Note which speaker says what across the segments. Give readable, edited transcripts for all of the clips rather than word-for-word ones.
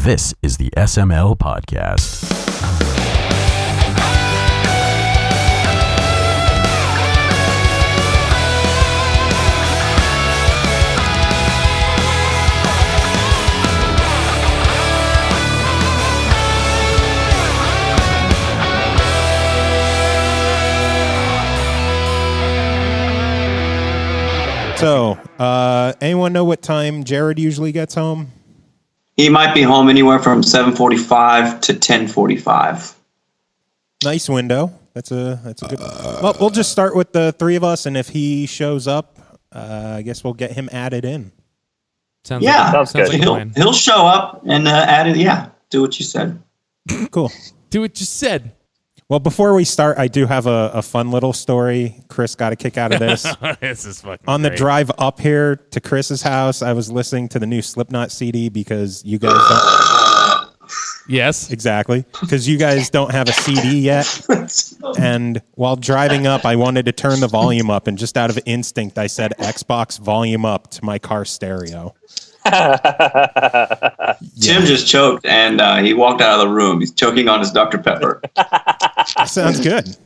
Speaker 1: This is the SML podcast.
Speaker 2: So, anyone know what time Jared usually gets home?
Speaker 3: He might be home anywhere from 7:45 to 10:45.
Speaker 2: Nice window. That's a good. Well, we'll just start with the three of us, and if he shows up, I guess we'll get him added in.
Speaker 4: Sounds
Speaker 3: Sounds
Speaker 4: like
Speaker 3: he'll show up and add it. Yeah, do what you said.
Speaker 2: Cool.
Speaker 4: Do what you said.
Speaker 2: Well, before we start, I do have a fun little story. Chris got a kick out of this.
Speaker 4: This is fucking
Speaker 2: On the
Speaker 4: great.
Speaker 2: drive up here to Chris's house, I was listening to the new Slipknot CD because you guys don't...
Speaker 4: Yes.
Speaker 2: Exactly. Because you guys don't have a CD yet. And while driving up, I wanted to turn the volume up. And just out of instinct, I said Xbox volume up to my car stereo.
Speaker 3: Tim just choked and he walked out of the room. He's choking on his Dr. Pepper.
Speaker 2: Sounds good.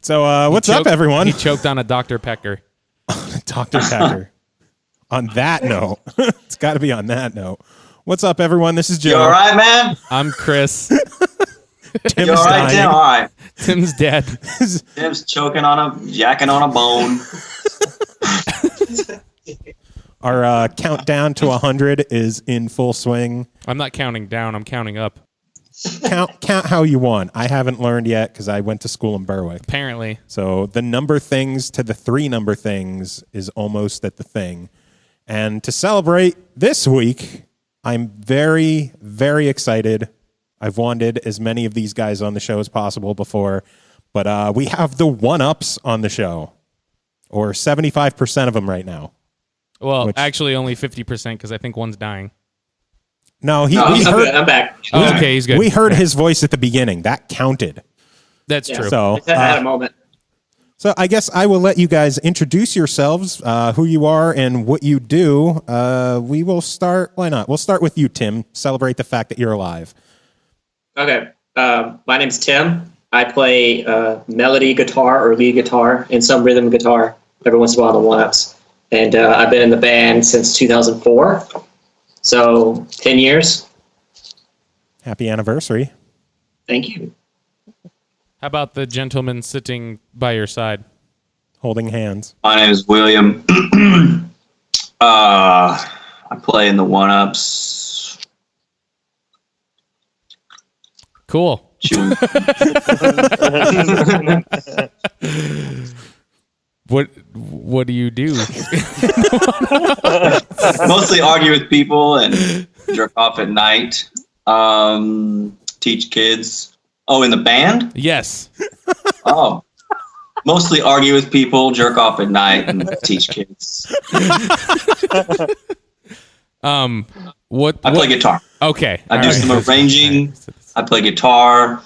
Speaker 2: So what's up, everyone?
Speaker 4: He choked on a Dr. Pecker.
Speaker 2: Dr. Pecker. On that note, it's got to be on that note. What's up, everyone? This is Joe.
Speaker 3: You all right, man?
Speaker 4: I'm Chris.
Speaker 2: Tim's
Speaker 3: You all right, Tim? All right.
Speaker 4: Tim's dead.
Speaker 3: Tim's choking on jacking on a bone.
Speaker 2: Our countdown to 100 is in full swing.
Speaker 4: I'm not counting down. I'm counting up.
Speaker 2: Count how you want. I haven't learned yet because I went to school in Berwick.
Speaker 4: Apparently.
Speaker 2: So the number things to the three number things is almost at the thing. And to celebrate this week, I'm very, very excited. I've wanted as many of these guys on the show as possible before, but we have the OneUps on the show, or 75% of them right now.
Speaker 4: Well, actually only 50% because I think one's dying.
Speaker 2: No,
Speaker 5: I'm back.
Speaker 4: Oh, okay, he's good.
Speaker 2: We heard his voice at the beginning. That counted.
Speaker 4: That's true.
Speaker 2: So,
Speaker 5: I had a moment.
Speaker 2: So I guess I will let you guys introduce yourselves, who you are and what you do. We will start. Why not? We'll start with you, Tim. Celebrate the fact that you're alive.
Speaker 5: Okay. My name's Tim. I play melody guitar or lead guitar and some rhythm guitar every once in a while on the OneUps. And I've been in the band since 2004. So 10 years.
Speaker 2: Happy anniversary.
Speaker 5: Thank you.
Speaker 4: How about the gentleman sitting by your side?
Speaker 2: Holding hands.
Speaker 3: My name is William. I play in the OneUps.
Speaker 4: Cool. What do you do?
Speaker 3: Mostly argue with people and jerk off at night. Teach kids. Oh, in the band?
Speaker 4: Yes.
Speaker 3: Oh. Mostly argue with people, jerk off at night, and teach kids.
Speaker 4: What?
Speaker 3: I play guitar.
Speaker 4: Okay.
Speaker 3: I do some arranging.
Speaker 4: All right.
Speaker 3: I play guitar.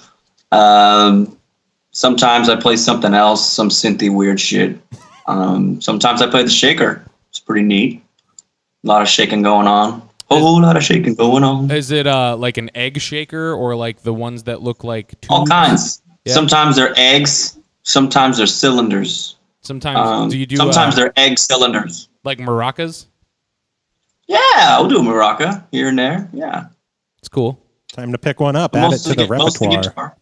Speaker 3: Sometimes I play something else, some synthy weird shit. Sometimes I play the shaker. It's pretty neat. A lot of shaking going on. Whole lot of shaking going on.
Speaker 4: Is it like an egg shaker or like the ones that look like tubes?
Speaker 3: All kinds.
Speaker 4: Yeah.
Speaker 3: Sometimes they're eggs. Sometimes they're cylinders.
Speaker 4: Sometimes do you do?
Speaker 3: Sometimes they're egg cylinders.
Speaker 4: like maracas.
Speaker 3: Yeah, I'll do a maraca here and there. Yeah.
Speaker 4: It's cool.
Speaker 2: Time to pick one up. Add it to the
Speaker 3: Mostly
Speaker 2: repertoire.
Speaker 3: guitar.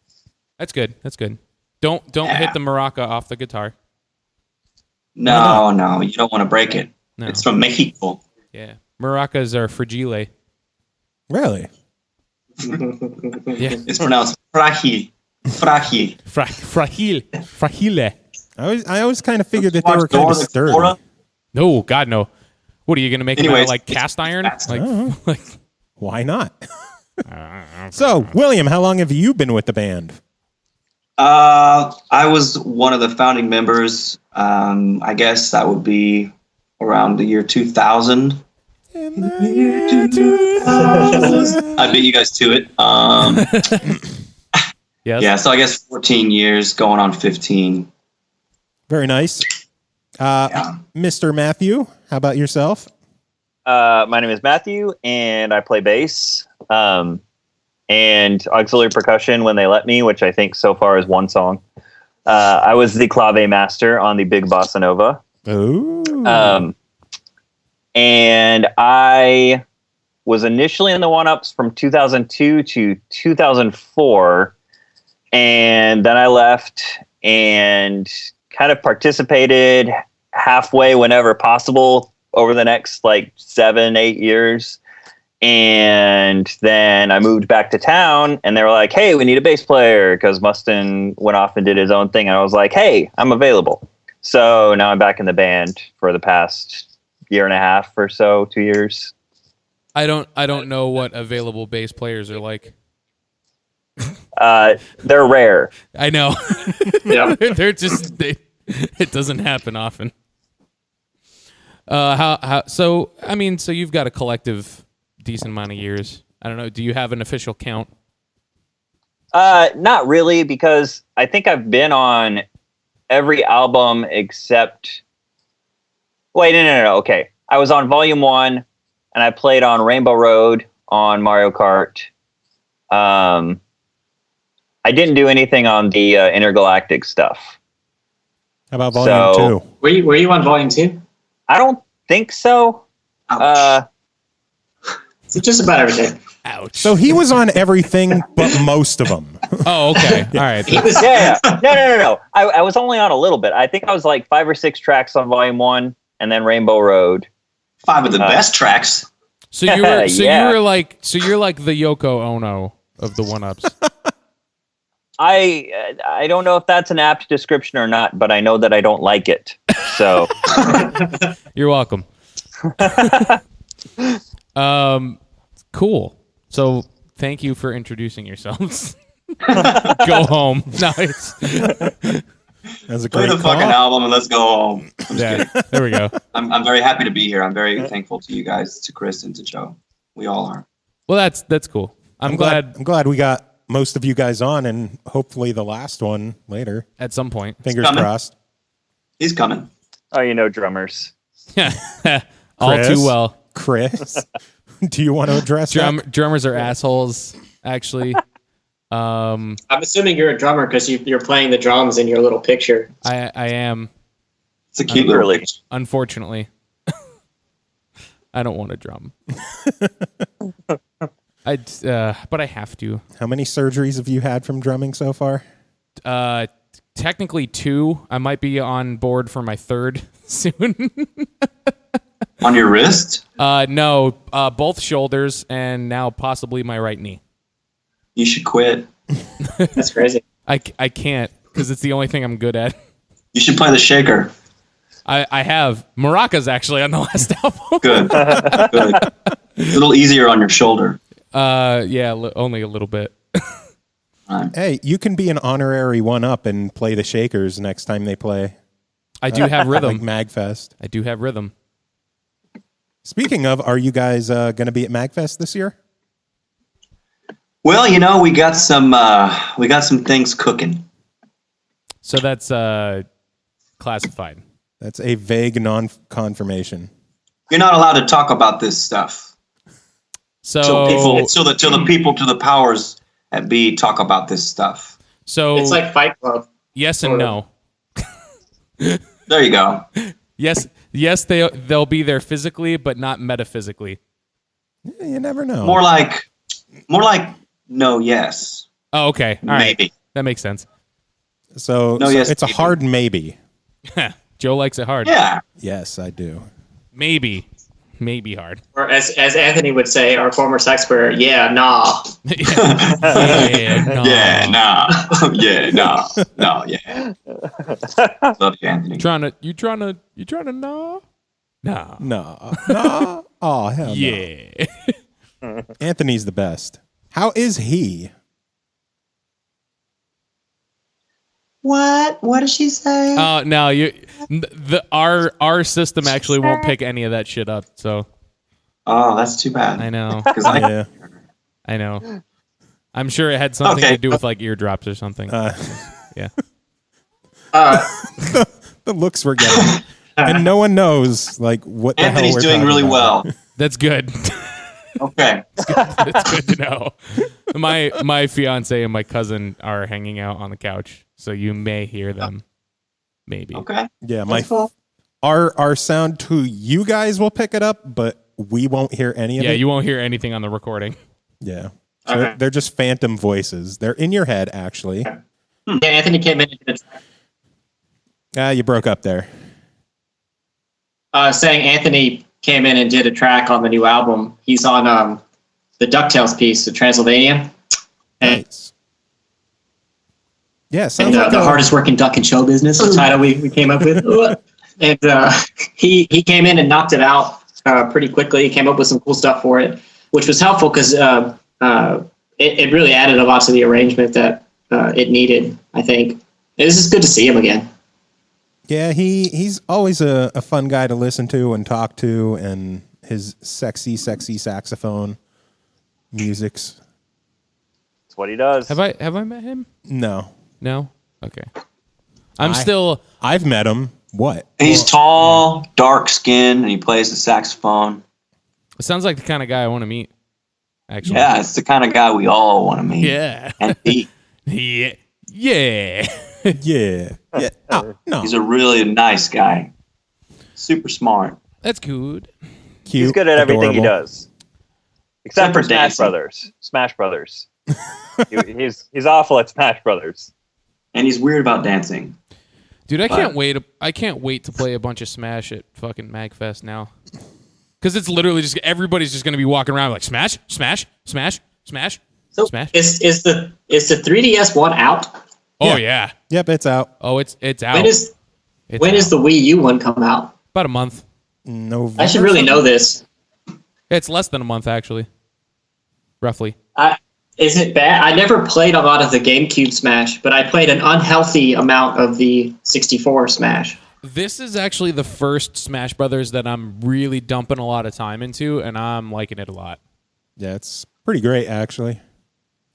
Speaker 4: That's good. That's good. Don't hit the maraca off the guitar.
Speaker 3: No, you don't want to break it.
Speaker 4: No.
Speaker 3: It's from Mexico.
Speaker 4: Yeah. Maracas are fragile.
Speaker 2: Really?
Speaker 4: Yeah.
Speaker 3: It's pronounced fragile. Fragile.
Speaker 4: Fragile. Fragile.
Speaker 2: I always kind of figured that they were kind of sturdy.
Speaker 4: No, God, no. What are you going to make them out of,
Speaker 3: Anyways,
Speaker 4: like cast iron? Like,
Speaker 2: Why not? So, William, how long have you been with the band?
Speaker 3: I was one of the founding members. I guess that would be around the year 2000.
Speaker 2: In the year 2000.
Speaker 3: I beat you guys to it.
Speaker 4: yes.
Speaker 3: Yeah, so I guess 14 years, going on 15.
Speaker 2: Very nice. Mr. Matthew, how about yourself?
Speaker 6: My name is Matthew, and I play bass and auxiliary percussion when they let me, which I think so far is one song. I was the clave master on the Big Bossa Nova.
Speaker 2: Ooh.
Speaker 6: And I was initially in the OneUps from 2002 to 2004, and then I left and kind of participated halfway whenever possible over the next like 7-8 years. And then I moved back to town, and they were like, hey, we need a bass player, because Mustin went off and did his own thing. And I was like, hey, I'm available. So now I'm back in the band for the past year and a half or so, 2 years.
Speaker 4: I don't know what available bass players are like.
Speaker 6: They're rare.
Speaker 4: I know.
Speaker 5: Yeah.
Speaker 4: They're just it doesn't happen often. So you've got a collective decent amount of years. I don't know. Do you have an official count?
Speaker 6: Not really, because I think I've been on every album except. Wait, no. Okay, I was on Volume 1, and I played on Rainbow Road on Mario Kart. I didn't do anything on the intergalactic stuff.
Speaker 2: How about Volume 2?
Speaker 5: Were you on Volume 2?
Speaker 6: I don't think so.
Speaker 5: It's just about everything.
Speaker 4: Ouch.
Speaker 2: So he was on everything but most of them.
Speaker 4: Oh, okay. All right.
Speaker 5: He was,
Speaker 6: Yeah. No. I was only on a little bit. I think I was like 5 or 6 tracks on Volume 1, and then Rainbow Road.
Speaker 3: 5 of the best tracks.
Speaker 4: So you were
Speaker 6: Yeah.
Speaker 4: you're like the Yoko Ono of the OneUps.
Speaker 6: I don't know if that's an apt description or not, but I know that I don't like it. So
Speaker 4: You're welcome. Cool. So thank you for introducing yourselves. Go home. Nice.
Speaker 2: That's a
Speaker 3: Play
Speaker 2: great
Speaker 3: the
Speaker 2: call.
Speaker 3: fucking album and let's go home.
Speaker 4: Yeah. There we go.
Speaker 3: I'm very happy to be here. I'm very thankful to you guys, to Chris and to Joe. We all are.
Speaker 4: Well, that's cool. I'm glad
Speaker 2: I'm glad we got most of you guys on, and hopefully the last one later.
Speaker 4: at some point.
Speaker 2: Fingers
Speaker 3: coming.
Speaker 2: crossed.
Speaker 3: He's coming.
Speaker 6: oh, drummers.
Speaker 4: All
Speaker 2: Chris?
Speaker 4: too well.
Speaker 2: Chris, do you want to address that?
Speaker 4: Drummers are assholes, actually.
Speaker 5: I'm assuming you're a drummer because you're playing the drums in your little picture.
Speaker 4: I am,
Speaker 3: It's a cute little
Speaker 6: Really?
Speaker 3: picture.
Speaker 4: unfortunately. I don't want to drum. But I have to.
Speaker 2: How many surgeries have you had from drumming so far?
Speaker 4: Technically 2. I might be on board for my 3rd soon.
Speaker 3: On your wrist?
Speaker 4: No, both shoulders and now possibly my right knee.
Speaker 3: You should quit.
Speaker 5: That's crazy.
Speaker 4: I can't because it's the only thing I'm good at.
Speaker 3: You should play the shaker.
Speaker 4: I have maracas actually on the last album.
Speaker 3: Good. Good. A little easier on your shoulder.
Speaker 4: Yeah, only a little bit.
Speaker 2: Hey, you can be an honorary one-up and play the Shakers next time they play.
Speaker 4: I do have
Speaker 2: Like
Speaker 4: rhythm.
Speaker 2: MagFest.
Speaker 4: I do have rhythm.
Speaker 2: Speaking of, are you guys going to be at MagFest this year?
Speaker 3: Well, we got some things cooking.
Speaker 4: So that's classified.
Speaker 2: That's a vague non-confirmation.
Speaker 3: You're not allowed to talk about this stuff.
Speaker 4: So
Speaker 3: Till the people to the powers at be talk about this stuff.
Speaker 4: So
Speaker 5: It's like Fight Club.
Speaker 4: yes and no.
Speaker 3: There you go.
Speaker 4: Yes, they'll be there physically, but not metaphysically.
Speaker 2: You never know.
Speaker 3: More like no, yes,
Speaker 4: Oh, okay. All right.
Speaker 3: maybe.
Speaker 4: That makes sense.
Speaker 2: So,
Speaker 3: No,
Speaker 2: so
Speaker 3: yes,
Speaker 2: it's a
Speaker 3: maybe.
Speaker 2: hard maybe.
Speaker 4: Joe likes it hard.
Speaker 3: Yeah.
Speaker 2: Yes, I do.
Speaker 4: Maybe hard.
Speaker 5: Or as Anthony would say, our former sex player, yeah, nah.
Speaker 4: Yeah, no.
Speaker 3: Yeah, nah. Yeah, nah. No, yeah. Love you, Anthony.
Speaker 4: You trying to nah? Nah.
Speaker 2: No. Oh, hell no.
Speaker 4: Yeah.
Speaker 2: Anthony's the best. How is he?
Speaker 3: What? What did she say?
Speaker 4: No, our system actually won't pick any of that shit up. So
Speaker 3: Oh, that's too bad.
Speaker 4: I know.
Speaker 3: Because
Speaker 2: Yeah.
Speaker 4: I know. I'm sure it had something
Speaker 3: Okay.
Speaker 4: to do with like eardrops or something. Yeah.
Speaker 2: The looks we're getting. and no one knows like what the
Speaker 3: Anthony's
Speaker 2: hell we're
Speaker 3: doing
Speaker 2: talking
Speaker 3: really
Speaker 2: about.
Speaker 3: well.
Speaker 4: That's good.
Speaker 3: Okay.
Speaker 4: That's good to know. My fiance and my cousin are hanging out on the couch, so you may hear them. Maybe.
Speaker 3: Okay.
Speaker 2: Yeah,
Speaker 3: That's cool.
Speaker 2: our sound to you guys will pick it up, but we won't hear any of it.
Speaker 4: Yeah, you won't hear anything on the recording.
Speaker 2: Yeah. So
Speaker 3: Okay.
Speaker 2: they're just phantom voices. They're in your head, actually.
Speaker 5: Yeah, Anthony came in
Speaker 2: You broke up there.
Speaker 5: saying Anthony came in and did a track on the new album. He's on the DuckTales piece, the Transylvania. And,
Speaker 2: Nice. Yeah, sounds
Speaker 5: and
Speaker 2: like
Speaker 5: the hardest working duck in show business, the title we came up with. And he came in and knocked it out pretty quickly. He came up with some cool stuff for it, which was helpful because it really added a lot to the arrangement that it needed, I think. It's just good to see him again.
Speaker 2: Yeah, he's always a fun guy to listen to and talk to, and his sexy saxophone music's.
Speaker 6: That's what he does.
Speaker 4: Have I met him?
Speaker 2: No.
Speaker 4: No. Okay. I've
Speaker 2: met him. What?
Speaker 3: He's tall, dark skinned, and he plays the saxophone.
Speaker 4: It sounds like the kind of guy I want to meet. Actually.
Speaker 3: Yeah, it's the kind of guy we all want to meet.
Speaker 4: Yeah.
Speaker 3: And be.
Speaker 4: Yeah. Yeah.
Speaker 2: Yeah. Yeah. Oh, no.
Speaker 3: He's a really nice guy. Super smart.
Speaker 4: That's good.
Speaker 2: Cute.
Speaker 6: He's good at everything he
Speaker 2: adorable.
Speaker 6: does, except for Smash
Speaker 3: dancing.
Speaker 6: Brothers. Smash Brothers. he's awful at Smash Brothers.
Speaker 3: And he's weird about dancing.
Speaker 4: Dude, I can't wait. I can't wait to play a bunch of Smash at fucking MagFest now. Because it's literally just everybody's just going to be walking around like Smash, Smash, Smash, Smash,
Speaker 5: So
Speaker 4: Smash.
Speaker 5: is the 3DS one out?
Speaker 4: Oh yeah.
Speaker 2: Yep, it's out.
Speaker 4: Oh, it's out.
Speaker 5: When is the Wii U one come out?
Speaker 4: About a month?
Speaker 2: November.
Speaker 5: I should really know this.
Speaker 4: It's less than a month actually. Roughly.
Speaker 5: Is it bad? I never played a lot of the GameCube Smash, but I played an unhealthy amount of the 64 Smash.
Speaker 4: This is actually the first Smash Brothers that I'm really dumping a lot of time into, and I'm liking it a lot.
Speaker 2: Yeah, it's pretty great actually.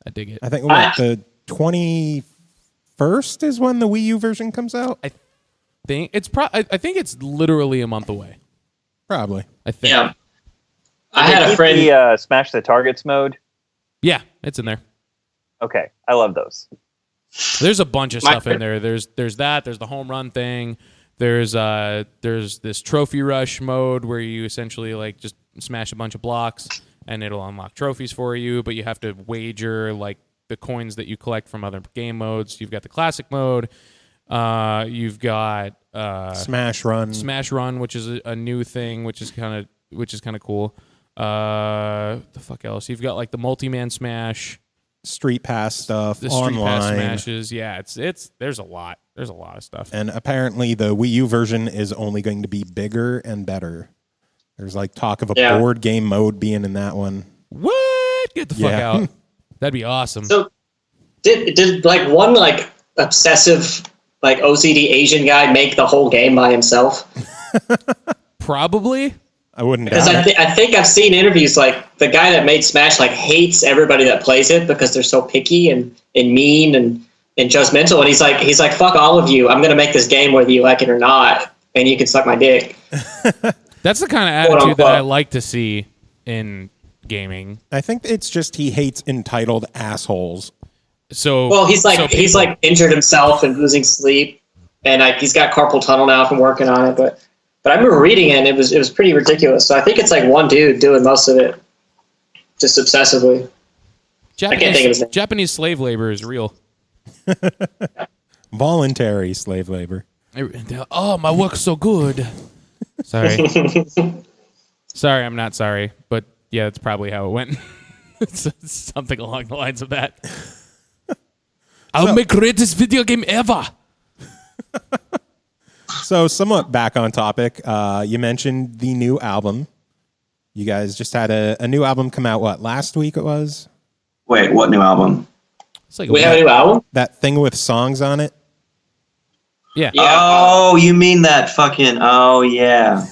Speaker 4: I dig it.
Speaker 2: I think the 21st is when the Wii U version comes out.
Speaker 4: I think it's literally a month away.
Speaker 2: Probably.
Speaker 4: I think.
Speaker 5: Yeah. I
Speaker 6: Did they
Speaker 5: had a
Speaker 6: keep
Speaker 5: friend.
Speaker 6: the Smash the Targets mode.
Speaker 4: Yeah, it's in there.
Speaker 6: Okay, I love those.
Speaker 4: There's a bunch of
Speaker 5: My
Speaker 4: stuff in there. There's that. There's the home run thing. There's this trophy rush mode where you essentially like just smash a bunch of blocks and it'll unlock trophies for you, but you have to wager like the coins that you collect from other game modes. You've got the classic mode. You've got
Speaker 2: Smash Run,
Speaker 4: which is a new thing, which is kind of cool. The fuck else? You've got like the multi-man Smash,
Speaker 2: Street Pass stuff,
Speaker 4: the Street Pass
Speaker 2: online.
Speaker 4: Smashes. Yeah, it's there's a lot. There's a lot of stuff.
Speaker 2: And apparently the Wii U version is only going to be bigger and better. There's like talk of a board game mode being in that one.
Speaker 4: What? Get the fuck
Speaker 2: Yeah.
Speaker 4: out. That'd be awesome.
Speaker 5: So did like one like obsessive like OCD Asian guy make the whole game by himself?
Speaker 4: Probably.
Speaker 2: I wouldn't
Speaker 5: Because
Speaker 2: doubt it.
Speaker 5: I think I've seen interviews like the guy that made Smash like hates everybody that plays it because they're so picky and mean and judgmental, and he's like fuck all of you, I'm gonna make this game whether you like it or not, and you can suck my dick.
Speaker 4: That's the kind of attitude that I like to see in gaming.
Speaker 2: I think it's just he hates entitled assholes.
Speaker 4: So
Speaker 5: Well, he's
Speaker 4: so people-
Speaker 5: injured himself and losing sleep, and he's got carpal tunnel now from working on it. But I remember reading it, and it was pretty ridiculous. So I think it's like one dude doing most of it, just obsessively. I can't think of his name.
Speaker 4: Japanese slave labor is real.
Speaker 2: Voluntary slave labor.
Speaker 4: Oh, my work's so good. Sorry. Sorry, I'm not sorry. But yeah, that's probably how it went. It's something along the lines of that. I'll make greatest video game ever.
Speaker 2: So somewhat back on topic, you mentioned the new album. You guys just had a new album come out, last week it was?
Speaker 3: Wait, what new album?
Speaker 4: It's like
Speaker 5: We have a new album.
Speaker 2: That thing with songs on it?
Speaker 4: yeah.
Speaker 3: Oh, you mean that fucking... Oh, yeah.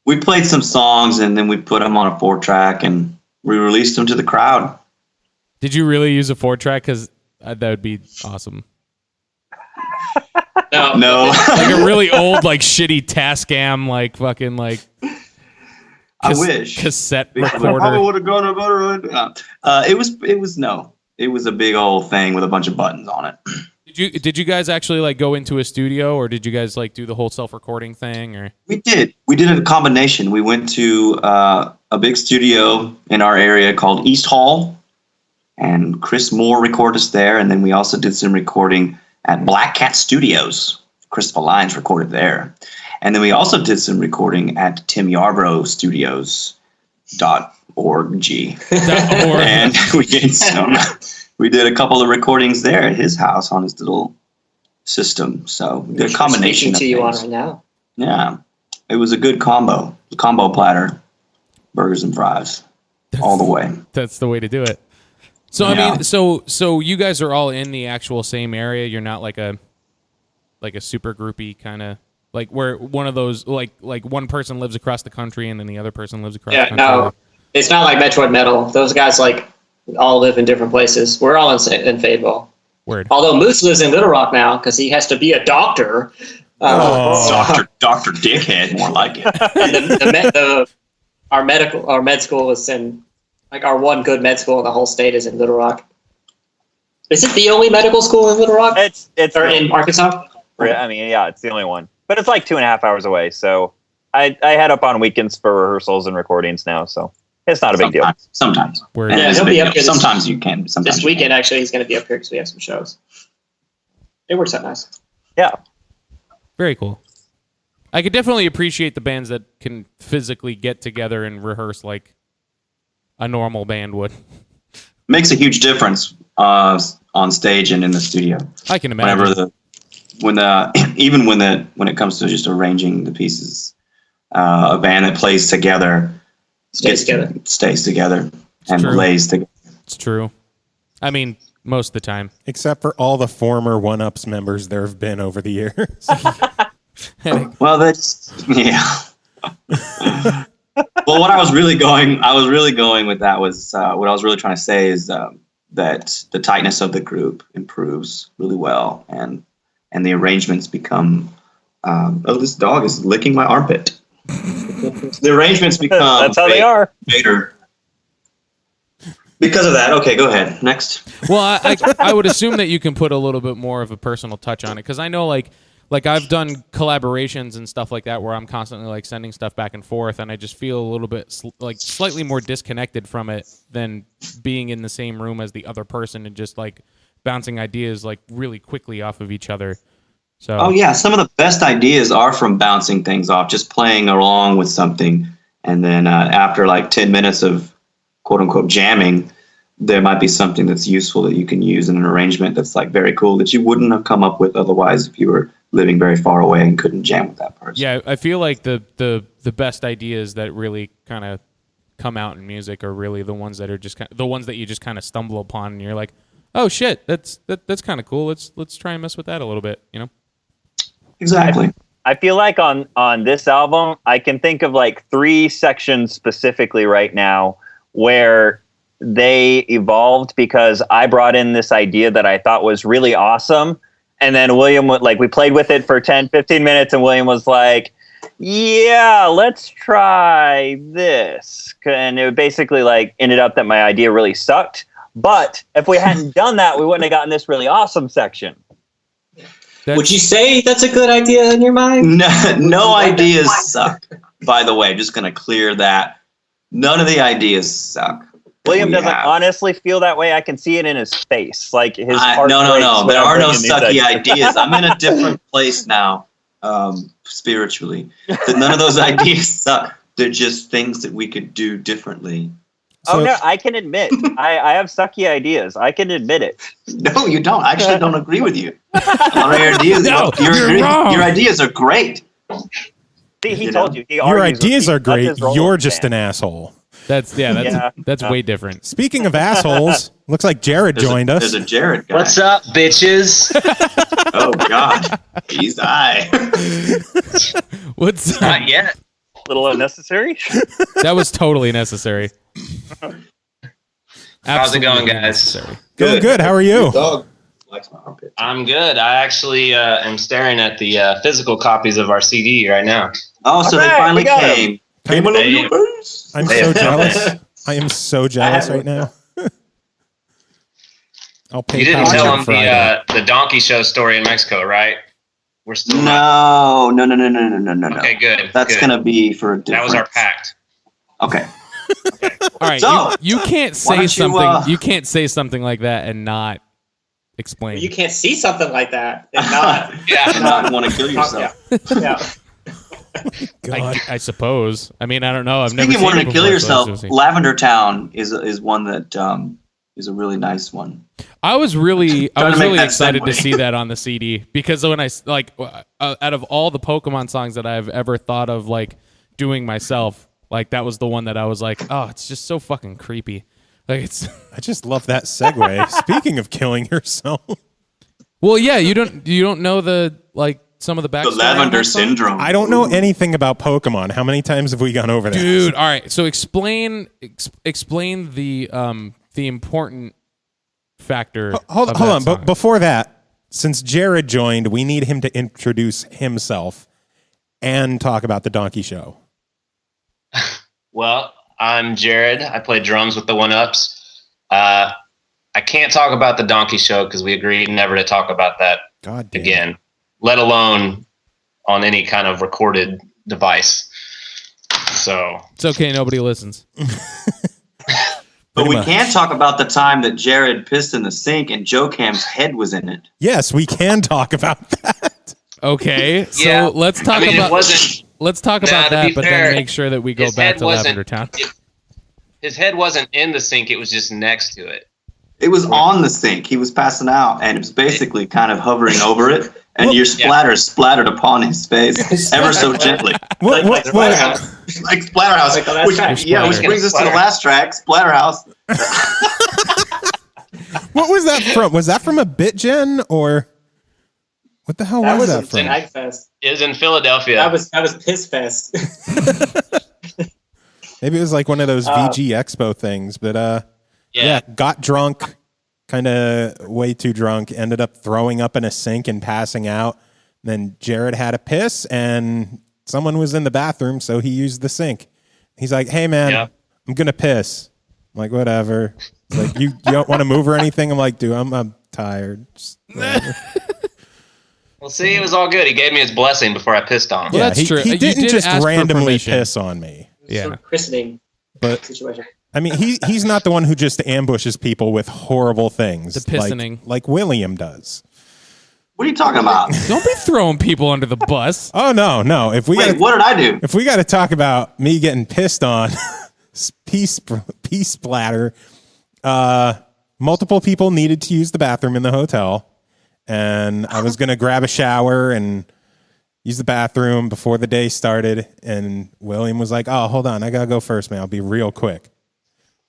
Speaker 3: We played some songs, and then we put them on a 4-track, and we released them to the crowd.
Speaker 4: Did you really use a 4-track? Because that would be awesome.
Speaker 3: No.
Speaker 4: Like a really old, like shitty Tascam, like fucking like.
Speaker 3: I wish.
Speaker 4: Cassette
Speaker 3: I
Speaker 4: recorder.
Speaker 3: probably would have gone about it was a big old thing with a bunch of buttons on it.
Speaker 4: Did you guys actually like go into a studio, or did you guys like do the whole self-recording thing, or?
Speaker 3: We did a combination. We went to a big studio in our area called East Hall, and Chris Moore recorded us there. And then we also did some recording at Black Cat Studios. Christopher Lyons recorded there. And then we also did some recording at Tim Yarbrough Studios.org. And we did a couple of recordings there at his house on his little system. So we did a combination of
Speaker 5: to you on
Speaker 3: things.
Speaker 5: right now.
Speaker 3: Yeah. It was a good combo. Combo platter. Burgers and fries. All the way.
Speaker 4: That's the way to do it. So
Speaker 3: Yeah.
Speaker 4: I mean, so you guys are all in the actual same area. You're not like a super groupie kind of, like where one of those like one person lives across the country and then the other person lives across the country.
Speaker 5: No, it's not like Metroid Metal. Those guys like all live in different places. We're all in Fayetteville.
Speaker 4: Word.
Speaker 5: Although Moose lives in Little Rock now because he has to be a doctor.
Speaker 3: Dr. Dickhead, more like it.
Speaker 5: And our med school is in, like, our one good med school in the whole state is in Little Rock. Is it the only medical school in Little Rock?
Speaker 6: It's
Speaker 5: or in Arkansas?
Speaker 6: I mean, yeah, it's the only one. But it's like 2.5 hours away, so I head up on weekends for rehearsals and recordings now, so it's not a big deal.
Speaker 3: Sometimes.
Speaker 4: Word.
Speaker 5: Yeah, he'll be up here
Speaker 3: Sometimes you can. Sometimes
Speaker 5: this weekend, actually, he's going to be up here because we have some shows. It works out nice.
Speaker 6: Yeah.
Speaker 4: Very cool. I could definitely appreciate the bands that can physically get together and rehearse like a normal band would.
Speaker 3: Makes a huge difference on stage and in the studio.
Speaker 4: I can imagine.
Speaker 3: When it comes to just arranging the pieces, a band that plays together stays together and
Speaker 4: true.
Speaker 3: lays together.
Speaker 4: It's true. I mean, most of the time.
Speaker 2: Except for all the former OneUps members there have been over the years.
Speaker 3: Well, that's Well, what I was really going with that was what I was really trying to say is that the tightness of the group improves really well, and the arrangements become. This dog is licking my armpit. The arrangements become.
Speaker 6: That's how they are.
Speaker 3: Better. Because of that, okay, go ahead. Next.
Speaker 4: Well, I would assume that you can put a little bit more of a personal touch on it, because I know like I've done collaborations and stuff like that where I'm constantly like sending stuff back and forth, and I just feel a little bit like slightly more disconnected from it than being in the same room as the other person and just like bouncing ideas like really quickly off of each other. So.
Speaker 3: Oh yeah, some of the best ideas are from bouncing things off, just playing along with something, and then after like 10 minutes of quote unquote jamming, there might be something that's useful that you can use in an arrangement that's like very cool that you wouldn't have come up with otherwise if you were living very far away and couldn't jam with that person.
Speaker 4: Yeah, I feel like the best ideas that really kind of come out in music are really the ones that are just the ones that you just kind of stumble upon and you're like, oh shit, that's kind of cool. Let's try and mess with that a little bit, you know?
Speaker 3: Exactly.
Speaker 6: I feel like on this album, I can think of like 3 sections specifically right now where they evolved because I brought in this idea that I thought was really awesome. And then William, we played with it for 10, 15 minutes and William was like, yeah, let's try this. And it basically like ended up that my idea really sucked. But if we hadn't done that, we wouldn't have gotten this really awesome section.
Speaker 5: Would you say that's a good idea in your mind?
Speaker 3: No ideas suck. By the way, just going to clear that. None of the ideas suck.
Speaker 6: William doesn't honestly feel that way. I can see it in his face. Like his heart
Speaker 3: No. There are no sucky ideas. I'm in a different place now, spiritually. None of those ideas suck. They're just things that we could do differently.
Speaker 6: So, no, I can admit. I have sucky ideas. I can admit it.
Speaker 3: No, you don't. I actually don't agree with you. On your ideas,
Speaker 4: No, you're wrong.
Speaker 3: Your ideas are great.
Speaker 6: See, he told you.
Speaker 2: Your ideas are great. You're just an asshole.
Speaker 4: That's way different.
Speaker 2: Speaking of assholes, looks like Jared joined us.
Speaker 3: There's a Jared guy.
Speaker 7: What's up, bitches?
Speaker 3: Oh, God. He's I.
Speaker 4: What's
Speaker 7: Not yet.
Speaker 6: A little unnecessary.
Speaker 4: That was totally necessary.
Speaker 7: How's it going, guys?
Speaker 4: Necessary.
Speaker 2: Good. How are you?
Speaker 3: Dog. likes my armpit.
Speaker 7: I'm good. I actually am staring at the physical copies of our CD right now.
Speaker 3: Oh, so they finally came. Came all over your face.
Speaker 2: I'm so jealous. I am so jealous right now. I'll pay.
Speaker 7: You didn't tell them the donkey show story in Mexico, right? We're still
Speaker 3: No.
Speaker 7: Okay, good.
Speaker 3: That's gonna be for a different.
Speaker 7: That was our pact.
Speaker 3: Okay.
Speaker 4: All right,
Speaker 3: So,
Speaker 4: you can't say something. You can't say something like that and not explain.
Speaker 5: You can't see something like that and not.
Speaker 3: Not want to kill yourself.
Speaker 5: Yeah.
Speaker 4: I suppose. I mean, I don't know. I've never
Speaker 3: Speaking of
Speaker 4: seen
Speaker 3: wanting
Speaker 4: it
Speaker 3: to kill
Speaker 4: before,
Speaker 3: yourself,
Speaker 4: so I was
Speaker 3: Lavender Town is one that is a really nice one.
Speaker 4: I was really
Speaker 3: to make that
Speaker 4: excited to
Speaker 3: segue.
Speaker 4: see that on the CD because when I out of all the Pokemon songs that I've ever thought of like doing myself, like that was the one that I was like, oh, it's just so fucking creepy. Like it's.
Speaker 2: I just love that segue. Speaking of killing yourself.
Speaker 4: Well, yeah, you don't know the like some of the backstory.
Speaker 3: The Lavender Syndrome.
Speaker 2: I don't know anything about Pokemon. How many times have we gone over that?
Speaker 4: Dude, all right. So explain the important factor.
Speaker 2: Hold on. But before that, since Jared joined, we need him to introduce himself and talk about the Donkey Show.
Speaker 7: Well, I'm Jared. I play drums with the OneUps. I can't talk about the donkey show because we agreed never to talk about that again, let alone on any kind of recorded device. So
Speaker 4: it's okay. Nobody listens.
Speaker 3: But we can talk about the time that Jared pissed in the sink and Joe Cam's head was in it.
Speaker 2: Yes, we can talk about that.
Speaker 4: Okay, so
Speaker 7: Yeah.
Speaker 4: let's talk
Speaker 7: I mean,
Speaker 4: about
Speaker 7: it wasn't.
Speaker 4: let's talk
Speaker 7: Nah,
Speaker 4: about
Speaker 7: to
Speaker 4: that,
Speaker 7: be
Speaker 4: but
Speaker 7: fair,
Speaker 4: then make sure that we go
Speaker 7: his
Speaker 4: back
Speaker 7: head
Speaker 4: to
Speaker 7: wasn't-
Speaker 4: Lavender Town.
Speaker 7: His head wasn't in the sink; it was just next to it.
Speaker 3: It was on the sink. He was passing out, and it was basically kind of hovering over it, and your splatter splattered upon his face ever so gently.
Speaker 2: What?
Speaker 3: Splatterhouse. Like Splatterhouse.
Speaker 5: Like the last track.
Speaker 3: Which brings us to the last track, Splatterhouse.
Speaker 2: What was that from? Was that from a BitGen or what the hell
Speaker 5: That
Speaker 2: was
Speaker 5: was
Speaker 2: that
Speaker 5: in
Speaker 2: from?
Speaker 5: Snagfest.
Speaker 7: It was in Philadelphia.
Speaker 5: That was Piss Fest.
Speaker 2: Maybe it was like one of those VG Expo things, but yeah, got drunk, kind of way too drunk, ended up throwing up in a sink and passing out. Then Jared had a piss and someone was in the bathroom, so he used the sink. He's like, "Hey man, I'm gonna piss." I'm like, "Whatever." He's like, you don't want to move or anything? I'm like, "Dude, I'm tired." Just whatever.
Speaker 7: Well, see, it was all good. He gave me his blessing before I pissed on him.
Speaker 4: Well, that's true.
Speaker 2: He
Speaker 4: You
Speaker 2: didn't
Speaker 4: did
Speaker 2: just
Speaker 4: ask for
Speaker 2: randomly
Speaker 4: permission.
Speaker 2: piss on me.
Speaker 4: Yeah.
Speaker 5: Sort of christening
Speaker 2: But
Speaker 5: situation.
Speaker 2: I mean, he's not the one who just ambushes people with horrible things.
Speaker 4: The pissening.
Speaker 2: like William does.
Speaker 3: What are you talking about?
Speaker 4: Don't be throwing people under the bus.
Speaker 2: Oh no! If we
Speaker 3: Wait, what did I do?
Speaker 2: if we got to talk about me getting pissed on, pee splatter. Multiple people needed to use the bathroom in the hotel, and I was gonna grab a shower and use the bathroom before the day started. And William was like, "Oh, hold on, I gotta go first, man. I'll be real quick."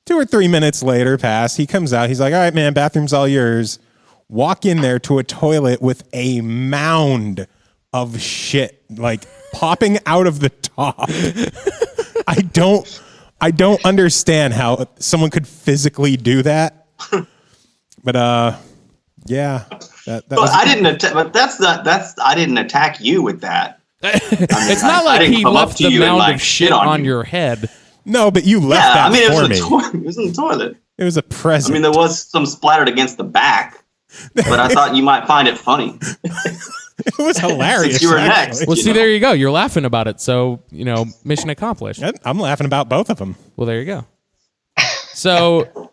Speaker 2: 2 or 3 minutes later pass. He comes out. He's like, "All right, man, bathroom's all yours." Walk in there to a toilet with a mound of shit like popping out of the top. I don't understand how someone could physically do that. But yeah, that
Speaker 3: But
Speaker 2: was,
Speaker 3: I didn't attack. But I didn't attack you with that.
Speaker 4: It's not
Speaker 3: I
Speaker 4: like
Speaker 3: didn't
Speaker 4: he
Speaker 3: come up
Speaker 4: left
Speaker 3: to
Speaker 4: the
Speaker 3: you and,
Speaker 4: mound
Speaker 3: like,
Speaker 4: of shit
Speaker 3: shit on
Speaker 4: on
Speaker 3: you.
Speaker 4: your head.
Speaker 2: no, but you left
Speaker 3: Yeah,
Speaker 2: that
Speaker 3: I mean,
Speaker 2: for me.
Speaker 3: it was in the toilet.
Speaker 2: It was a present.
Speaker 3: I mean, there was some splattered against the back, but I thought you might find it funny.
Speaker 2: it was hilarious.
Speaker 3: Since you were
Speaker 2: actually.
Speaker 3: next.
Speaker 4: Well,
Speaker 3: You
Speaker 4: see,
Speaker 3: know.
Speaker 4: there you go. You're laughing about it. So, mission accomplished.
Speaker 2: I'm laughing about both of them.
Speaker 4: Well, there you go. So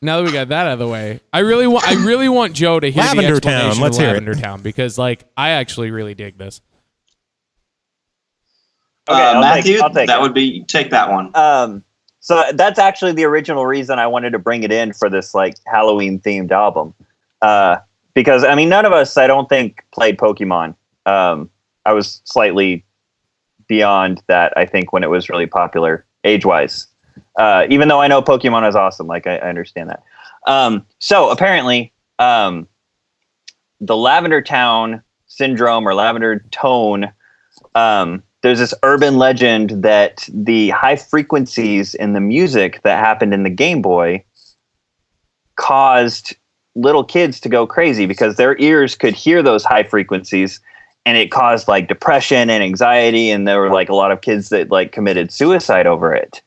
Speaker 4: now that we got that out of the way, I really want Joe to hear
Speaker 2: Lavender
Speaker 4: the
Speaker 2: Town.
Speaker 4: explanation
Speaker 2: Let's
Speaker 4: of
Speaker 2: hear it.
Speaker 4: Lavender Town because, like, I actually really dig this.
Speaker 6: Okay,
Speaker 3: Matthew,
Speaker 6: I'll take
Speaker 3: that
Speaker 6: it.
Speaker 3: would be take that one.
Speaker 6: So that's actually the original reason I wanted to bring it in for this like Halloween themed album. Because I mean, none of us, I don't think, played Pokemon. I was slightly beyond that, I think, when it was really popular age-wise. Even though I know Pokemon is awesome, like I understand that. So apparently, the Lavender Town syndrome or Lavender Tone. There's this urban legend that the high frequencies in the music that happened in the Game Boy caused little kids to go crazy because their ears could hear those high frequencies, and it caused like depression and anxiety. And there were like a lot of kids that like committed suicide over it.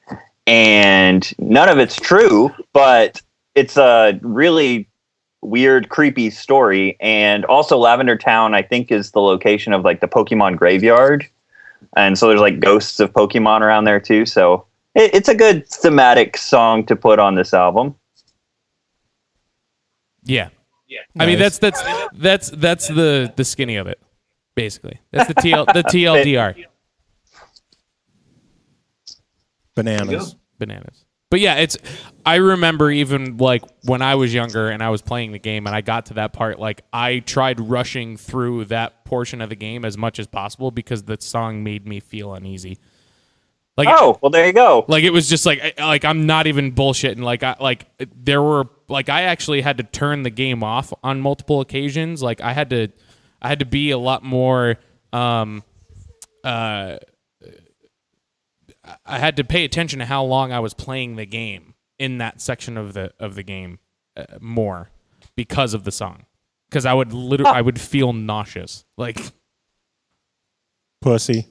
Speaker 6: And none of it's true, but it's a really weird, creepy story. And also Lavender Town, I think, is the location of like the Pokemon graveyard. And so there's like ghosts of Pokemon around there too. So it's a good thematic song to put on this album.
Speaker 4: Yeah.
Speaker 2: Nice.
Speaker 4: I mean, that's the skinny of it, basically. That's the TLDR.
Speaker 2: Bananas.
Speaker 4: But yeah, I remember even like when I was younger and I was playing the game and I got to that part, like I tried rushing through that portion of the game as much as possible because the song made me feel uneasy. Like,
Speaker 6: well, there you go.
Speaker 4: Like it was just like I'm not even bullshitting. I actually had to turn the game off on multiple occasions. Like I had to be a lot more. I had to pay attention to how long I was playing the game in that section of the game more because of the song. Because I would feel nauseous. Like
Speaker 2: pussy.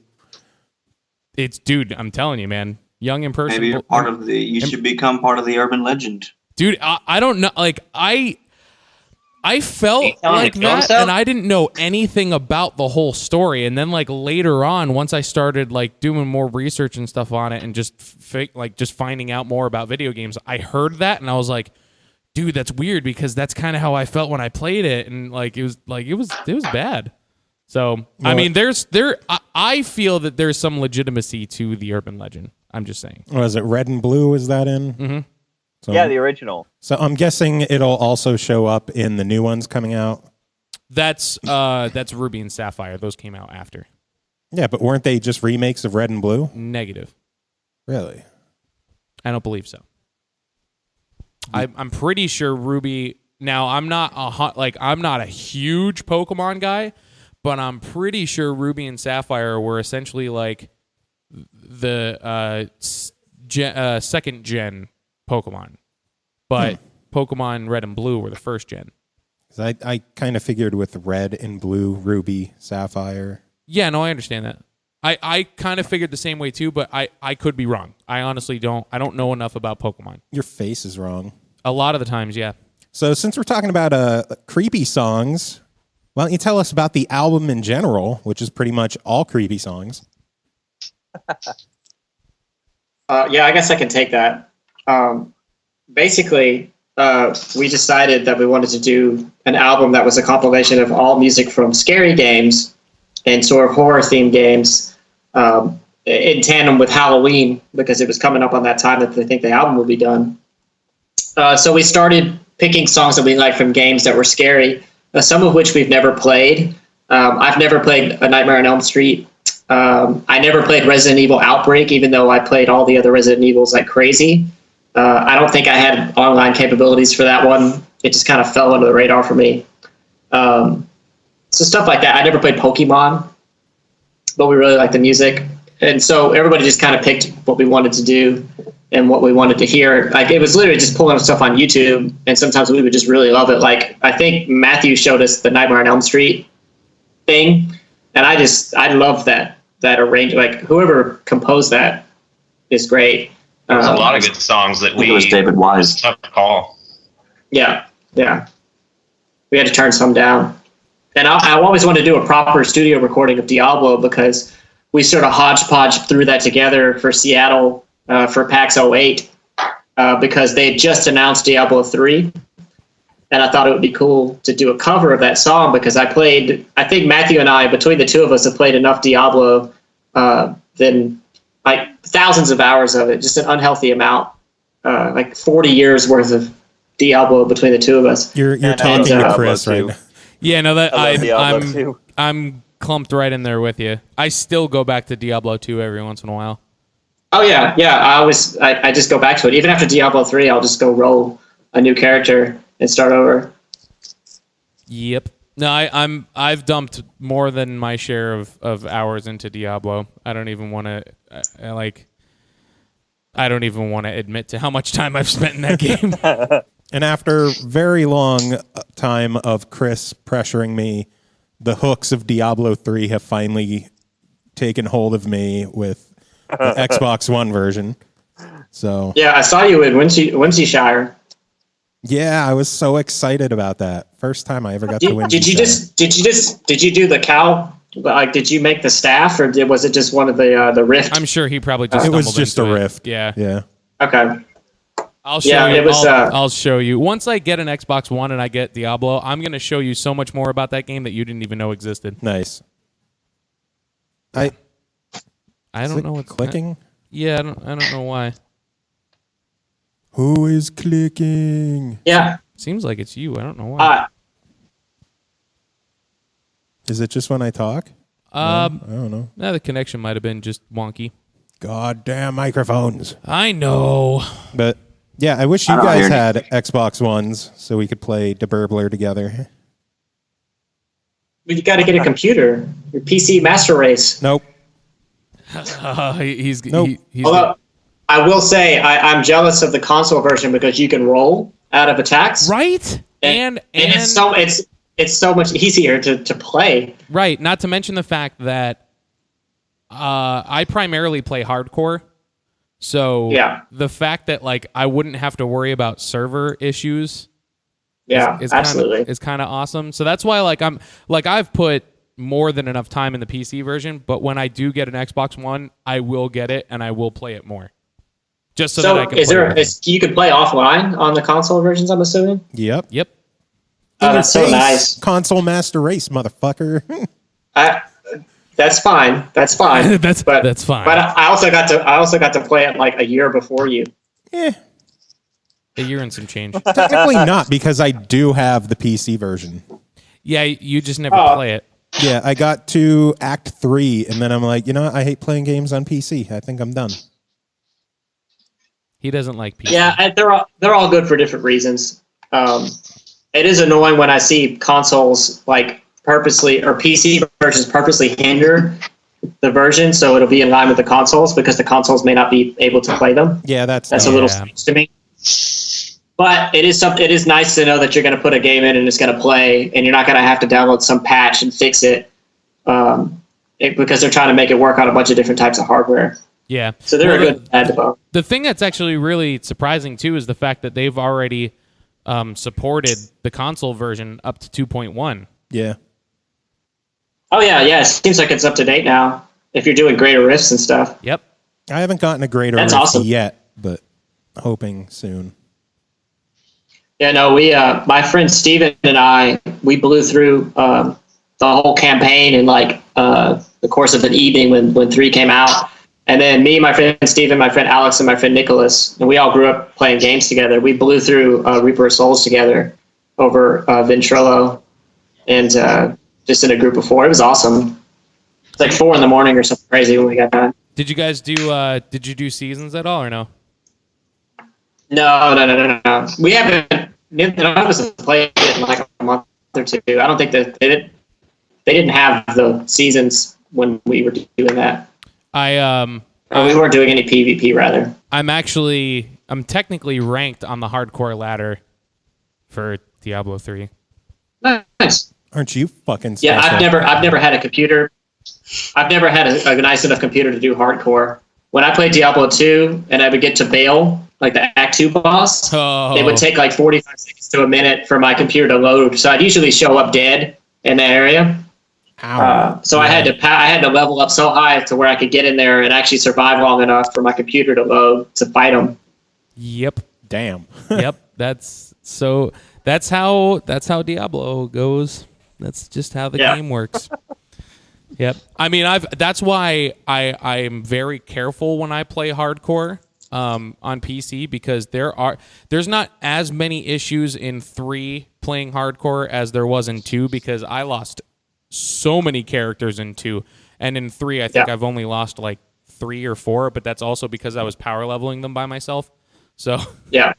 Speaker 4: Dude, I'm telling you, man. Young in person.
Speaker 3: Maybe you're you should become part of the urban legend.
Speaker 4: Dude, I don't know. Like I felt like that, and I didn't know anything about the whole story. And then, like later on, once I started like doing more research and stuff on it, and just finding out more about video games, I heard that, and I was like, dude, that's weird because that's kind of how I felt when I played it, and it was bad. So I mean, I feel that there's some legitimacy to the urban legend. I'm just saying.
Speaker 2: Was it Red and Blue? Is that in?
Speaker 4: Mm-hmm.
Speaker 2: So,
Speaker 6: yeah, the original.
Speaker 2: So I'm guessing it'll also show up in the new ones coming out.
Speaker 4: That's Ruby and Sapphire. Those came out after.
Speaker 2: Yeah, but weren't they just remakes of Red and Blue?
Speaker 4: Negative.
Speaker 2: Really?
Speaker 4: I don't believe so. I'm pretty sure Ruby. Now I'm not a huge Pokemon guy, but I'm pretty sure Ruby and Sapphire were essentially like the second gen Pokemon, but Pokemon Red and Blue were the first gen.
Speaker 2: I kind of figured with Red and Blue, Ruby, Sapphire.
Speaker 4: Yeah, no, I understand that. I kind of figured the same way too, but I could be wrong. I honestly don't. I don't know enough about Pokemon.
Speaker 2: Your face is wrong.
Speaker 4: A lot of the times, yeah.
Speaker 2: So since we're talking about creepy songs, why don't you tell us about the album in general, which is pretty much all creepy songs?
Speaker 5: Yeah, I guess I can take that. Basically, we decided that we wanted to do an album that was a compilation of all music from scary games and sort of horror-themed games in tandem with Halloween, because it was coming up on that time that they think the album would be done. So we started picking songs that we liked from games that were scary, some of which we've never played. I've never played A Nightmare on Elm Street. I never played Resident Evil Outbreak, even though I played all the other Resident Evils like crazy. I don't think I had online capabilities for that one. It just kind of fell under the radar for me. So stuff like that. I never played Pokemon, but we really liked the music. And so everybody just kind of picked what we wanted to do and what we wanted to hear. Like it was literally just pulling stuff on YouTube, and sometimes we would just really love it. Like I think Matthew showed us the Nightmare on Elm Street thing, and I love that arrangement. Like whoever composed that is great.
Speaker 7: There's a lot of good songs that
Speaker 3: it was David Wise.
Speaker 7: Tough to call.
Speaker 5: Yeah. We had to turn some down. And I always wanted to do a proper studio recording of Diablo, because we sort of hodgepodge threw that together for Seattle for PAX 08 because they had just announced Diablo 3. And I thought it would be cool to do a cover of that song, because I think Matthew and I, between the two of us, have played enough Diablo than like thousands of hours of it, just an unhealthy amount, like 40 years worth of Diablo between the two of us.
Speaker 2: You're talking to Chris right now.
Speaker 4: Yeah, no, that
Speaker 6: Diablo
Speaker 4: I'm clumped right in there with you. I still go back to Diablo 2 every once in a while.
Speaker 5: Oh yeah. I just go back to it. Even after Diablo 3, I'll just go roll a new character and start over.
Speaker 4: Yep. No, I've dumped more than my share of hours into Diablo. I don't even want to admit to how much time I've spent in that game.
Speaker 2: And after very long time of Chris pressuring me, the hooks of Diablo 3 have finally taken hold of me with the Xbox One version. So
Speaker 5: Yeah, I saw you in Wincheshire.
Speaker 2: yeah, I was so excited about that. First time I ever got to win.
Speaker 5: Did you do the cow? Like, did you make the staff, or was it just one of the rift?
Speaker 4: I'm sure he probably just
Speaker 2: It was
Speaker 4: stumbled
Speaker 2: just a
Speaker 4: into it.
Speaker 2: rift.
Speaker 4: Yeah.
Speaker 2: Yeah.
Speaker 5: Okay.
Speaker 4: I'll show
Speaker 5: Yeah,
Speaker 4: you.
Speaker 5: it was,
Speaker 4: I'll show you. Once I get an Xbox One and I get Diablo, I'm going to show you so much more about that game that you didn't even know existed.
Speaker 2: Nice.
Speaker 4: I
Speaker 2: Is
Speaker 4: don't
Speaker 2: it
Speaker 4: know what's
Speaker 2: clicking.
Speaker 4: Yeah, I don't know why.
Speaker 2: Who is clicking?
Speaker 5: Yeah.
Speaker 4: Seems like it's you. I don't know why.
Speaker 2: Is it just when I talk? I don't know.
Speaker 4: No, the connection might have been just wonky.
Speaker 2: Goddamn microphones.
Speaker 4: I know.
Speaker 2: But yeah, I wish you
Speaker 3: I don't
Speaker 2: guys
Speaker 3: hear
Speaker 2: had Xbox Ones so we could play The Burbler together.
Speaker 5: But you got to get a computer. Your PC Master Race.
Speaker 2: Nope.
Speaker 4: He's
Speaker 2: Nope.
Speaker 4: he's
Speaker 5: Although I will say I'm jealous of the console version because you can roll out of attacks.
Speaker 4: right. And
Speaker 5: it's so much easier to play.
Speaker 4: right. Not to mention the fact that I primarily play hardcore. So
Speaker 5: Yeah.
Speaker 4: the fact that like I wouldn't have to worry about server issues
Speaker 5: Yeah,
Speaker 4: is
Speaker 5: absolutely.
Speaker 4: kind of awesome. So that's why I've put more than enough time in the PC version, but when I do get an Xbox One, I will get it and I will play it more. Just so that I can
Speaker 5: you can play offline on the console versions, I'm assuming?
Speaker 2: Yep.
Speaker 4: Yep.
Speaker 5: Oh, that's so
Speaker 2: Face,
Speaker 5: nice.
Speaker 2: Console Master Race, motherfucker.
Speaker 5: That's fine. That's fine.
Speaker 4: That's fine.
Speaker 5: But I also got to play it like a year before you.
Speaker 2: Eh,
Speaker 4: A year and some change.
Speaker 2: technically not, because I do have the PC version.
Speaker 4: Yeah, you just never play it.
Speaker 2: Yeah, I got to Act 3, and then I'm like, you know what? I hate playing games on PC. I think I'm done.
Speaker 4: He doesn't like PC.
Speaker 5: Yeah, and they're all good for different reasons. It is annoying when I see consoles like purposely or PC versions purposely hinder the version, so it'll be in line with the consoles because the consoles may not be able to play them.
Speaker 2: Yeah, that's
Speaker 5: a little strange to me. But it is nice to know that you're going to put a game in and it's going to play, and you're not going to have to download some patch and fix it, because they're trying to make it work on a bunch of different types of hardware.
Speaker 4: Yeah.
Speaker 5: So they're a good add to both.
Speaker 4: The thing that's actually really surprising too is the fact that they've already supported the console version up to 2.1.
Speaker 2: Yeah.
Speaker 5: Oh yeah. It seems like it's up to date now. If you're doing greater riffs and stuff.
Speaker 4: Yep.
Speaker 2: I haven't gotten a greater
Speaker 5: That's
Speaker 2: riff
Speaker 5: awesome.
Speaker 2: yet, but hoping soon.
Speaker 5: Yeah, no, my friend Steven and I, we blew through the whole campaign in like the course of an evening when 3 came out. And then me, my friend Steven, my friend Alex, and my friend Nicholas, and we all grew up playing games together. We blew through Reaper of Souls together over Ventrilo and just in a group of 4. It was awesome. It's like 4 a.m. or something crazy when we got done.
Speaker 4: Did you guys do did you do seasons at all or no?
Speaker 5: No. We haven't. None of us have played it in like a month or 2. I don't think that they didn't have the seasons when we were doing that. We weren't doing any PvP rather.
Speaker 4: I'm technically ranked on the hardcore ladder for Diablo 3.
Speaker 5: Nice.
Speaker 2: Aren't you fucking special?
Speaker 5: Yeah, I've never had a computer. I've never had a nice enough computer to do hardcore. When I played Diablo 2 and I would get to Baal, like the Act 2 boss, it would take like 45 seconds to a minute for my computer to load. So I'd usually show up dead in the area. So I had to level up so high to where I could get in there and actually survive long enough for my computer to load to fight them.
Speaker 4: Yep.
Speaker 2: Damn.
Speaker 4: Yep. That's how Diablo goes. That's just how the game works. Yep. I mean, that's why I'm very careful when I play hardcore on PC, because there's not as many issues in 3 playing hardcore as there was in 2, because I lost so many characters in 2, and in 3 I think I've only lost like 3 or 4, but that's also because I was power leveling them by myself. So
Speaker 5: yeah.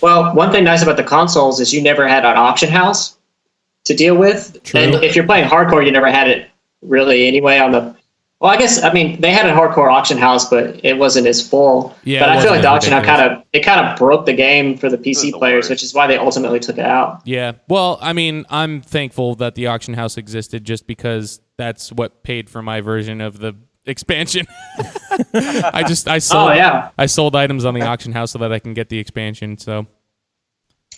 Speaker 5: Well, one thing nice about the consoles is you never had an auction house to deal with. True. And if you're playing hardcore, you never had it really anyway on the Well, I guess they had a hardcore auction house, but it wasn't as full.
Speaker 4: Yeah,
Speaker 5: but
Speaker 4: it
Speaker 5: I feel like the
Speaker 4: wasn't
Speaker 5: auction
Speaker 4: as
Speaker 5: house kind of broke the game for the PC players, which is why they ultimately took it out.
Speaker 4: Yeah. Well, I'm thankful that the auction house existed just because that's what paid for my version of the expansion. I sold items on the auction house so that I can get the expansion. So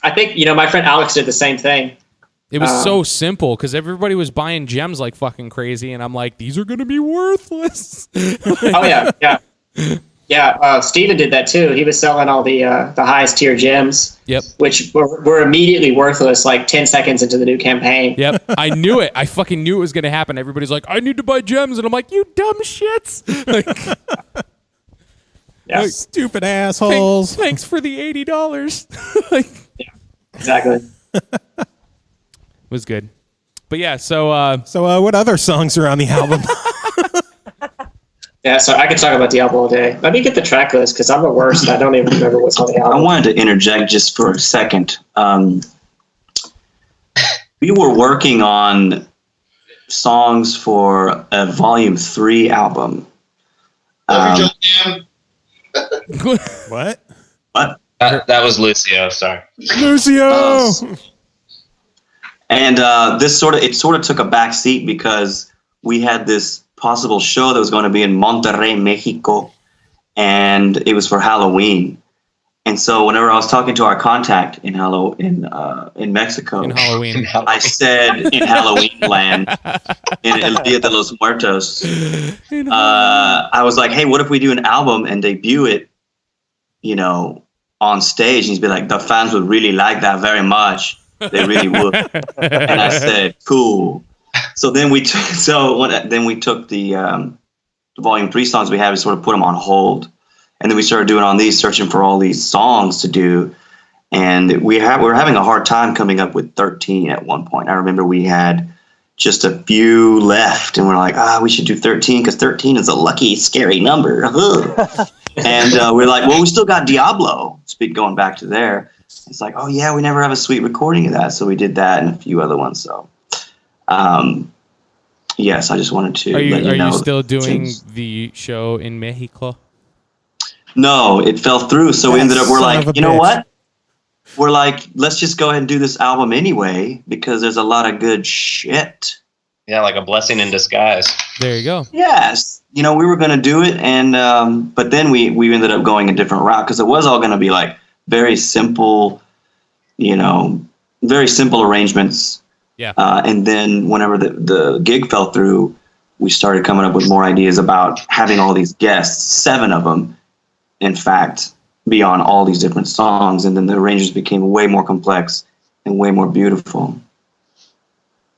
Speaker 5: I think my friend Alex did the same thing.
Speaker 4: it was so simple because everybody was buying gems like fucking crazy, and I'm like, these are gonna be worthless.
Speaker 5: Oh yeah. Steven did that too. He was selling all the highest tier gems.
Speaker 4: Yep.
Speaker 5: Which were immediately worthless like 10 seconds into the new campaign.
Speaker 4: Yep. I knew it. I fucking knew it was gonna happen. Everybody's like, I need to buy gems, and I'm like, you dumb shits.
Speaker 5: Yeah.
Speaker 2: Stupid assholes.
Speaker 4: Thanks for the $80.
Speaker 5: Yeah, exactly.
Speaker 4: Was good. But yeah, so
Speaker 2: what other songs are on the album?
Speaker 5: Yeah, so I could talk about Diablo all day. Let me get the track list because I'm the worst. I don't even remember what's on the album.
Speaker 3: I wanted to interject just for a second. We were working on songs for a Volume 3 album.
Speaker 2: What?
Speaker 3: What?
Speaker 7: That was Lucio. Sorry,
Speaker 2: Lucio.
Speaker 3: And this sort of took a back seat because we had this possible show that was going to be in Monterrey, Mexico, and it was for Halloween. And so whenever I was talking to our contact in Mexico,
Speaker 4: in Halloween,
Speaker 3: I said in Halloween land, in El Dia de los Muertos, I was like, hey, what if we do an album and debut it, on stage? And he's be like, the fans would really like that very much. They really would. And I said, cool. So then we took the Volume 3 songs we had and sort of put them on hold. And then we started doing on these, searching for all these songs to do. And we were having a hard time coming up with 13 at one point. I remember we had just a few left, and we're like, we should do 13 because 13 is a lucky, scary number. And we're like, well, we still got Diablo. Going back to there. It's like, oh yeah, we never have a sweet recording of that. So we did that and a few other ones. So, yes, I just wanted to let you know.
Speaker 4: Are you still doing the show in Mexico?
Speaker 3: No, it fell through. So we ended up, we're like, you know what? We're like, let's just go ahead and do this album anyway, because there's a lot of good shit.
Speaker 7: Yeah, like a blessing in disguise.
Speaker 4: There you go.
Speaker 3: Yes. We were going to do it. And, but then we ended up going a different route because it was all going to be like very simple, very simple arrangements.
Speaker 4: Yeah.
Speaker 3: And then whenever the gig fell through, we started coming up with more ideas about having all these guests, 7 of them, in fact, be on all these different songs. And then the arrangements became way more complex and way more beautiful.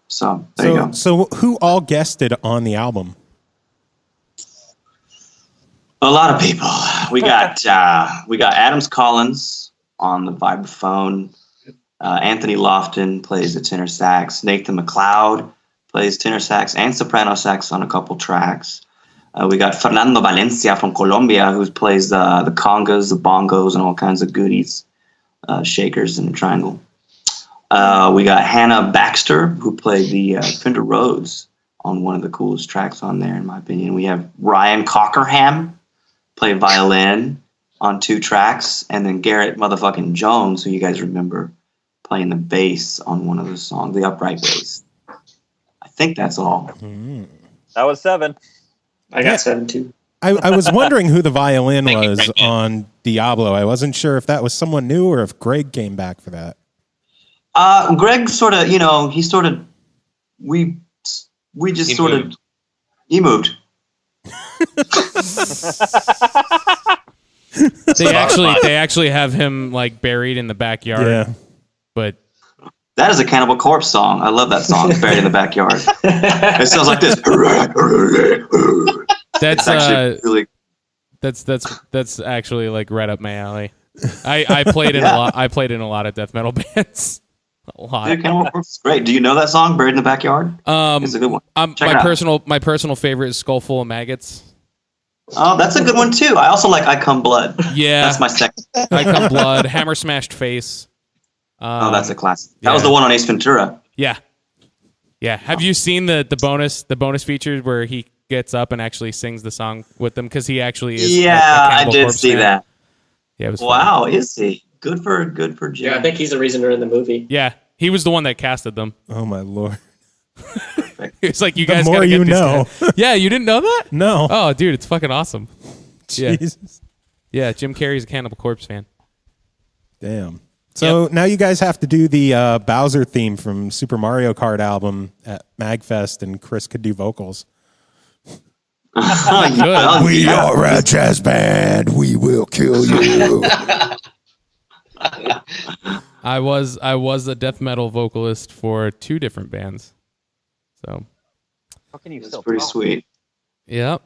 Speaker 3: So there you go.
Speaker 2: So who all guested on the album?
Speaker 3: A lot of people. We got Adams Collins on the vibraphone. Anthony Lofton plays the tenor sax. Nathan McLeod plays tenor sax and soprano sax on a couple tracks. We got Fernando Valencia from Colombia, who plays the congas, the bongos, and all kinds of goodies, shakers and a triangle. We got Hannah Baxter, who played the Fender Rhodes on one of the coolest tracks on there, in my opinion. We have Ryan Cockerham play violin on 2 tracks, and then Garrett motherfucking Jones, who you guys remember, playing the bass on one of the songs, the upright bass. I think that's all.
Speaker 6: That was 7.
Speaker 5: I got 7 too.
Speaker 2: I was wondering who the violin was on Diablo. I wasn't sure if that was someone new or if Greg came back for that.
Speaker 3: Greg sort of, we just sort of, he moved.
Speaker 4: They actually have him like buried in the backyard.
Speaker 2: Yeah.
Speaker 4: But
Speaker 3: that is a Cannibal Corpse song. I love that song, Buried in the Backyard. It sounds like this.
Speaker 4: That's
Speaker 3: actually really...
Speaker 4: that's actually like right up my alley. I played in a lot. I played in a lot of death metal bands. A lot.
Speaker 3: Dude, Cannibal Corpse is great. Do you know that song, Buried in the Backyard? It's a good one.
Speaker 4: My personal favorite is Skull Full of Maggots.
Speaker 3: Oh, that's a good one too. I also like I Come Blood.
Speaker 4: Yeah,
Speaker 3: that's my second.
Speaker 4: I Come Blood, Hammer Smashed Face.
Speaker 3: That's a classic. That was the one on Ace Ventura.
Speaker 4: Yeah. Have you seen the bonus features where he gets up and actually sings the song with them because he actually is.
Speaker 3: Yeah, I did see that.
Speaker 4: Yeah, it was
Speaker 3: Wow,
Speaker 4: funny.
Speaker 3: is he? Good for Jim.
Speaker 5: Yeah, I think he's the reason they're in the movie.
Speaker 4: Yeah, he was the one that casted them.
Speaker 2: Oh my lord!
Speaker 4: It's like you
Speaker 2: The
Speaker 4: guys
Speaker 2: more
Speaker 4: gotta get
Speaker 2: you
Speaker 4: these
Speaker 2: know.
Speaker 4: guys. Yeah, you didn't know that?
Speaker 2: No.
Speaker 4: Oh, dude, it's fucking awesome. Yeah.
Speaker 2: Jesus.
Speaker 4: Yeah, Jim Carrey's a Cannibal Corpse fan.
Speaker 2: Damn. So now you guys have to do the Bowser theme from Super Mario Kart album at MagFest, and Chris could do vocals.
Speaker 4: Good.
Speaker 1: We are a jazz band. We will kill you.
Speaker 4: I was a death metal vocalist for 2 different bands. So,
Speaker 6: How can you
Speaker 3: That's
Speaker 6: still
Speaker 3: pretty
Speaker 6: talk?
Speaker 3: sweet.
Speaker 4: yep.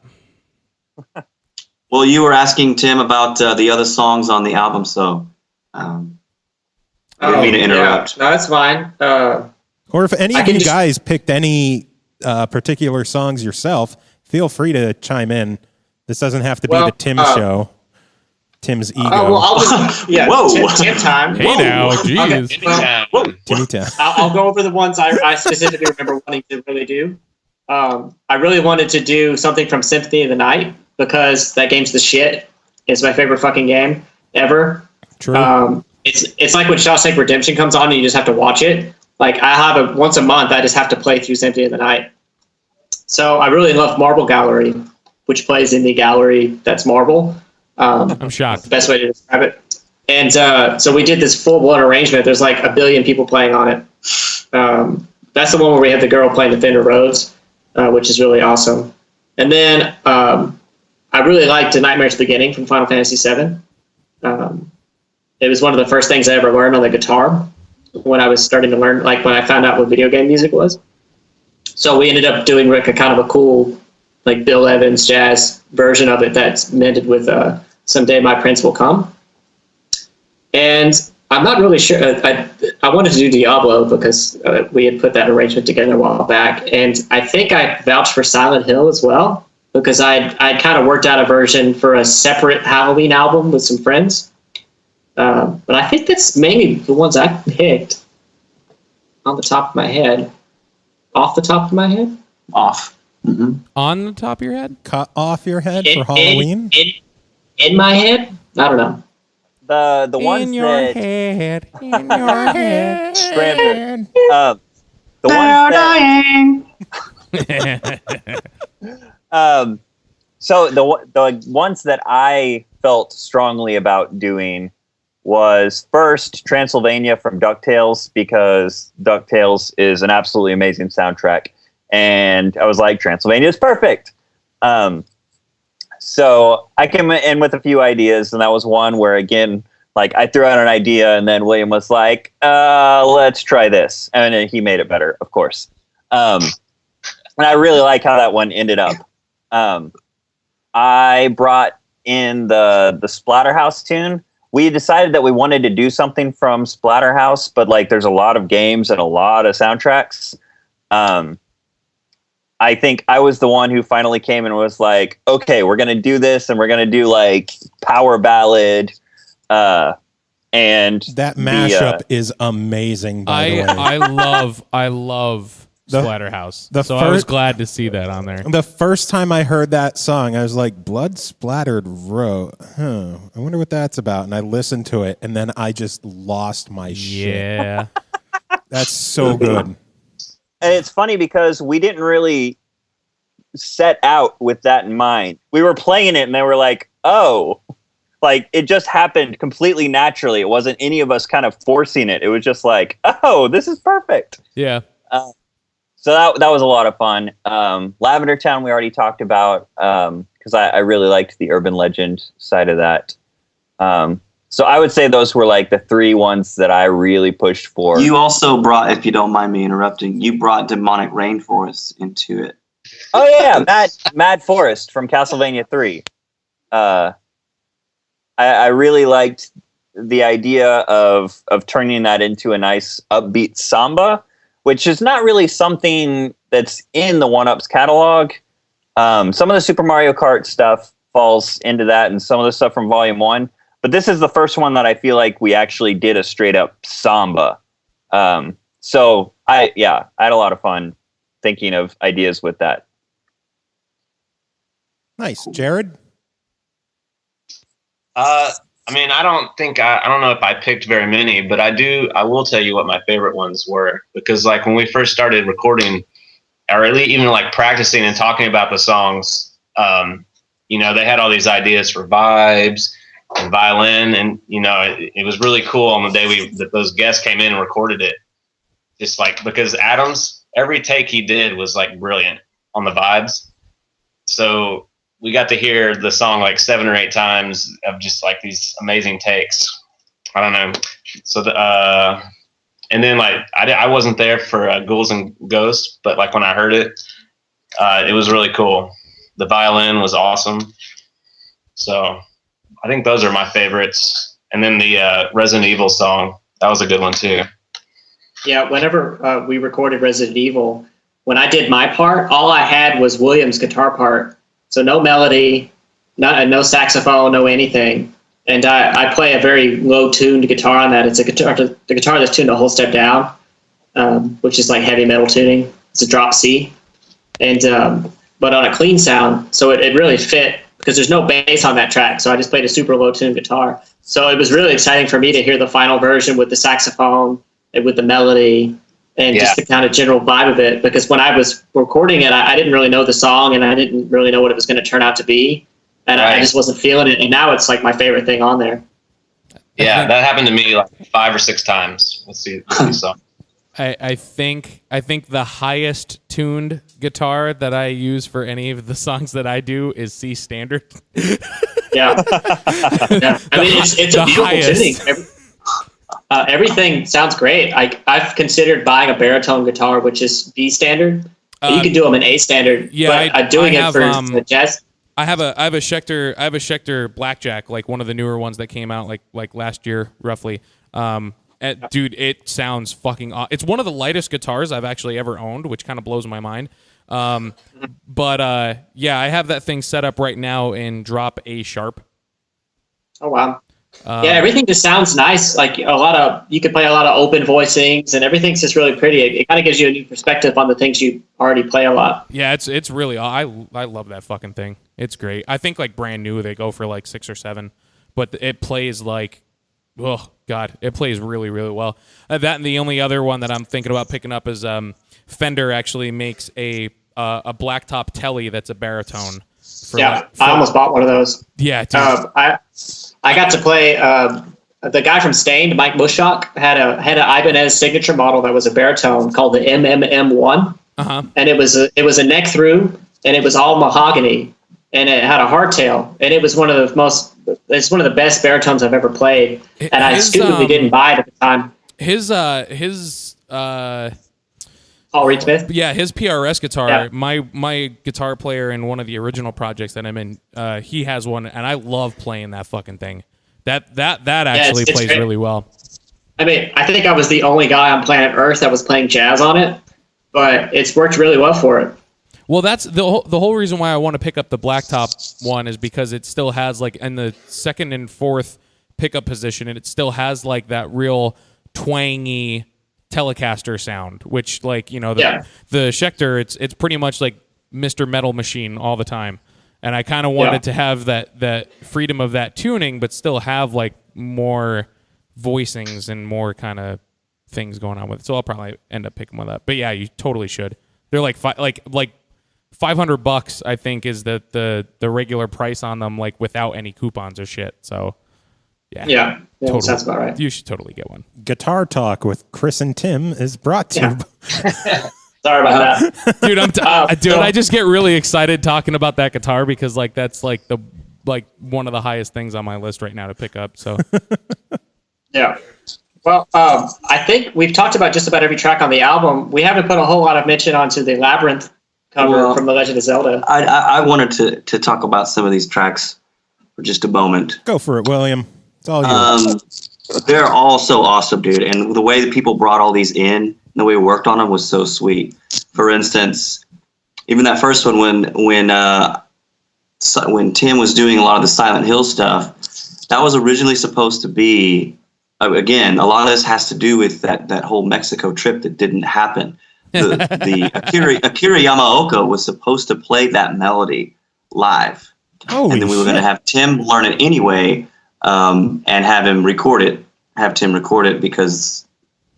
Speaker 3: Well, you were asking Tim about the other songs on the album, so I didn't mean to interrupt.
Speaker 5: Yeah. No, that's fine.
Speaker 2: Or if any
Speaker 5: I
Speaker 2: of
Speaker 5: can
Speaker 2: you
Speaker 5: just-
Speaker 2: guys picked any particular songs yourself, feel free to chime in. This doesn't have to be the Tim show. Tim's ego.
Speaker 5: Oh, well, I'll just, yeah,
Speaker 3: Whoa.
Speaker 5: Tim time.
Speaker 4: Hey now, jeez.
Speaker 7: Anytime.
Speaker 2: Timmy Tim.
Speaker 5: I'll go over the ones I specifically remember wanting to really do. I really wanted to do something from Symphony of the Night because that game's the shit. It's my favorite fucking game ever.
Speaker 2: True.
Speaker 5: It's like when Shawshank Redemption comes on and you just have to watch it. Like I have once a month, I just have to play through Symphony of the Night. So I really love Marble Gallery, which plays in the gallery that's marble.
Speaker 4: I'm shocked.
Speaker 5: The best way to describe it. And so we did this full-blown arrangement. There's like 1 billion people playing on it. That's the one where we have the girl playing the Fender Rhodes, which is really awesome. And then I really liked A Nightmare's Beginning from Final Fantasy VII. It was one of the first things I ever learned on the guitar when I was starting to learn, like when I found out what video game music was. So we ended up doing like a kind of a cool, like Bill Evans jazz version of it that's mended with Someday My Prince Will Come. And I'm not really sure. I wanted to do Diablo because we had put that arrangement together a while back. And I think I vouched for Silent Hill as well because I kind of worked out a version for a separate Halloween album with some friends. But I think that's mainly the ones I picked on the top of my head. Off the top of my head?
Speaker 3: Off. Mm-hmm.
Speaker 4: On the top of your head?
Speaker 2: Cut off your head for Halloween?
Speaker 5: In my head? I don't know.
Speaker 6: The ones
Speaker 4: in your
Speaker 6: that
Speaker 4: head. In your head.
Speaker 6: Scrambled. The ones that so the ones that I felt strongly about doing was first Transylvania from DuckTales because DuckTales is an absolutely amazing soundtrack. And I was like, Transylvania is perfect. So I came in with a few ideas, and that was one where, again, like I threw out an idea, and then William was like, let's try this. And then he made it better, of course. And I really like how that one ended up. I brought in the Splatterhouse tune. We decided that we wanted to do something from Splatterhouse, but like there's a lot of games and a lot of soundtracks. I think I was the one who finally came and was like, okay, we're going to do this and we're going to do like power ballad. And
Speaker 2: that mashup is amazing, by the way.
Speaker 4: I love Splatterhouse. So I was glad to see that on there.
Speaker 2: The first time I heard that song, I was like, blood splattered road. I wonder what that's about. And I listened to it, and then I just lost my shit.
Speaker 4: Yeah.
Speaker 2: That's so good.
Speaker 6: And it's funny because we didn't really set out with that in mind. We were playing it and they were like, oh, like it just happened completely naturally. It wasn't any of us kind of forcing it. It was just like, oh, this is perfect.
Speaker 4: Yeah.
Speaker 6: So that was a lot of fun. Lavender Town we already talked about because I really liked the urban legend side of that. So I would say those were like the 3 ones that I really pushed for.
Speaker 3: You also brought, if you don't mind me interrupting, you brought Demonic Rainforest into it.
Speaker 6: Oh yeah, Mad Forest from Castlevania 3. I really liked the idea of turning that into a nice upbeat samba, which is not really something that's in the OneUps catalog. Some of the Super Mario Kart stuff falls into that, and some of the stuff from Volume 1. But this is the first one that I feel like we actually did a straight up samba. So I had a lot of fun thinking of ideas with that.
Speaker 2: Nice. Jared?
Speaker 7: I mean, I don't know if I picked very many, but I will tell you what my favorite ones were, because like when we first started recording, or at least even like practicing and talking about the songs, they had all these ideas for vibes and violin, and it was really cool on the day that those guests came in and recorded it. Just like, because Adams, every take he did was like brilliant on the vibes. So we got to hear the song like 7 or 8 times of just like these amazing takes. I don't know. So and then like I wasn't there for Ghouls and Ghosts, but like when I heard it, it was really cool. The violin was awesome. So I think those are my favorites. And then the Resident Evil song, that was a good one too.
Speaker 5: Yeah, whenever we recorded Resident Evil, when I did my part, all I had was William's guitar part. So no melody, no saxophone, no anything. And I play a very low-tuned guitar on that. It's the guitar that's tuned a whole step down, which is like heavy metal tuning. It's a drop C. And but on a clean sound, so it really fit because there's no bass on that track. So I just played a super low-tuned guitar. So it was really exciting for me to hear the final version with the saxophone and with the melody. And just the kind of general vibe of it, because when I was recording it, I didn't really know the song and I didn't really know what it was going to turn out to be. And I just wasn't feeling it. And now it's like my favorite thing on there.
Speaker 7: Yeah, that happened to me like 5 or 6 times. Let's see song.
Speaker 4: I think the highest tuned guitar that I use for any of the songs that I do is C standard.
Speaker 5: Yeah. I mean, it's a beautiful tuning. Everything sounds great. I've considered buying a baritone guitar, which is B standard. You can do them in A standard.
Speaker 4: Yeah,
Speaker 5: but doing it for jazz.
Speaker 4: I have a Schecter Blackjack, like one of the newer ones that came out like last year, roughly. Dude, it sounds fucking awesome. It's one of the lightest guitars I've actually ever owned, which kind of blows my mind. But I have that thing set up right now in drop A sharp.
Speaker 5: Oh wow. Everything just sounds nice. Like you could play a lot of open voicings, and everything's just really pretty. It kind of gives you a new perspective on the things you already play a lot.
Speaker 4: Yeah, it's really. I love that fucking thing. It's great. I think like brand new they go for like 6 or 7, but it plays like, oh god, it plays really really well. That and the only other one that I'm thinking about picking up is Fender actually makes a blacktop telly that's a baritone.
Speaker 5: I almost bought one of those.
Speaker 4: Yeah, dude.
Speaker 5: I got to play. The guy from Stained, Mike Mushok, had an Ibanez signature model that was a baritone called the MMM1, and it was a neck through, and it was all mahogany, and it had a hardtail, and it was one of the best baritones I've ever played, and I stupidly didn't buy it at the time.
Speaker 4: His
Speaker 5: Paul Reed Smith.
Speaker 4: Yeah, his PRS guitar. Yeah. My guitar player in one of the original projects that I'm in, he has one, and I love playing that fucking thing. That actually plays great. Really well.
Speaker 5: I mean, I think I was the only guy on planet Earth that was playing jazz on it, but it's worked really well for it.
Speaker 4: Well, that's the whole reason why I want to pick up the blacktop one is because it still has like in the 2nd and 4th pickup position, and it still has like that real twangy Telecaster sound, which like the Schecter, it's pretty much like Mr. Metal Machine all the time, and I kind of wanted to have that freedom of that tuning, but still have like more voicings and more kind of things going on with it. So I'll probably end up picking one up. But yeah, you totally should. They're like $500, I think, is the regular price on them, like without any coupons or shit. So.
Speaker 5: Yeah, totally. Sounds about right.
Speaker 4: You should totally get one.
Speaker 2: Guitar Talk with Chris and Tim is brought to you.
Speaker 5: Sorry about that,
Speaker 4: dude. I just get really excited talking about that guitar because like that's like one of the highest things on my list right now to pick up. So
Speaker 5: yeah. Well, I think we've talked about just about every track on the album. We haven't put a whole lot of mention onto the Labyrinth cover from The Legend of Zelda.
Speaker 3: I wanted to talk about some of these tracks for just a moment.
Speaker 2: Go for it, William. It's all yours.
Speaker 3: They're all so awesome, dude. And the way that people brought all these in, and the way we worked on them was so sweet. For instance, even that first one when Tim was doing a lot of the Silent Hill stuff, that was originally supposed to be, again, a lot of this has to do with that whole Mexico trip that didn't happen. The Akira Yamaoka was supposed to play that melody live.
Speaker 2: Holy
Speaker 3: and then we were going to have Tim learn it anyway, and have him record it. Have Tim record it because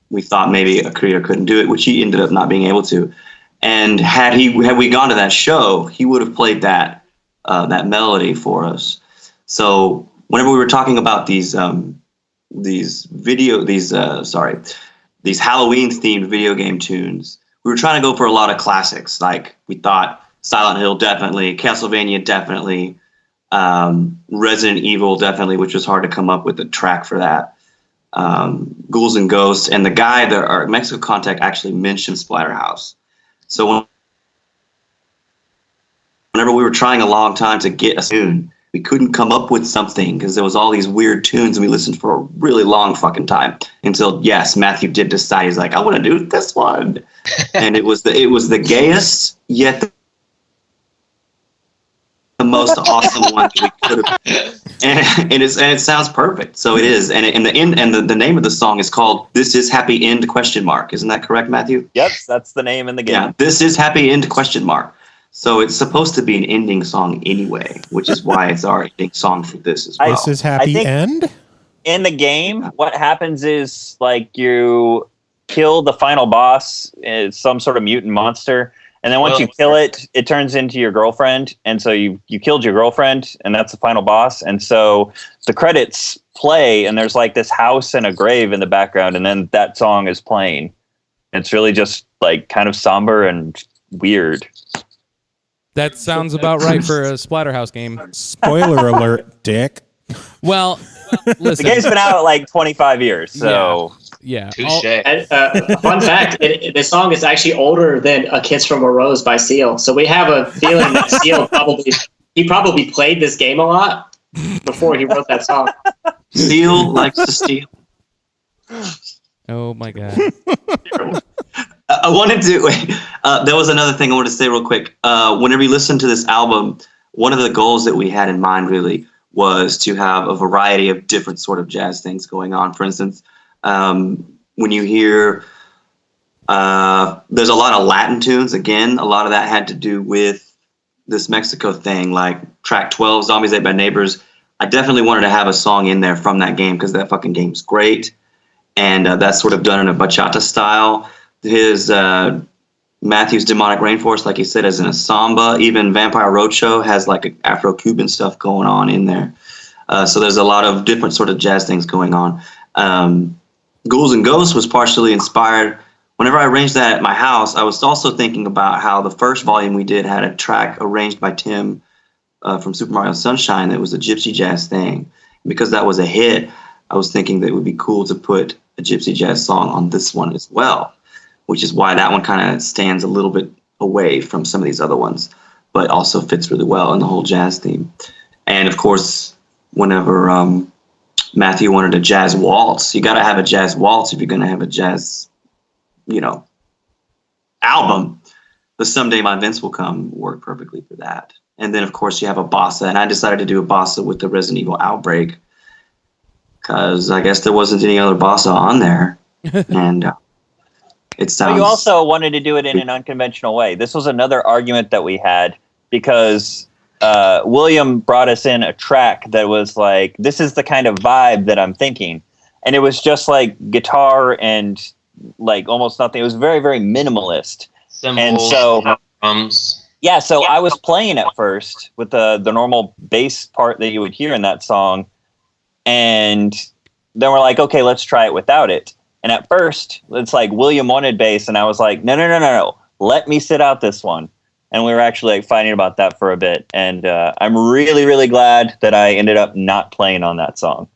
Speaker 3: we thought maybe a creator couldn't do it, which he ended up not being able to. And had we gone to that show, he would have played that melody for us. So whenever we were talking about these Halloween themed video game tunes, we were trying to go for a lot of classics. Like we thought Silent Hill definitely, Castlevania definitely, Resident Evil definitely, which was hard to come up with a track for that. Ghouls and Ghosts, and the guy that our Mexico contact actually mentioned Splatterhouse. So whenever we were trying a long time to get a tune, we couldn't come up with something because there was all these weird tunes, and we listened for a really long fucking time until, yes, Matthew did decide. He's like, I want to do this one. And it was the gayest yet the most awesome one that we could have, and it sounds perfect. So it is, and the name of the song is called "This Is Happy End?" ? Isn't that correct, Matthew?
Speaker 6: Yep, that's the name in the game.
Speaker 3: Yeah, "This Is Happy End?" ? So it's supposed to be an ending song anyway, which is why it's our ending song for this as well.
Speaker 2: This is Happy End?
Speaker 6: In the game, what happens is like you kill the final boss, it's some sort of mutant monster. And then once you kill it, it turns into your girlfriend. And so you killed your girlfriend, and that's the final boss. And so the credits play, and there's like this house and a grave in the background, and then that song is playing. It's really just like kind of somber and weird.
Speaker 4: That sounds about right for a Splatterhouse game.
Speaker 2: Spoiler alert, dick.
Speaker 4: Well, listen.
Speaker 6: The game's been out like 25 years, so...
Speaker 4: Yeah.
Speaker 7: Touché.
Speaker 5: Fun fact, the song is actually older than A Kiss from a Rose by Seal. So we have a feeling that Seal probably played this game a lot before he wrote that song.
Speaker 3: Seal likes to steal.
Speaker 4: Oh my God.
Speaker 3: I wanted to, there was another thing I wanted to say real quick. Whenever you listen to this album, one of the goals that we had in mind really was to have a variety of different sort of jazz things going on. For instance, when you hear, there's a lot of Latin tunes. Again, a lot of that had to do with this Mexico thing, like track 12, Zombies Ate by Neighbors. I definitely wanted to have a song in there from that game because that fucking game's great. And that's sort of done in a bachata style. His Matthew's Demonic Rainforest, like you said, is in a samba. Even Vampire Roadshow has like Afro-Cuban stuff going on in there. So there's a lot of different sort of jazz things going on. Ghouls and Ghosts was partially inspired. Whenever I arranged that at my house, I was also thinking about how the first volume we did had a track arranged by Tim from Super Mario Sunshine that was a gypsy jazz thing. Because that was a hit, I was thinking that it would be cool to put a gypsy jazz song on this one as well, which is why that one kind of stands a little bit away from some of these other ones, but also fits really well in the whole jazz theme. And of course, whenever Matthew wanted a jazz waltz, you got to have a jazz waltz if you're going to have a jazz, album. The Someday My Vince Will Come work perfectly for that. And then, of course, you have a bossa, and I decided to do a bossa with the Resident Evil Outbreak because I guess there wasn't any other bossa on there. And it sounds...
Speaker 6: But you also wanted to do it in an unconventional way. This was another argument that we had because William brought us in a track that was like, this is the kind of vibe that I'm thinking. And it was just like guitar and like almost nothing. It was very, very minimalist.
Speaker 7: Cymbals,
Speaker 6: and so
Speaker 7: drums.
Speaker 6: Yeah, so I was playing at first with the normal bass part that you would hear in that song. And then we're like, okay, let's try it without it. And at first, it's like William wanted bass, and I was like, no. Let me sit out this one. And we were actually like fighting about that for a bit. And I'm really, really glad that I ended up not playing on that song.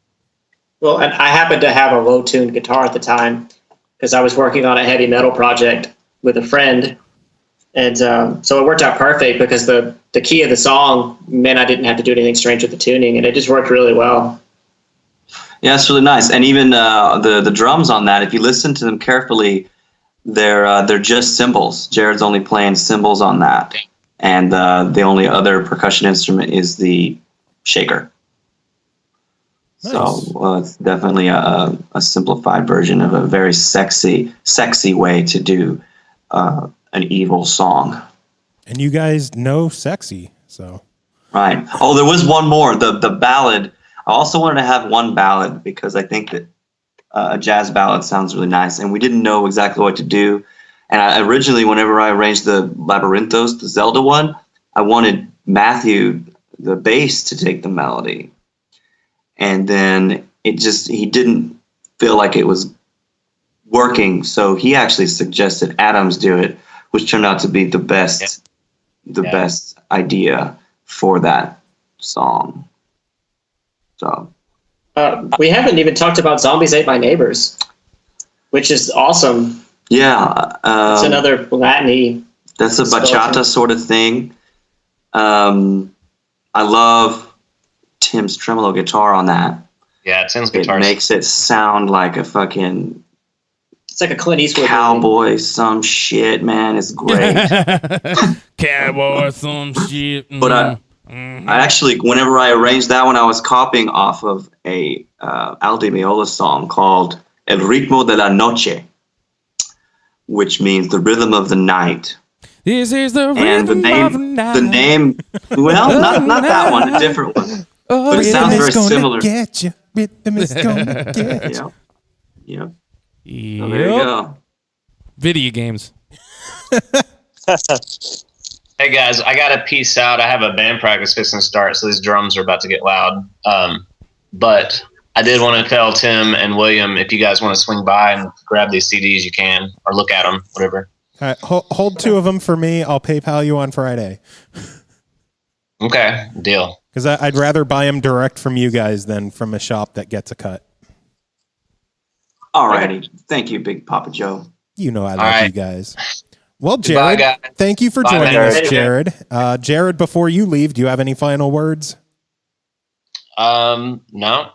Speaker 5: Well, and I happened to have a low-tuned guitar at the time because I was working on a heavy metal project with a friend. And so it worked out perfect because the key of the song meant I didn't have to do anything strange with the tuning, and it just worked really well.
Speaker 3: Yeah, it's really nice. And even the drums on that, if you listen to them carefully, they're just cymbals. Jared's only playing cymbals on that. And the only other percussion instrument is the shaker. Nice. So it's definitely a simplified version of a very sexy way to do an evil song.
Speaker 2: And you guys know sexy, so
Speaker 3: Right. Oh, there was one more. The ballad. I also wanted to have one ballad because I think that a jazz ballad sounds really nice, and we didn't know exactly what to do. And originally, whenever I arranged the Labyrinthos, the Zelda one, I wanted Matthew, the bass, to take the melody. And then he didn't feel like it was working, so he actually suggested Adams do it, which turned out to be the best idea for that song. So
Speaker 5: we haven't even talked about Zombies Ate My Neighbors, which is awesome.
Speaker 3: Yeah,
Speaker 5: it's another Latin-y.
Speaker 3: That's a bachata sort of thing. I love Tim's tremolo guitar on that.
Speaker 7: Yeah, Tim's guitar
Speaker 3: makes it sound like a fucking.
Speaker 5: It's like a Clint Eastwood
Speaker 3: cowboy,
Speaker 5: movie.
Speaker 3: some shit, man. It's great.
Speaker 8: Cowboy, some shit.
Speaker 3: But I actually, whenever I arranged that one, I was copying off of a Al Di Meola song called El Ritmo de la Noche, which means the rhythm of the night.
Speaker 8: This is the
Speaker 3: and
Speaker 8: rhythm of the night.
Speaker 3: The name, well, not that one, a different one. But it sounds very similar.
Speaker 2: Get you. Rhythm is gonna get you.
Speaker 3: Yep. So there you go.
Speaker 4: Video games.
Speaker 7: Hey guys, I gotta peace out. I have a band practice fixing to start, so these drums are about to get loud. But I did want to tell Tim and William, if you guys want to swing by and grab these CDs, you can, or look at them, whatever.
Speaker 2: All right, hold 2 of them for me. I'll PayPal you on Friday.
Speaker 7: Okay, deal.
Speaker 2: Because I'd rather buy them direct from you guys than from a shop that gets a cut.
Speaker 3: Alrighty. Thank you, Big Papa Joe.
Speaker 2: You know I love you guys. Well, Jared, thank you for joining us, Jared. Jared, before you leave, do you have any final words?
Speaker 7: No.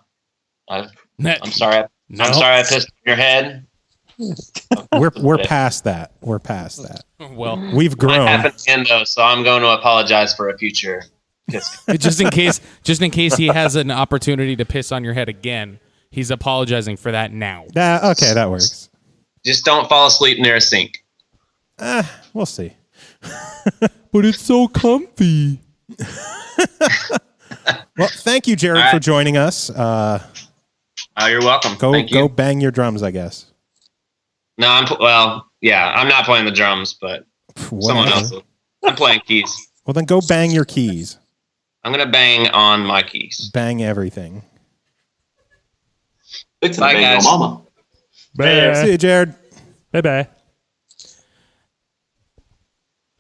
Speaker 7: I'm sorry. No. I'm sorry I pissed in your head.
Speaker 2: We're past that. We're past that.
Speaker 4: Well,
Speaker 2: we've grown.
Speaker 7: It happened again, though, so I'm going to apologize for a future.
Speaker 4: just in case he has an opportunity to piss on your head again. He's apologizing for that now.
Speaker 2: Okay, that works.
Speaker 7: Just don't fall asleep near a sink.
Speaker 2: We'll see.
Speaker 4: But it's so comfy.
Speaker 2: Well, thank you, Jared, for joining us.
Speaker 7: You're welcome.
Speaker 2: Go bang your drums, I guess.
Speaker 7: No, I'm not playing the drums, but someone else will. I'm playing keys.
Speaker 2: Well, then go bang your keys.
Speaker 7: I'm going to bang on my keys.
Speaker 2: Bang everything.
Speaker 3: Bye, guys. Mama.
Speaker 2: Bye. See you, Jared.
Speaker 8: Bye-bye.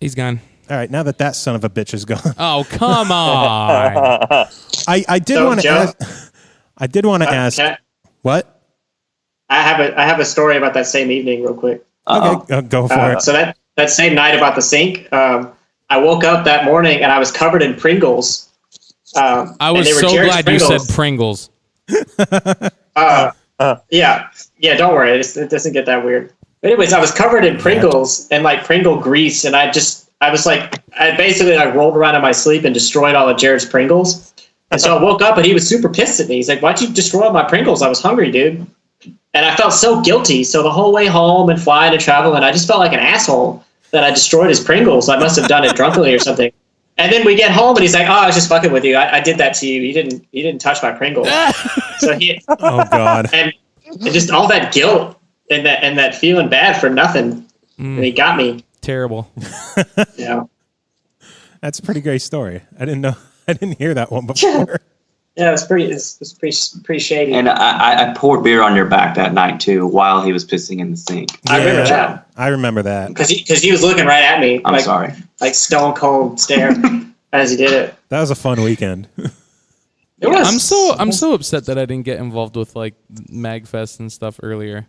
Speaker 4: He's gone.
Speaker 2: All right, now that son of a bitch is gone.
Speaker 4: Oh, come on.
Speaker 2: I did want to ask. I did want to ask. What?
Speaker 5: I have a story about that same evening, real quick.
Speaker 2: Okay, go for it.
Speaker 5: So that same night about the sink, I woke up that morning and I was covered in Pringles.
Speaker 4: I was so glad Pringles. You said Pringles.
Speaker 5: Yeah. Don't worry, it doesn't get that weird. But anyways, I was covered in Pringles and like Pringle grease, and I basically rolled around in my sleep and destroyed all of Jared's Pringles. And so I woke up and he was super pissed at me. He's like, "Why'd you destroy all my Pringles? I was hungry, dude." And I felt so guilty. So the whole way home and flying and traveling, I just felt like an asshole that I destroyed his Pringles. I must have done it drunkenly or something. And then we get home and he's like, "Oh, I was just fucking with you. I did that to you. You didn't touch my Pringles." So
Speaker 2: oh God.
Speaker 5: And just all that guilt and that feeling bad for nothing. And he got me.
Speaker 4: Terrible.
Speaker 5: Yeah.
Speaker 2: That's a pretty great story. I didn't hear that one before.
Speaker 5: Yeah, it's pretty shady.
Speaker 3: And I poured beer on your back that night too, while he was pissing in the sink.
Speaker 5: I remember that.
Speaker 2: I remember that
Speaker 5: because he was looking right at me.
Speaker 3: I'm sorry,
Speaker 5: like stone cold stare as he did it.
Speaker 2: That was a fun weekend.
Speaker 5: It was.
Speaker 4: I'm so upset that I didn't get involved with like MagFest and stuff earlier.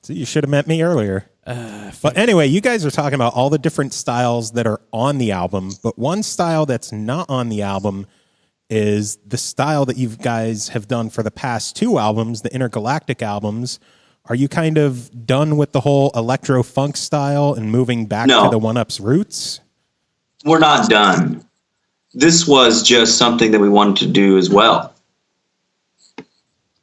Speaker 2: So you should have met me earlier. But anyway, you guys are talking about all the different styles that are on the album, but one style that's not on the album is the style that you guys have done for the past 2 albums, the Intergalactic albums. Are you kind of done with the whole electro funk style and moving back to the OneUps roots?
Speaker 3: We're not done. This was just something that we wanted to do as well.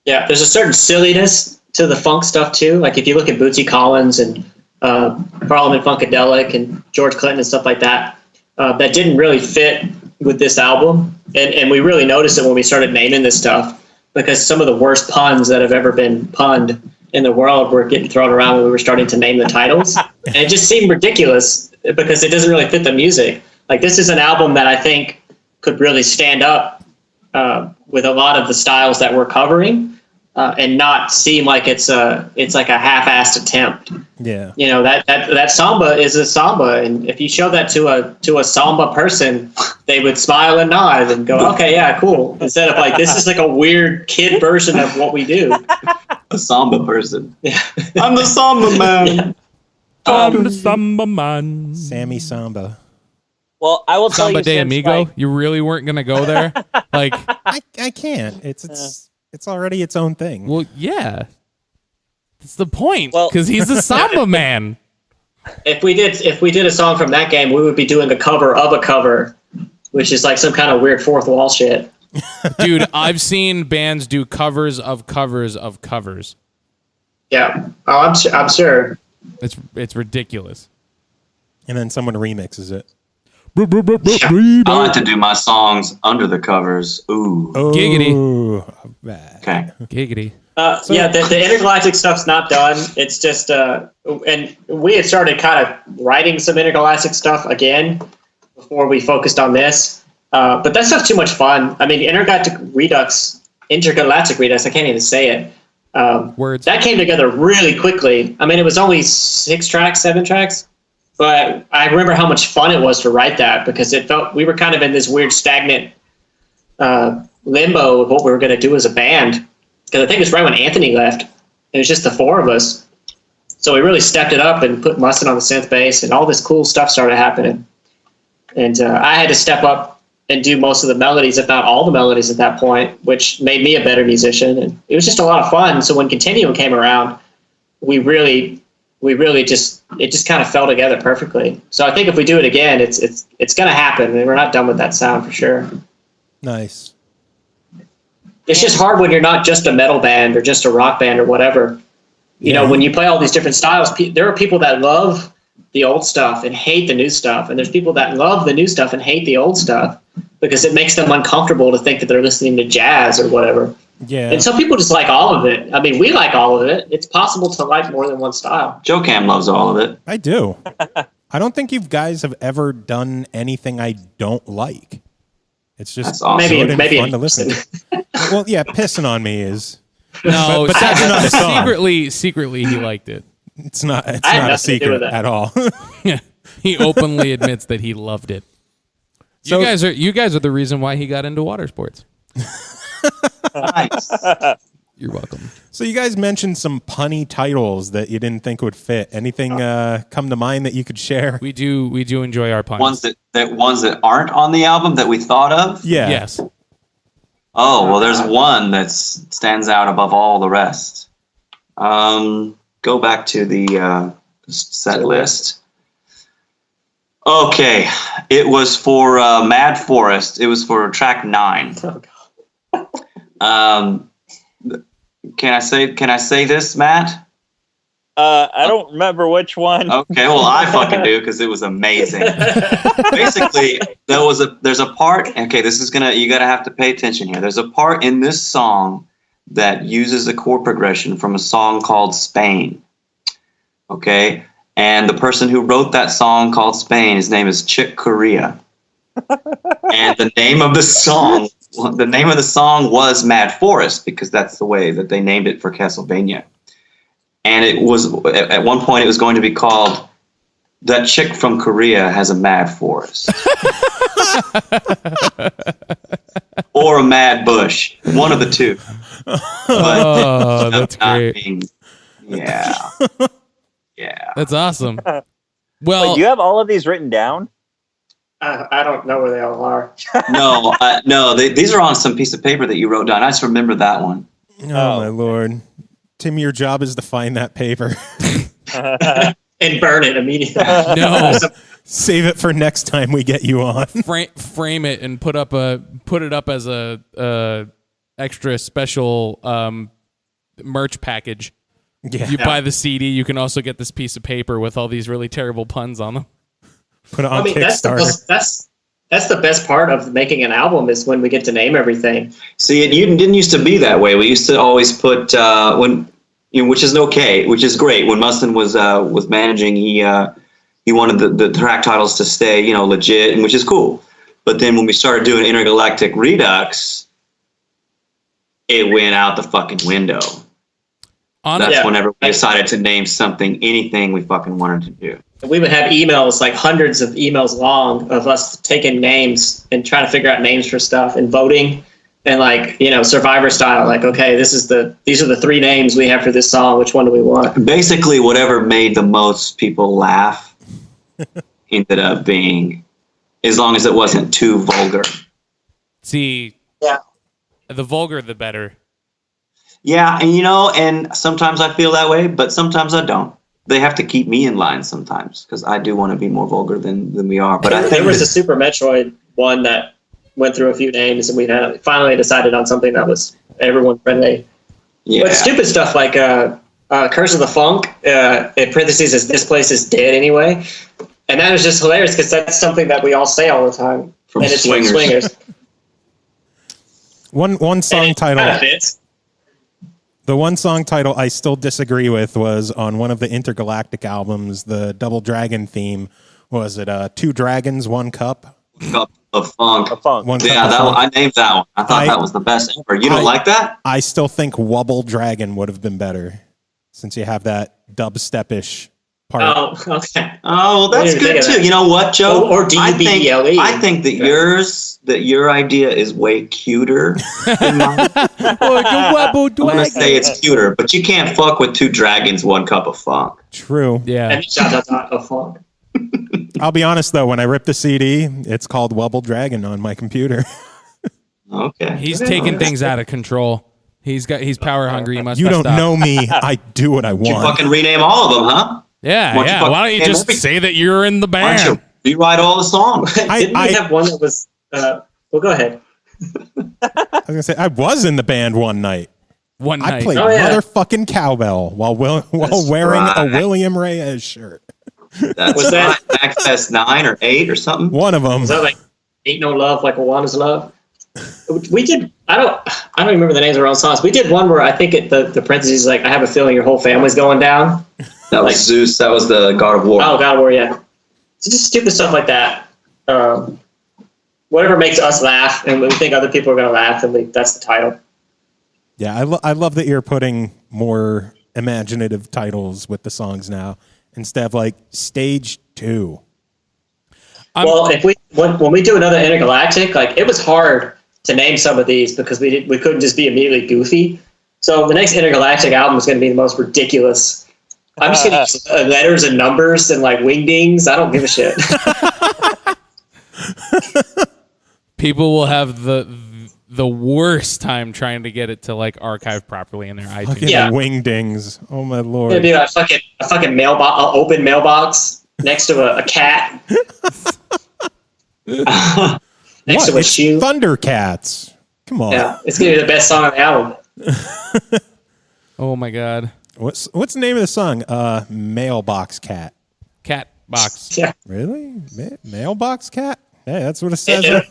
Speaker 5: Yeah, there's a certain silliness to the funk stuff too. Like if you look at Bootsy Collins and Parliament Funkadelic and George Clinton and stuff like that, that didn't really fit with this album, and we really noticed it when we started naming this stuff, because some of the worst puns that have ever been punned in the world were getting thrown around when we were starting to name the titles. And it just seemed ridiculous because it doesn't really fit the music. Like, this is an album that I think could really stand up with a lot of the styles that we're covering, and not seem like it's like a half-assed attempt.
Speaker 2: Yeah.
Speaker 5: You know, that samba is a samba, and if you show that to a samba person, they would smile and nod and go, okay, yeah, cool. Instead of like, this is like a weird kid version of what we do.
Speaker 3: A samba person. I'm the samba man.
Speaker 5: Yeah.
Speaker 8: I'm the samba man.
Speaker 2: Sammy Samba.
Speaker 6: Well, I will tell
Speaker 4: Samba
Speaker 6: you,
Speaker 4: de
Speaker 6: since,
Speaker 4: Amigo.
Speaker 6: like,
Speaker 4: You really weren't gonna go there? Like,
Speaker 2: I can't. It's already its own thing.
Speaker 4: well, yeah. That's the point.
Speaker 6: Well-
Speaker 4: Because he's a samba man.
Speaker 5: If we did a song from that game, we would be doing a cover of a cover, which is like some kind of weird fourth wall shit.
Speaker 4: Dude, I've seen bands do covers of covers of covers.
Speaker 5: Yeah. Oh, I'm sure.
Speaker 4: It's ridiculous.
Speaker 2: And then someone remixes it.
Speaker 3: I like to do my songs under the covers. Ooh.
Speaker 4: Giggity.
Speaker 2: Oh, bad.
Speaker 3: Okay.
Speaker 4: Giggity.
Speaker 5: Yeah, the intergalactic stuff's not done. It's just, and we had started kind of writing some intergalactic stuff again before we focused on this. But that stuff's too much fun. I mean, intergalactic redux, I can't even say it.
Speaker 4: Words.
Speaker 5: That came together really quickly. I mean, it was only 7 tracks. But I remember how much fun it was to write that, because it felt we were kind of in this weird stagnant limbo of what we were going to do as a band. Because I think it was right when Anthony left. It was just the four of us. So we really stepped it up and put Mustin on the synth bass, and all this cool stuff started happening. And I had to step up and do most of the melodies, if not all the melodies at that point, which made me a better musician. And it was just a lot of fun. So when Continuum came around, we really just kind of fell together perfectly. So I think if we do it again, it's going to happen, and we're not done with that sound for sure.
Speaker 2: Nice.
Speaker 5: It's just hard when you're not just a metal band or just a rock band or whatever. You know, when you play all these different styles, there are people that love the old stuff and hate the new stuff, and there's people that love the new stuff and hate the old stuff because it makes them uncomfortable to think that they're listening to jazz or whatever.
Speaker 2: Yeah.
Speaker 5: And some people just like all of it. I mean, we like all of it. It's possible to like more than one style.
Speaker 3: Joe Cam loves all of it.
Speaker 2: I do. I don't think you guys have ever done anything I don't like. It's just
Speaker 3: That's awesome.
Speaker 2: good and
Speaker 5: Maybe
Speaker 2: fun to listen to. Well, yeah, pissing on me is
Speaker 4: No,
Speaker 2: but that's not a song.
Speaker 4: secretly he liked it.
Speaker 2: it's not
Speaker 5: I had
Speaker 2: a
Speaker 5: nothing to do with
Speaker 2: secret
Speaker 5: that.
Speaker 2: at all.
Speaker 4: Yeah. He openly admits that he loved it.
Speaker 2: So-
Speaker 4: you guys are the reason why he got into water sports.
Speaker 3: Nice.
Speaker 4: You're welcome.
Speaker 2: So you guys mentioned some punny titles that you didn't think would fit. Anything come to mind that you could share?
Speaker 4: We do enjoy our puns.
Speaker 3: Ones that aren't on the album that we thought of?
Speaker 2: Yeah.
Speaker 4: Yes.
Speaker 3: Oh, well, there's one that stands out above all the rest. Go back to the set list. Okay, it was for Mad Forest. It was for track 9. Can I say this, Matt?
Speaker 6: I don't remember which one.
Speaker 3: Okay, well, I fucking do because it was amazing. Basically, there's a part. Okay, you gotta have to pay attention here. There's a part in this song that uses a chord progression from a song called Spain. Okay, and the person who wrote that song called Spain, his name is Chick Corea, and the name of the song was Mad Forest because that's the way that they named it for Castlevania. And it was at one point it was going to be called That Chick from Korea Has a Mad Forest. Or a Mad Bush. One of the two.
Speaker 4: Oh, that's great.
Speaker 3: Yeah. Yeah.
Speaker 4: That's awesome.
Speaker 6: Wait,
Speaker 4: Well,
Speaker 6: do you have all of these written down?
Speaker 5: I don't know where they all are.
Speaker 3: No, these are on some piece of paper that you wrote down. I just remember that one.
Speaker 2: Oh my lord. Tim, your job is to find that paper.
Speaker 5: And burn it immediately.
Speaker 4: no,
Speaker 2: Save it for next time we get you on.
Speaker 4: frame it and put it up as a extra special merch package.
Speaker 2: Yeah.
Speaker 4: If you buy the CD, you can also get this piece of paper with all these really terrible puns on them.
Speaker 2: Put it on
Speaker 5: I mean,
Speaker 2: Kickstarter.
Speaker 5: that's That's the best part of making an album is when we get to name everything.
Speaker 3: See, it didn't used to be that way. We used to always put which is okay, which is great. When Mustin was managing, he wanted the track titles to stay, legit, and which is cool. But then when we started doing Intergalactic Redux, it went out the fucking window. That's whenever we decided to name anything we fucking wanted to do.
Speaker 5: We would have emails, like hundreds of emails long, of us taking names and trying to figure out names for stuff and voting, and Survivor style. Like, okay, these are the 3 names we have for this song. Which one do we want?
Speaker 3: Basically, whatever made the most people laugh ended up being, as long as it wasn't too vulgar.
Speaker 4: See, the vulgar, the better.
Speaker 3: Yeah, and and sometimes I feel that way, but sometimes I don't. They have to keep me in line sometimes because I do want to be more vulgar than we are. But I think
Speaker 5: there was a Super Metroid one that went through a few names, and we finally decided on something that was everyone friendly.
Speaker 3: Yeah.
Speaker 5: But stupid stuff like Curse of the Funk, in parentheses, is "This place is dead anyway," and that was just hilarious because that's something that we all say all the time.
Speaker 3: From
Speaker 5: and it's
Speaker 3: Swingers.
Speaker 5: From Swingers.
Speaker 2: One song title.
Speaker 5: Kind of fits.
Speaker 2: The one song title I still disagree with was on one of the Intergalactic albums, the Double Dragon theme. Was it 2 Dragons, 1 Cup?
Speaker 3: Cup of Funk.
Speaker 2: One Cup
Speaker 3: Yeah,
Speaker 2: of Funk.
Speaker 3: I named that one. I thought that was the best ever. You don't like that?
Speaker 2: I still think Wubble Dragon would have been better since you have that dubstep-ish part.
Speaker 5: Oh, okay.
Speaker 3: Oh, well, that's good too. You know what, Joe?
Speaker 5: Or DUBLE.
Speaker 3: I think that your idea is way cuter than mine. I'm gonna say it's cuter, but you can't fuck with 2 dragons, 1 cup of funk.
Speaker 2: True.
Speaker 4: Yeah.
Speaker 5: And of funk.
Speaker 2: I'll be honest though, when I ripped the CD, it's called Wubble Dragon on my computer.
Speaker 3: Okay.
Speaker 4: He's taking things out of control. He's power hungry. He must.
Speaker 2: You don't
Speaker 4: stop.
Speaker 2: know me. I do what I want.
Speaker 3: You fucking rename all of them, huh?
Speaker 4: Yeah,
Speaker 3: Why don't you fucking
Speaker 4: Why don't you
Speaker 3: name
Speaker 4: just
Speaker 3: everything?
Speaker 4: say that you're in the
Speaker 3: Why don't
Speaker 4: band?
Speaker 3: you rewrite all the songs?
Speaker 5: Didn't we have one that was... well, go ahead.
Speaker 2: I was gonna say I was in the band one night.
Speaker 4: One night.
Speaker 2: I played
Speaker 5: Oh, yeah.
Speaker 2: motherfucking cowbell while wearing a William Reyes shirt.
Speaker 3: Was that Access 9 or 8 or something?
Speaker 2: One of them.
Speaker 5: Was that like Ain't No Love Like a Wanda's Love? We did... I don't even remember the names of our own songs. We did one where I think the parentheses is like, I have a feeling your whole family's going down.
Speaker 3: That was Zeus. That was the God of War.
Speaker 5: Oh, God of War, yeah. So just stupid stuff like that. Whatever makes us laugh, and we think other people are going to laugh, and that's the title.
Speaker 2: Yeah, I love that you're putting more imaginative titles with the songs now instead of like Stage 2.
Speaker 5: Well, when we do another Intergalactic, like it was hard to name some of these because we couldn't just be immediately goofy. So the next Intergalactic album is going to be the most ridiculous. I'm just going to use letters and numbers and like wingdings. I don't give a shit.
Speaker 4: People will have the worst time trying to get it to like archive properly in their iTunes.
Speaker 2: Fucking
Speaker 5: Yeah.
Speaker 2: wingdings. Oh my lord.
Speaker 5: It'd be like a fucking mailbox, an open mailbox next to a cat. Next to a
Speaker 2: It's
Speaker 5: shoe.
Speaker 2: Thundercats. Come on.
Speaker 5: Yeah, it's going to be the best song on the album.
Speaker 4: Oh my god.
Speaker 2: What's the name of the song? Mailbox Cat.
Speaker 4: Cat box.
Speaker 5: Yeah.
Speaker 2: Really? Mailbox Cat? Hey, that's what it says.
Speaker 5: Yeah.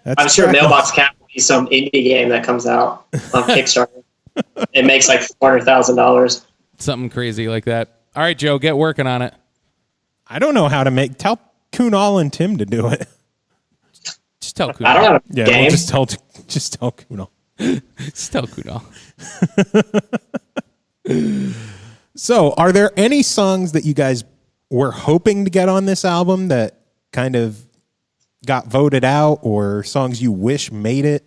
Speaker 2: That's
Speaker 5: I'm sure
Speaker 2: track-
Speaker 5: Mailbox Cat will be some indie game that comes out on Kickstarter. It makes like $400,000.
Speaker 4: Something crazy like that. All right, Joe, get working on it.
Speaker 2: I don't know how to tell Kunal and Tim to do it.
Speaker 4: Just tell Kunal.
Speaker 5: I don't know.
Speaker 2: Yeah,
Speaker 5: Game.
Speaker 2: we'll just tell Kunal.
Speaker 4: Just tell Kunal.
Speaker 2: So, are there any songs that you guys were hoping to get on this album that kind of got voted out, or songs you wish made it?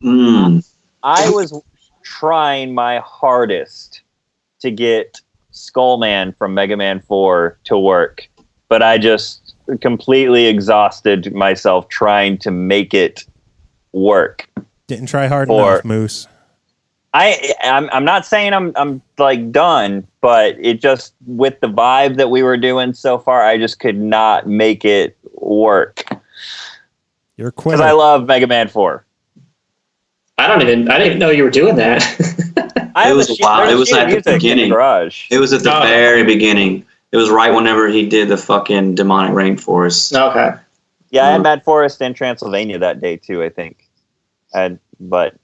Speaker 6: I was trying my hardest to get Skullman from Mega Man 4 to work, but I just completely exhausted myself trying to make it work.
Speaker 2: Didn't try hard enough, Moose.
Speaker 6: I'm not saying I'm like done, but it just, with the vibe that we were doing so far, I just could not make it work.
Speaker 2: You're a quitter.
Speaker 6: Because I love Mega Man 4.
Speaker 5: I didn't even know you were doing that.
Speaker 3: It was wild. It was at the beginning. It was at the very beginning. It was right whenever he did the fucking Demonic Rainforest.
Speaker 5: Okay.
Speaker 6: Yeah, I had Mad Forest and Transylvania that day too, I think. But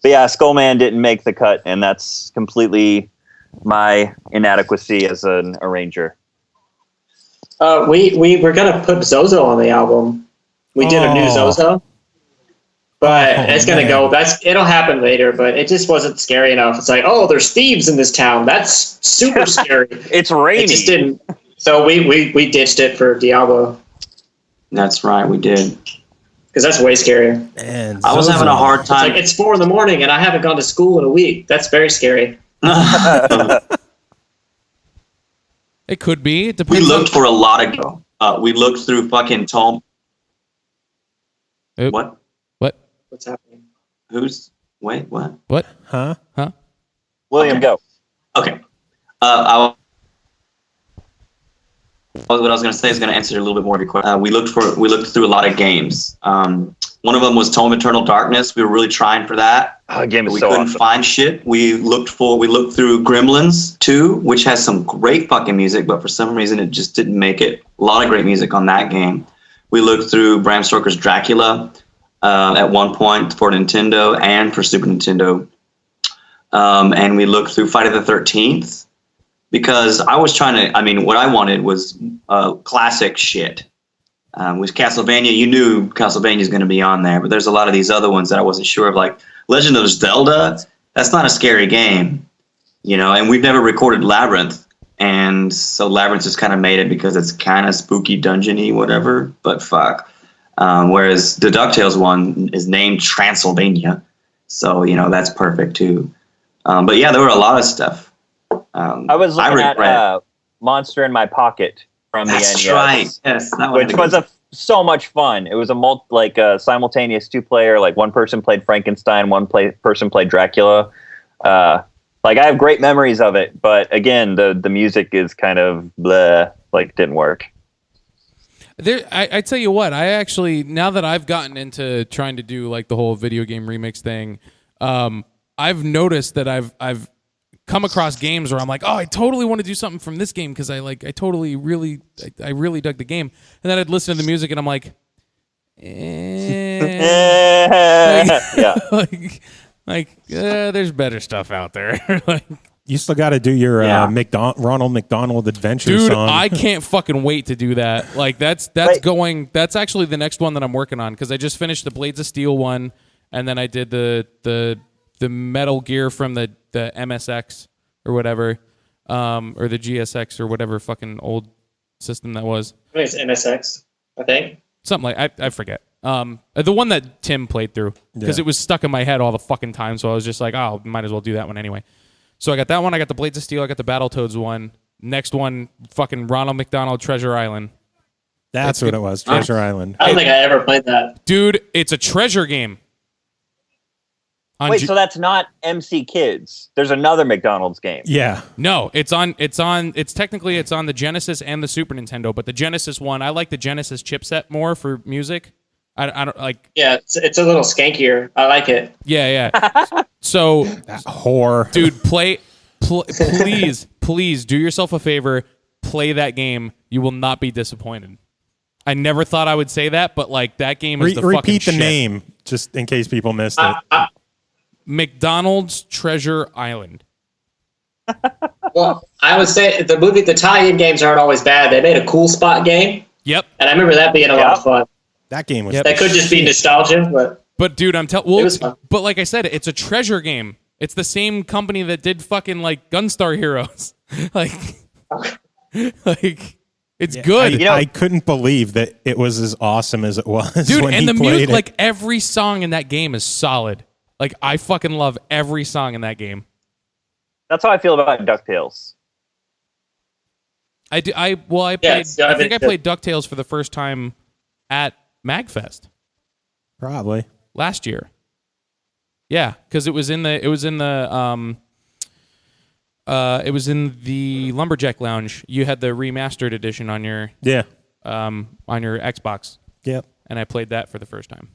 Speaker 6: yeah, Skullman didn't make the cut, and that's completely my inadequacy as an arranger.
Speaker 5: We were gonna put Zozo on the album. We did a new Zozo, but it's gonna go. It'll happen later, but it just wasn't scary enough. It's like, oh, there's thieves in this town. That's super scary.
Speaker 6: It's rainy.
Speaker 5: It just didn't. So we ditched it for Diablo.
Speaker 3: That's right, we did.
Speaker 5: Because that's way scarier.
Speaker 2: And
Speaker 3: I was having a hard time.
Speaker 5: It's like, it's 4 a.m. and I haven't gone to school in a week. That's very scary.
Speaker 4: It could be. It
Speaker 3: We
Speaker 4: depends.
Speaker 3: looked for a lot of. We looked through fucking Tom.
Speaker 4: Oop.
Speaker 3: What?
Speaker 5: What's happening?
Speaker 3: Wait, what?
Speaker 4: What?
Speaker 2: Huh?
Speaker 6: William, go.
Speaker 3: Okay. What I was going to say is going to answer a little bit more of your question. We looked through a lot of games. One of them was Tome Eternal Darkness. We were really trying for that.
Speaker 6: Oh, game is
Speaker 3: We
Speaker 6: so
Speaker 3: couldn't
Speaker 6: awesome.
Speaker 3: find shit. We looked through Gremlins 2, which has some great fucking music, but for some reason it just didn't make it. A lot of great music on that game. We looked through Bram Stoker's Dracula at one point for Nintendo and for Super Nintendo. And we looked through Friday the 13th because I was what I wanted was classic shit. With Castlevania, you knew Castlevania is going to be on there, but there's a lot of these other ones that I wasn't sure of, like Legend of Zelda. That's not a scary game, and we've never recorded Labyrinth, and so Labyrinth just kind of made it because it's kind of spooky, dungeony, whatever, but fuck. Whereas the DuckTales one is named Transylvania, so, that's perfect too. But yeah, there were a lot of stuff.
Speaker 6: I was looking at Monster in My Pocket from the NES.
Speaker 3: That's right. Yes, that
Speaker 6: Which was so much fun. It was a simultaneous 2-player, like one person played Frankenstein, person played Dracula. I have great memories of it, but again, the music is kind of bleh, didn't work.
Speaker 4: I tell you what, I actually, now that I've gotten into trying to do like the whole video game remix thing, I've noticed that I've come across games where I'm like, oh, I totally want to do something from this game because I really dug the game, and then I'd listen to the music and I'm like, there's better stuff out there.
Speaker 2: You still got to do your Ronald McDonald Adventure
Speaker 4: dude,
Speaker 2: song.
Speaker 4: I can't fucking wait to do that. That's actually the next one that I'm working on because I just finished the Blades of Steel one, and then I did the Metal Gear from the MSX or whatever, or the GSX or whatever fucking old system that was.
Speaker 5: I think it's MSX, I think.
Speaker 4: Something like I forget. The one that Tim played through because it was stuck in my head all the fucking time. So I was just like, oh, might as well do that one anyway. So I got that one. I got the Blades of Steel. I got the Battletoads one. Next one, fucking Ronald McDonald Treasure Island.
Speaker 2: That's what it was, Treasure Island.
Speaker 5: I don't think I ever played that.
Speaker 4: Dude, it's a treasure game.
Speaker 6: Wait, so that's not MC Kids. There's another McDonald's game.
Speaker 2: Yeah.
Speaker 4: No, it's technically on the Genesis and the Super Nintendo, but the Genesis one, I like the Genesis chipset more for music. I don't like.
Speaker 5: Yeah, it's a little skankier. I like it.
Speaker 4: Yeah. So,
Speaker 2: That whore.
Speaker 4: dude, please do yourself a favor. Play that game. You will not be disappointed. I never thought I would say that, but that game is the fucking
Speaker 2: Repeat the
Speaker 4: shit.
Speaker 2: name, just in case people missed it.
Speaker 4: McDonald's Treasure Island.
Speaker 5: Well, I would say the tie-in games aren't always bad. They made a Cool Spot game,
Speaker 4: Yep.
Speaker 5: and I remember that being a lot of fun.
Speaker 2: That game was.
Speaker 5: That could just be nostalgia,
Speaker 4: But dude, I'm telling.
Speaker 5: It
Speaker 4: Well,
Speaker 5: was fun.
Speaker 4: but like I said, it's a treasure game. It's the same company that did fucking Gunstar Heroes. It's good.
Speaker 2: I couldn't believe that it was as awesome as it was.
Speaker 4: Dude,
Speaker 2: when
Speaker 4: and
Speaker 2: he
Speaker 4: the
Speaker 2: played
Speaker 4: music,
Speaker 2: it.
Speaker 4: every song in that game is solid. I fucking love every song in that game.
Speaker 6: That's how I feel about DuckTales.
Speaker 4: I do. I played. I think I played DuckTales for the first time at MagFest
Speaker 2: Probably.
Speaker 4: last year. Yeah, because it was in the Lumberjack Lounge. You had the remastered edition on your Xbox.
Speaker 2: Yep.
Speaker 4: And I played that for the first time.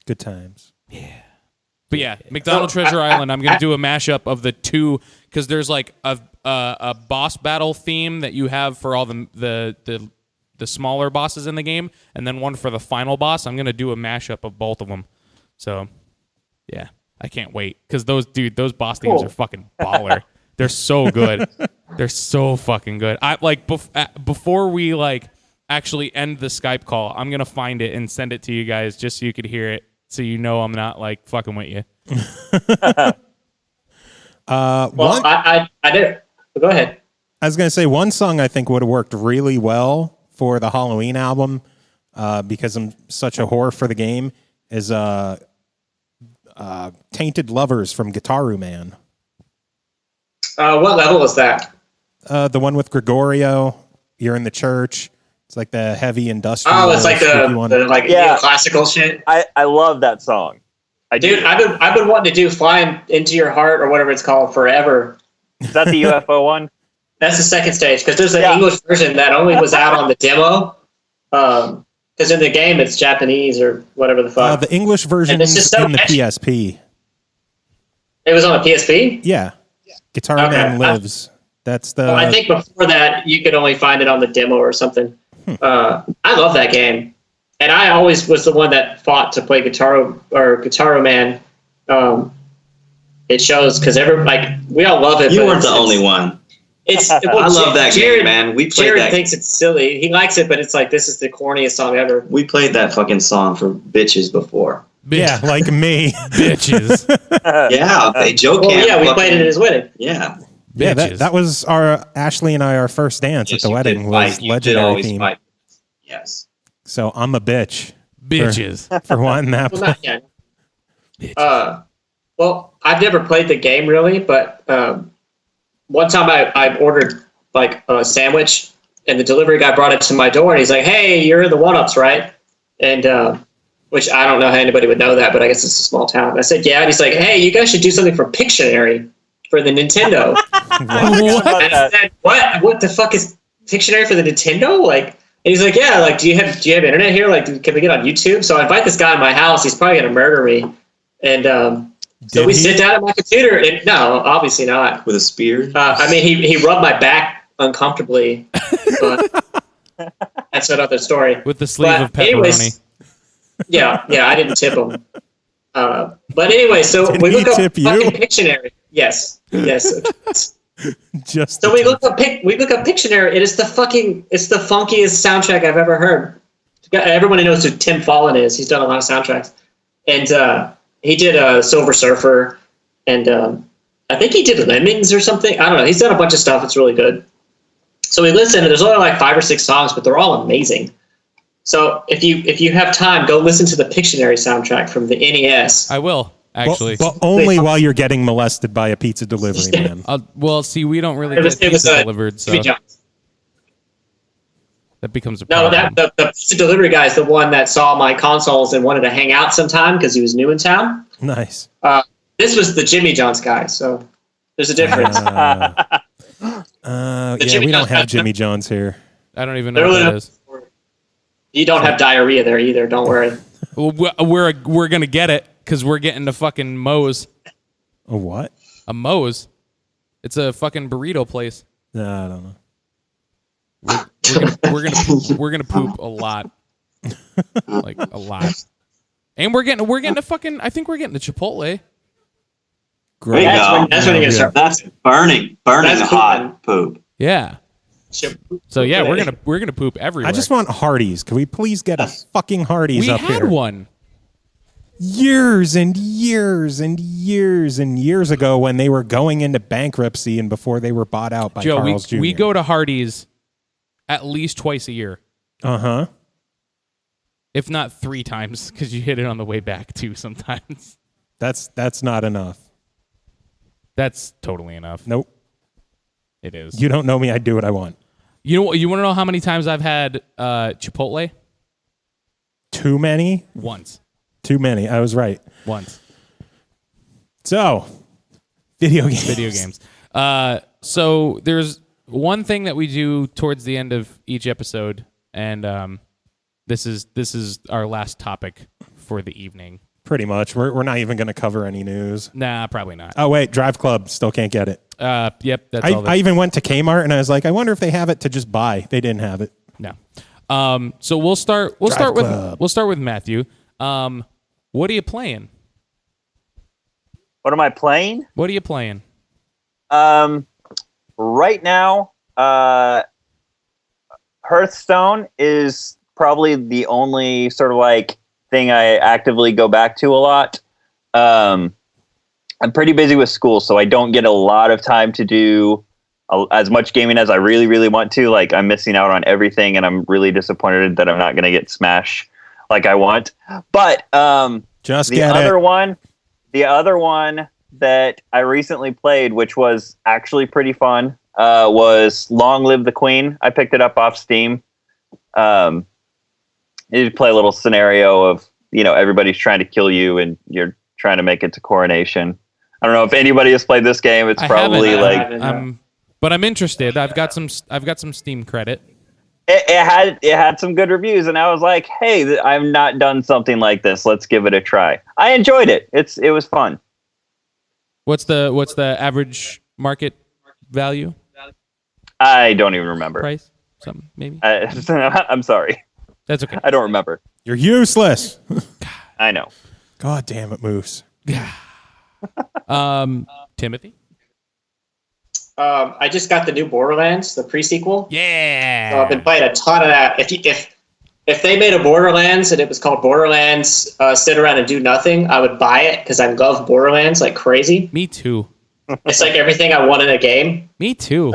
Speaker 2: Good times.
Speaker 4: But yeah, McDonald Treasure Island. I'm gonna do a mashup of the two because there's a boss battle theme that you have for all the the smaller bosses in the game, and then one for the final boss. I'm gonna do a mashup of both of them. So, yeah, I can't wait because those boss themes are fucking baller. They're so good. They're so fucking good. I like before we like actually end the Skype call, I'm gonna find it and send it to you guys just so you could hear it, so you know I'm not like fucking with you.
Speaker 5: I did. Go ahead.
Speaker 2: I was going to say one song I think would have worked really well for the Halloween album because I'm such a whore for the game is Tainted Lovers from Guitar Man.
Speaker 5: What level is that?
Speaker 2: The one with Gregorio. You're in the church. It's like the heavy industrial.
Speaker 5: Oh, it's like the classical shit.
Speaker 6: I love that song.
Speaker 5: I've been wanting to do Flying Into Your Heart or whatever it's called forever.
Speaker 6: Is that the UFO one?
Speaker 5: That's the second stage because there's an English version that only was out on the demo. Because in the game it's Japanese or whatever the fuck.
Speaker 2: The English version is in the PSP.
Speaker 5: It was on the PSP?
Speaker 2: Yeah. Guitar Man Lives. That's the.
Speaker 5: Well, I think before that you could only find it on the demo or something. I love that game, and I always was the one that fought to play Guitar Man. It shows because we all love it.
Speaker 3: You weren't the only one.
Speaker 5: I
Speaker 3: love that game, man.
Speaker 5: Jared thinks it's silly. He likes it, but it's like this is the corniest song ever.
Speaker 3: We played that fucking song for bitches before.
Speaker 2: Yeah, like me,
Speaker 4: bitches.
Speaker 3: Yeah, Joe Camp.
Speaker 5: Yeah, we played it at his wedding.
Speaker 3: Yeah.
Speaker 2: Yeah, that was Ashley and I, our first dance at the wedding was Legendary theme. Fight.
Speaker 3: Yes.
Speaker 2: So I'm a bitch.
Speaker 4: Bitches.
Speaker 2: For wanting that.
Speaker 5: Well, not yet. Well, I've never played the game really, but one time I ordered like a sandwich and the delivery guy brought it to my door and he's like, "Hey, you're in the OneUps, right?" And which I don't know how anybody would know that, but I guess it's a small town. And I said, "Yeah." And he's like, "Hey, you guys should do something for Pictionary for the Nintendo."
Speaker 4: What?
Speaker 5: And I said, "What? What the fuck is Pictionary for the Nintendo?" Like, and he's like, "Yeah, like, do you have internet here? Like, can we get on YouTube?" So I invite this guy in my house. He's probably gonna murder me. And so we sit down at my computer, and no, obviously not.
Speaker 3: With a spear?
Speaker 5: I mean, he rubbed my back uncomfortably, but that's another story.
Speaker 4: With the sleeve of pepperoni.
Speaker 5: Anyways, yeah, I didn't tip him. But anyway, so we look up fucking Pictionary. Yes.
Speaker 2: Just
Speaker 5: so we look up Pictionary. It is the funkiest soundtrack I've ever heard. Everyone knows who Tim Fallon is. He's done a lot of soundtracks, and he did Silver Surfer, and I think he did Lemmings or something. I don't know. He's done a bunch of stuff. It's really good. So we listen, and there's only like 5 or 6 songs, but they're all amazing. So if you have time, go listen to the Pictionary soundtrack from the NES.
Speaker 4: I will, actually.
Speaker 2: But only while you're getting molested by a pizza delivery man.
Speaker 4: Well, see, we don't really get pizza delivered, so that becomes a problem.
Speaker 5: No, the pizza delivery guy is the one that saw my consoles and wanted to hang out sometime because he was new in town.
Speaker 2: Nice.
Speaker 5: This was the Jimmy John's guy, so there's a difference.
Speaker 4: We
Speaker 2: don't have Jimmy John's here.
Speaker 4: I don't even know what that is.
Speaker 5: You don't have diarrhea there either. Don't worry.
Speaker 4: We're gonna get it because we're getting the fucking Moe's.
Speaker 2: A what?
Speaker 4: A Moe's. It's a fucking burrito place.
Speaker 2: No, I don't know.
Speaker 4: We're gonna poop a lot, like a lot, and we're getting a fucking. I think we're getting the Chipotle.
Speaker 3: Great. That's when you're gonna start. That's burning hot poop.
Speaker 4: Yeah. So yeah, we're gonna poop everywhere.
Speaker 2: I just want Hardee's. Can we please get a fucking Hardee's up here?
Speaker 4: We had one
Speaker 2: years and years and years and years ago when they were going into bankruptcy and before they were bought out by Carl's Jr.
Speaker 4: We go to Hardee's at least twice a year.
Speaker 2: Uh-huh.
Speaker 4: If not 3 times, because you hit it on the way back too sometimes.
Speaker 2: That's not enough.
Speaker 4: That's totally enough.
Speaker 2: Nope.
Speaker 4: It is.
Speaker 2: You don't know me. I do what I want.
Speaker 4: You want to know how many times I've had Chipotle?
Speaker 2: Too many?
Speaker 4: Once.
Speaker 2: Too many. I was right.
Speaker 4: Once.
Speaker 2: So, video games.
Speaker 4: Video games. So there's one thing that we do towards the end of each episode, and this is our last topic for the evening.
Speaker 2: Pretty much. We're not even going to cover any news.
Speaker 4: Nah, probably not.
Speaker 2: Oh, wait. Drive Club. Still can't get it.
Speaker 4: Yep. That's all.
Speaker 2: I even went to Kmart, and I was like, I wonder if they have it to just buy. They didn't have it.
Speaker 4: No. So we'll start
Speaker 1: Club.
Speaker 4: with Matthew. What are you playing?
Speaker 6: What am I playing?
Speaker 4: What are you playing?
Speaker 6: Right now, Hearthstone is probably the only sort of like thing I actively go back to a lot. I'm pretty busy with school, so I don't get a lot of time to do as much gaming as I really, really want to. Like, I'm missing out on everything, and I'm really disappointed that I'm not going to get Smash like I want. But the other one that I recently played, which was actually pretty fun, was Long Live the Queen. I picked it up off Steam. You play a little scenario of, everybody's trying to kill you and you're trying to make it to coronation. I don't know if anybody has played this game. It's probably
Speaker 4: but I'm interested. I've got some Steam credit.
Speaker 6: It had some good reviews, and I was like, hey, I've not done something like this. Let's give it a try. I enjoyed it. It was fun.
Speaker 4: What's the average market value?
Speaker 6: I don't even remember.
Speaker 4: Price? Something maybe?
Speaker 6: I'm sorry.
Speaker 4: That's okay.
Speaker 6: I don't remember.
Speaker 2: You're useless.
Speaker 6: I know.
Speaker 2: God damn it, Moose.
Speaker 4: Timothy?
Speaker 5: I just got the new Borderlands, the pre-sequel.
Speaker 4: Yeah.
Speaker 5: So I've been playing a ton of that. If they made a Borderlands and it was called Borderlands Sit Around and Do Nothing, I would buy it because I love Borderlands like crazy.
Speaker 4: Me too.
Speaker 5: It's like everything I want in a game.
Speaker 4: Me too.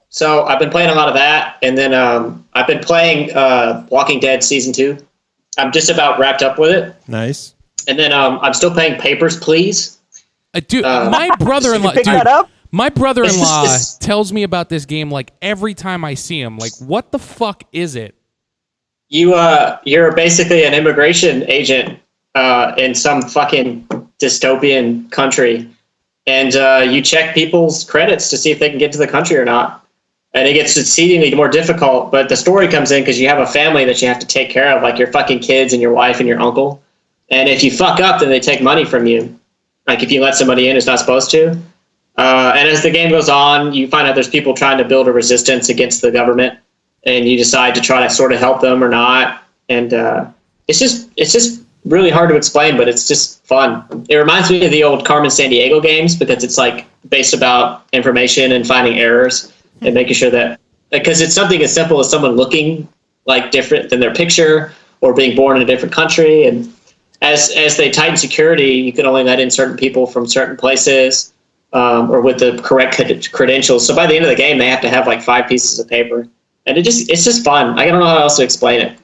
Speaker 5: So I've been playing a lot of that, and then I've been playing Walking Dead Season 2. I'm just about wrapped up with it.
Speaker 2: Nice.
Speaker 5: And then I'm still playing Papers, Please.
Speaker 4: Dude, my brother-in-law...
Speaker 6: Pick that up?
Speaker 4: My brother-in-law tells me about this game like every time I see him. Like, what the fuck is it?
Speaker 5: You're basically an immigration agent in some fucking dystopian country, and you check people's credits to see if they can get to the country or not. And it gets exceedingly more difficult, but the story comes in because you have a family that you have to take care of, like your fucking kids and your wife and your uncle. And if you fuck up, then they take money from you. Like if you let somebody in who's not supposed to. And as the game goes on, you find out there's people trying to build a resistance against the government, and you decide to try to sort of help them or not. And it's just really hard to explain, but it's just fun. It reminds me of the old Carmen Sandiego games because it's like based about information and finding errors and making sure that, because it's something as simple as someone looking like different than their picture or being born in a different country. And as they tighten security, you can only let in certain people from certain places. Or with the correct credentials. So by the end of the game, they have to have like 5 pieces of paper, and it's just fun. I don't know how else to explain it.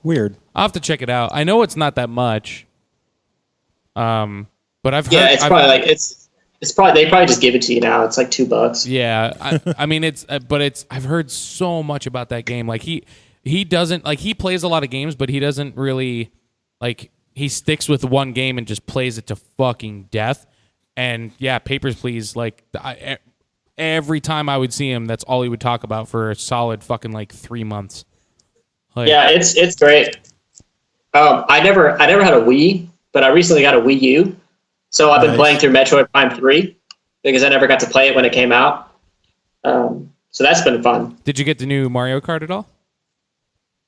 Speaker 2: Weird.
Speaker 4: I'll have to check it out. I know it's not that much. But I've heard.
Speaker 5: Yeah, it's probably like it's probably they probably just give it to you now. It's like $2.
Speaker 4: Yeah, I mean but I've heard so much about that game. Like he doesn't like he plays a lot of games, but he doesn't really like he sticks with one game and just plays it to fucking death. And yeah, Papers, Please. Like every time I would see him, that's all he would talk about for a solid fucking like 3 months. Like,
Speaker 5: yeah, it's great. I never had a Wii, but I recently got a Wii U, so I've been playing through Metroid Prime 3 because I never got to play it when it came out. So that's been fun.
Speaker 4: Did you get the new Mario Kart at all?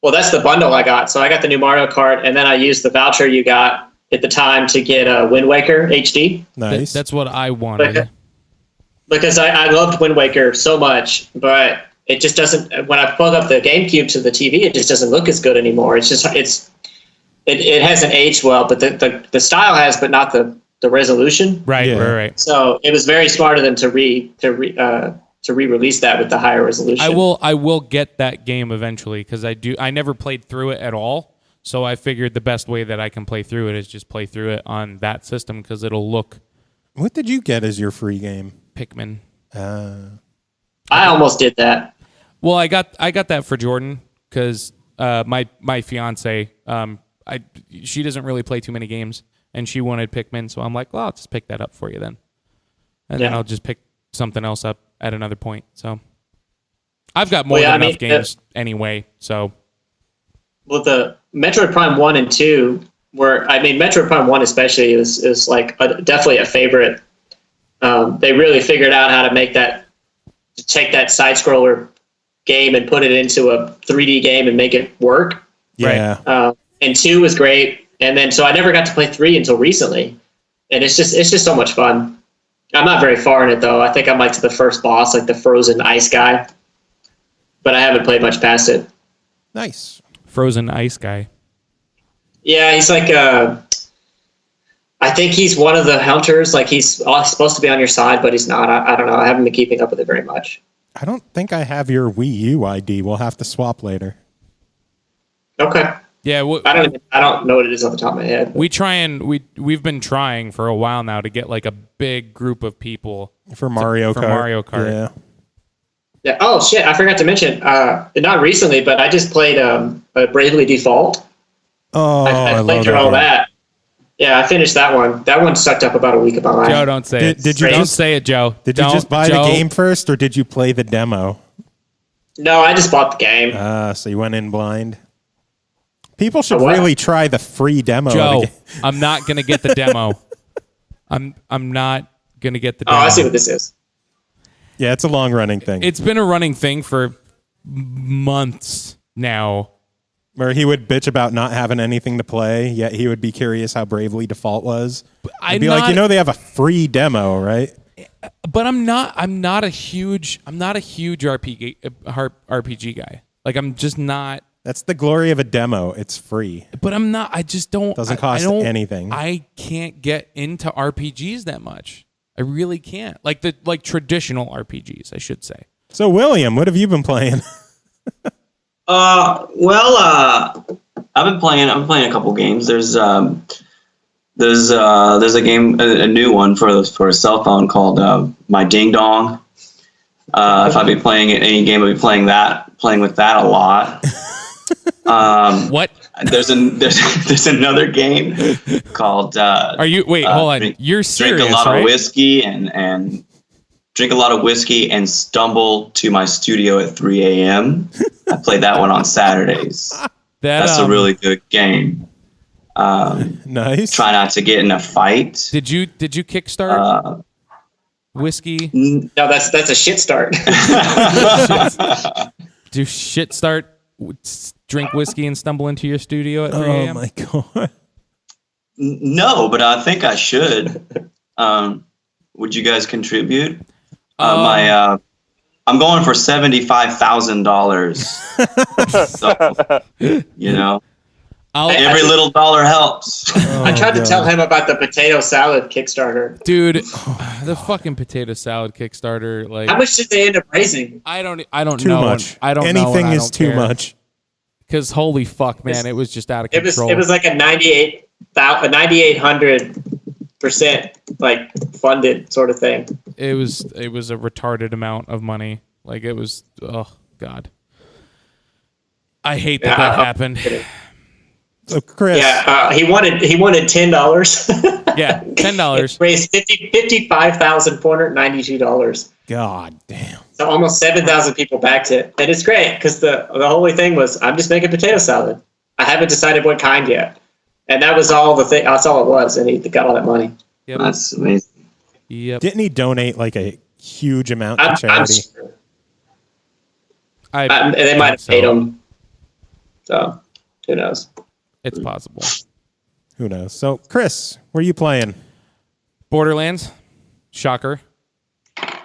Speaker 5: Well, that's the bundle I got. So I got the new Mario Kart, and then I used the voucher you got at the time to get Wind Waker HD.
Speaker 2: Nice.
Speaker 4: That's what I wanted.
Speaker 5: Because I loved Wind Waker so much, but it just doesn't. When I plug up the GameCube to the TV, it just doesn't look as good anymore. It hasn't aged well, but the style has, but not the resolution.
Speaker 4: Right, yeah. Right.
Speaker 5: So it was very smart of them to re-release that with the higher resolution.
Speaker 4: I will get that game eventually because I never played through it at all. So I figured the best way that I can play through it is just play through it on that system because it'll look.
Speaker 2: What did you get as your free game?
Speaker 4: Pikmin.
Speaker 5: I almost did that.
Speaker 4: Well, I got that for Jordan because my fiance she doesn't really play too many games and she wanted Pikmin, so I'm like, well, I'll just pick that up for you then, and then I'll just pick something else up at another point. So I've got more than enough games anyway. So.
Speaker 5: Well, the Metroid Prime 1 and 2 Metroid Prime 1 especially is like definitely a favorite. They really figured out how to take that side scroller game and put it into a 3D game and make it work.
Speaker 2: Yeah.
Speaker 5: And 2 was great. And then so I never got to play 3 until recently. And it's just so much fun. I'm not very far in it though. I think I'm like to the first boss, like the frozen ice guy. But I haven't played much past it.
Speaker 2: Nice.
Speaker 4: Frozen ice guy.
Speaker 5: Yeah, he's like I think he's one of the hunters. Like he's supposed to be on your side, but he's not. I don't know. I haven't been keeping up with it very much.
Speaker 2: I don't think I have your Wii U ID. We'll have to swap later.
Speaker 5: Okay.
Speaker 4: Yeah,
Speaker 5: I don't know what it is off the top of my head.
Speaker 4: We've been trying for a while now to get like a big group of people
Speaker 2: for Mario Kart.
Speaker 4: Yeah.
Speaker 5: Yeah. Oh shit! I forgot to mention. Not recently, but I just played Bravely Default.
Speaker 2: Oh,
Speaker 5: I played through all that. Yeah, I finished that one. That one sucked up about a week of my life.
Speaker 4: Joe, don't say it.
Speaker 2: Did you
Speaker 4: don't say it, Joe?
Speaker 2: Did you just buy the game first, or did you play the demo?
Speaker 5: No, I just bought the game.
Speaker 2: So you went in blind. People should really try the free demo.
Speaker 4: Joe, I'm not gonna get the demo. I'm not gonna get the demo.
Speaker 5: Oh, I see what this is.
Speaker 2: Yeah, it's a long running thing.
Speaker 4: It's been a running thing for months now.
Speaker 2: Where he would bitch about not having anything to play, yet he would be curious how Bravely Default was. I'd be like, they have a free demo, right?
Speaker 4: But I'm not a huge RPG guy. Like I'm just not.
Speaker 2: That's the glory of a demo. It's free.
Speaker 4: But I'm not. I just don't.
Speaker 2: Doesn't cost anything.
Speaker 4: I can't get into RPGs that much. I really can't. Like traditional RPGs, I should say.
Speaker 2: So William, what have you been playing?
Speaker 3: I've been playing a couple games. There's a game, a new one for a cell phone called My Ding Dong. If I'd be playing any game, I'd be playing with that a lot.
Speaker 4: What?
Speaker 3: There's another game called.
Speaker 4: Are you wait? Hold on. You're serious?
Speaker 3: Drink a lot
Speaker 4: right?
Speaker 3: of whiskey and drink a lot of whiskey and stumble to my studio at 3 a.m. I played that one on Saturdays. That's a really good game.
Speaker 2: Nice.
Speaker 3: Try not to get in a fight.
Speaker 4: Did you kickstart whiskey?
Speaker 3: No,
Speaker 5: that's a shit start.
Speaker 4: Do shit start? Drink whiskey and stumble into your studio at 3 a.m.?
Speaker 2: Oh my god.
Speaker 3: No, but I think I should. Would you guys contribute? I'm going for $75,000. So, every little dollar helps.
Speaker 5: I tried to tell him about the potato salad Kickstarter.
Speaker 4: Dude, the fucking potato salad Kickstarter. Like,
Speaker 5: how much did they end up raising?
Speaker 4: I don't
Speaker 2: too
Speaker 4: know.
Speaker 2: Much.
Speaker 4: I don't know.
Speaker 2: Anything is too much.
Speaker 4: Because holy fuck, man, it was just out of control.
Speaker 5: It was like a 9,800% like funded sort of thing.
Speaker 4: It was a retarded amount of money. Like it was, oh god, I hate that happened.
Speaker 2: So Chris,
Speaker 5: he wanted $10.
Speaker 4: Yeah, $10.
Speaker 5: Raised $55,492.
Speaker 2: God damn.
Speaker 5: So almost 7,000 people backed it, and it's great because the whole thing was I'm just making potato salad. I haven't decided what kind yet, and that was all the thing. That's all it was, and he got all that money.
Speaker 4: Yep.
Speaker 3: That's amazing.
Speaker 4: Yep.
Speaker 2: Didn't he donate like a huge amount to charity?
Speaker 5: They might have paid him. So who knows?
Speaker 4: It's possible.
Speaker 2: Who knows? So Chris, where are you playing?
Speaker 4: Borderlands. Shocker.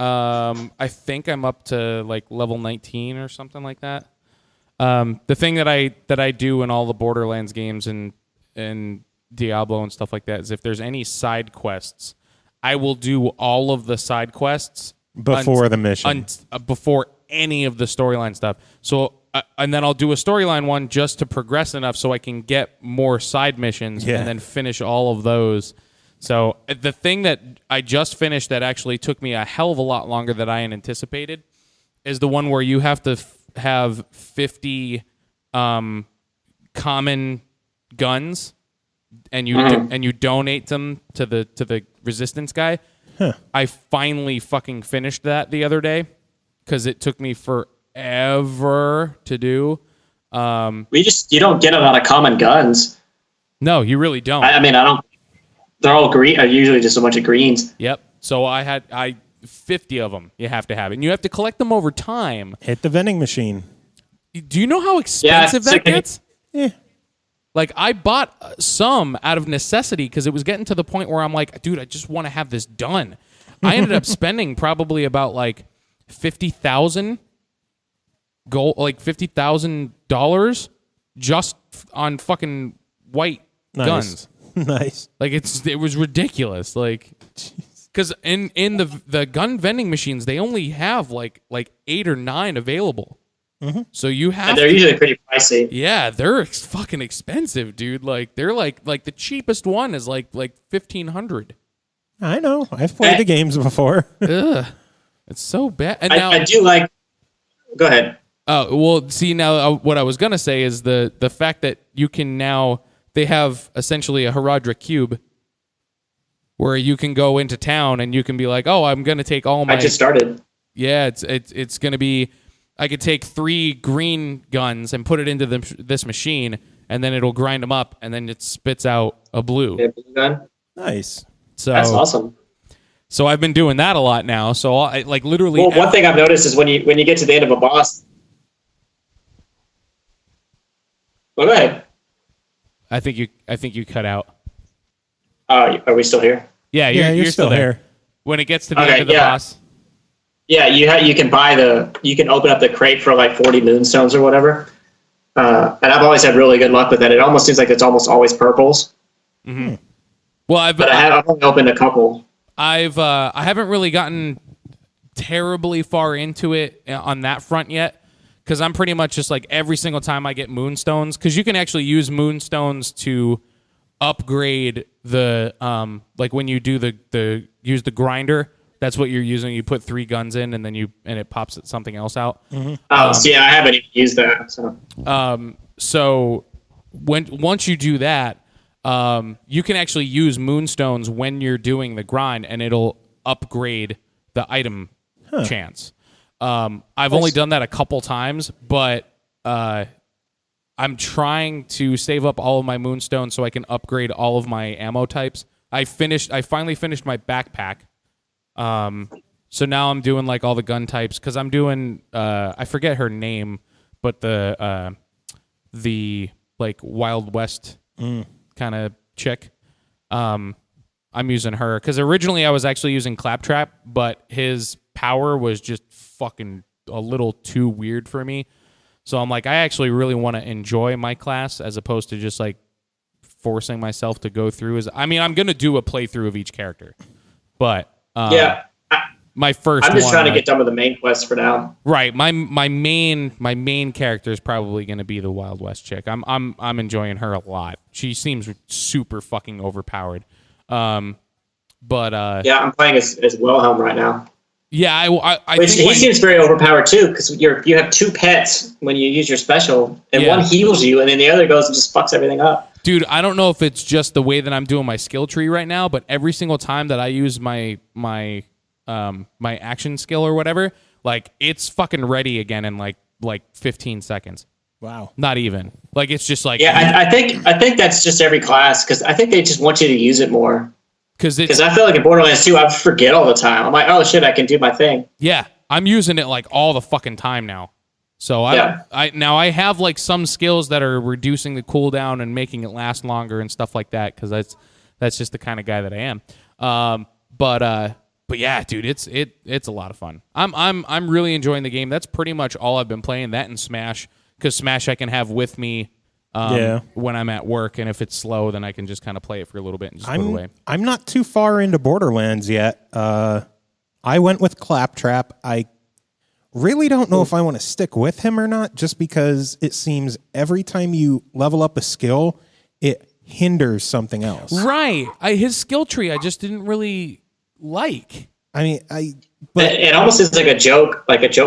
Speaker 4: I think I'm up to like level 19 or something like that. The thing that I do in all the Borderlands games and Diablo and stuff like that is if there's any side quests, I will do all of the side quests
Speaker 2: before the mission,
Speaker 4: before any of the storyline stuff. So and then I'll do a storyline one just to progress enough so I can get more side missions and then finish all of those. So the thing that I just finished that actually took me a hell of a lot longer than I had anticipated is the one where you have to have 50 common guns and you donate them to the resistance guy.
Speaker 2: Huh.
Speaker 4: I finally fucking finished that the other day because it took me forever to do.
Speaker 5: You don't get a lot of common guns.
Speaker 4: No, you really don't.
Speaker 5: I mean, I don't. They're all green. Usually just a bunch of greens.
Speaker 4: Yep. So I 50 of them you have to have, and you have to collect them over time.
Speaker 2: Hit the vending machine.
Speaker 4: Do you know how expensive that gets?
Speaker 2: Yeah.
Speaker 4: Like, I bought some out of necessity because it was getting to the point where I'm like, dude, I just want to have this done. I ended up spending probably about like $50,000 just on fucking white guns.
Speaker 2: Nice.
Speaker 4: Like, it was ridiculous. Like, because in the gun vending machines, they only have like 8 or 9 available.
Speaker 2: Mm-hmm.
Speaker 4: So you have.
Speaker 5: And they're usually pretty pricey.
Speaker 4: Yeah, they're fucking expensive, dude. Like, they're like the cheapest one is like $1,500.
Speaker 2: I know. I've played the games before.
Speaker 4: Ugh, it's so bad. And now,
Speaker 5: I do like. Go ahead.
Speaker 4: Oh, well, see, now what I was going to say is the fact that you can now, they have essentially a Herodra cube where you can go into town and you can be like, oh, I'm going to take all my.
Speaker 5: I just started.
Speaker 4: Yeah, it's going to be, I could take 3 green guns and put it into this machine, and then it'll grind them up, and then it spits out a blue.
Speaker 5: Yeah, blue gun.
Speaker 2: Nice.
Speaker 4: So
Speaker 5: That's awesome.
Speaker 4: So I've been doing that a lot now. So I like literally.
Speaker 5: Well, one thing I've noticed is when you get to the end of a boss. Well, go ahead.
Speaker 4: I think you cut out.
Speaker 5: Are we still here?
Speaker 4: Yeah, you're still there. When it gets to the end of the boss.
Speaker 5: Yeah, you can open up the crate for like 40 moonstones or whatever. And I've always had really good luck with that. It almost seems like it's almost always purples.
Speaker 4: Mm-hmm. Well, I've
Speaker 5: only opened a couple.
Speaker 4: I haven't really gotten terribly far into it on that front yet, because I'm pretty much just like every single time I get moonstones, because you can actually use moonstones to upgrade the like when you do use the grinder. That's what you're using. You put 3 guns in, and then it pops something else out.
Speaker 2: Mm-hmm.
Speaker 5: So yeah, I haven't even used that.
Speaker 4: So once you do that, you can actually use moonstones when you're doing the grind, and it'll upgrade the item chance. I've only done that a couple times, but I'm trying to save up all of my moonstones so I can upgrade all of my ammo types. I finally finished my backpack. So now I'm doing like all the gun types, because I'm doing I forget her name, but the like Wild West kind of chick. I'm using her because originally I was actually using Claptrap, but his power was just fucking a little too weird for me. So I'm like, I actually really want to enjoy my class as opposed to just like forcing myself to go through. I'm gonna do a playthrough of each character, but
Speaker 5: yeah.
Speaker 4: My first.
Speaker 5: I'm just trying to get done with the main quest for now.
Speaker 4: Right. My main character is probably going to be the Wild West chick. I'm enjoying her a lot. She seems super fucking overpowered. Yeah,
Speaker 5: I'm playing as Wilhelm right now.
Speaker 4: Yeah, I
Speaker 5: Which
Speaker 4: think
Speaker 5: he seems very overpowered too, because you have 2 pets when you use your special, and one heals you, and then the other goes and just fucks everything up.
Speaker 4: Dude, I don't know if it's just the way that I'm doing my skill tree right now, but every single time that I use my action skill or whatever, like it's fucking ready again in like 15 seconds.
Speaker 2: Wow.
Speaker 4: Not even. Like it's just like
Speaker 5: I think that's just every class, because I think they just want you to use it more. Because I feel like in Borderlands 2, I forget all the time. I'm like, oh shit, I can do my thing.
Speaker 4: Yeah, I'm using it like all the fucking time now. So I have like some skills that are reducing the cooldown and making it last longer and stuff like that, because that's just the kind of guy that I am. But yeah, dude, it's a lot of fun. I'm really enjoying the game. That's pretty much all I've been playing. That and Smash, because Smash I can have with me when I'm at work, and if it's slow, then I can just kind of play it for a little bit and just put it away.
Speaker 2: I'm not too far into Borderlands yet. I went with Claptrap. I really don't know if I want to stick with him or not, just because it seems every time you level up a skill, it hinders something else.
Speaker 4: Right. His skill tree I just didn't really like.
Speaker 2: I mean,
Speaker 5: but it almost is like a joke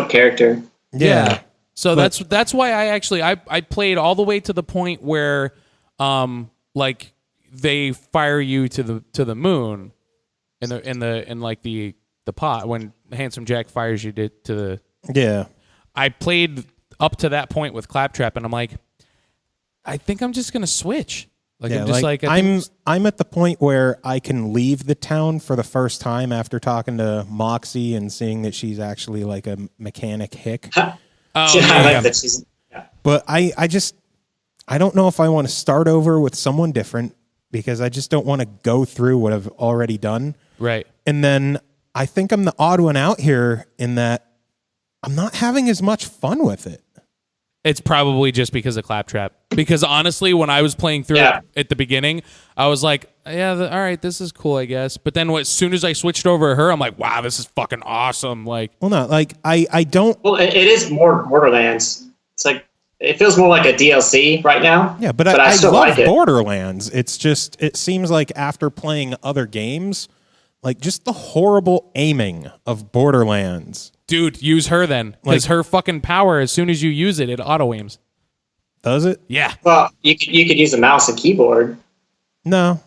Speaker 5: character.
Speaker 4: Yeah. So that's why I played all the way to the point where like they fire you to the moon in like the pot when Handsome Jack fires you to the.
Speaker 2: Yeah.
Speaker 4: I played up to that point with Claptrap, and I'm like, I think I'm just gonna switch. Like
Speaker 2: Yeah,
Speaker 4: I'm just like,
Speaker 2: I'm at the point where I can leave the town for the first time after talking to Moxie and seeing that she's actually like a mechanic hick.
Speaker 4: oh,
Speaker 5: I
Speaker 4: yeah,
Speaker 5: like that she's. Yeah.
Speaker 2: But I don't know if I want to start over with someone different because I just don't want to go through what I've already done.
Speaker 4: right.
Speaker 2: And then I think I'm the odd one out here in that I'm not having as much fun with it.
Speaker 4: It's probably just because of Claptrap. Because honestly, when I was playing through it at the beginning, I was like, yeah, all right, this is cool, I guess. But then as soon as I switched over to her, I'm like, wow, this is fucking awesome. Like,
Speaker 2: Well, no, like I don't.
Speaker 5: Well, it is more Borderlands. It's like it feels more like a DLC right now.
Speaker 2: Yeah, but
Speaker 5: I
Speaker 2: I
Speaker 5: still
Speaker 2: love
Speaker 5: like it.
Speaker 2: Borderlands. It's just, it seems like after playing other games, like just the horrible aiming of Borderlands.
Speaker 4: dude, use her then. Because her fucking power, as soon as you use it, it auto-aims.
Speaker 2: Does it?
Speaker 4: Yeah.
Speaker 5: Well, you could use a mouse and keyboard.
Speaker 2: No.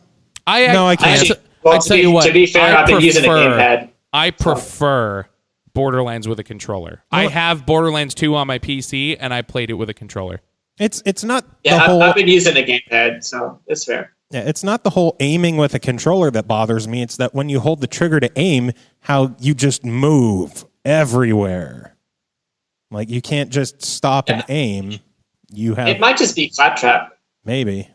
Speaker 4: I
Speaker 2: can't.
Speaker 5: Actually,
Speaker 4: I tell you what,
Speaker 5: to be fair, I've been using a gamepad.
Speaker 4: I prefer Borderlands with a controller. I have Borderlands 2 on my PC, and I played it with a controller.
Speaker 2: It's not
Speaker 5: Yeah,
Speaker 2: the whole.
Speaker 5: I've been using a gamepad, so it's fair.
Speaker 2: Yeah, it's not the whole aiming with a controller that bothers me. It's that when you hold the trigger to aim, how you just move everywhere. Like you can't just stop and aim. You have
Speaker 5: It might just be Claptrap.
Speaker 2: maybe.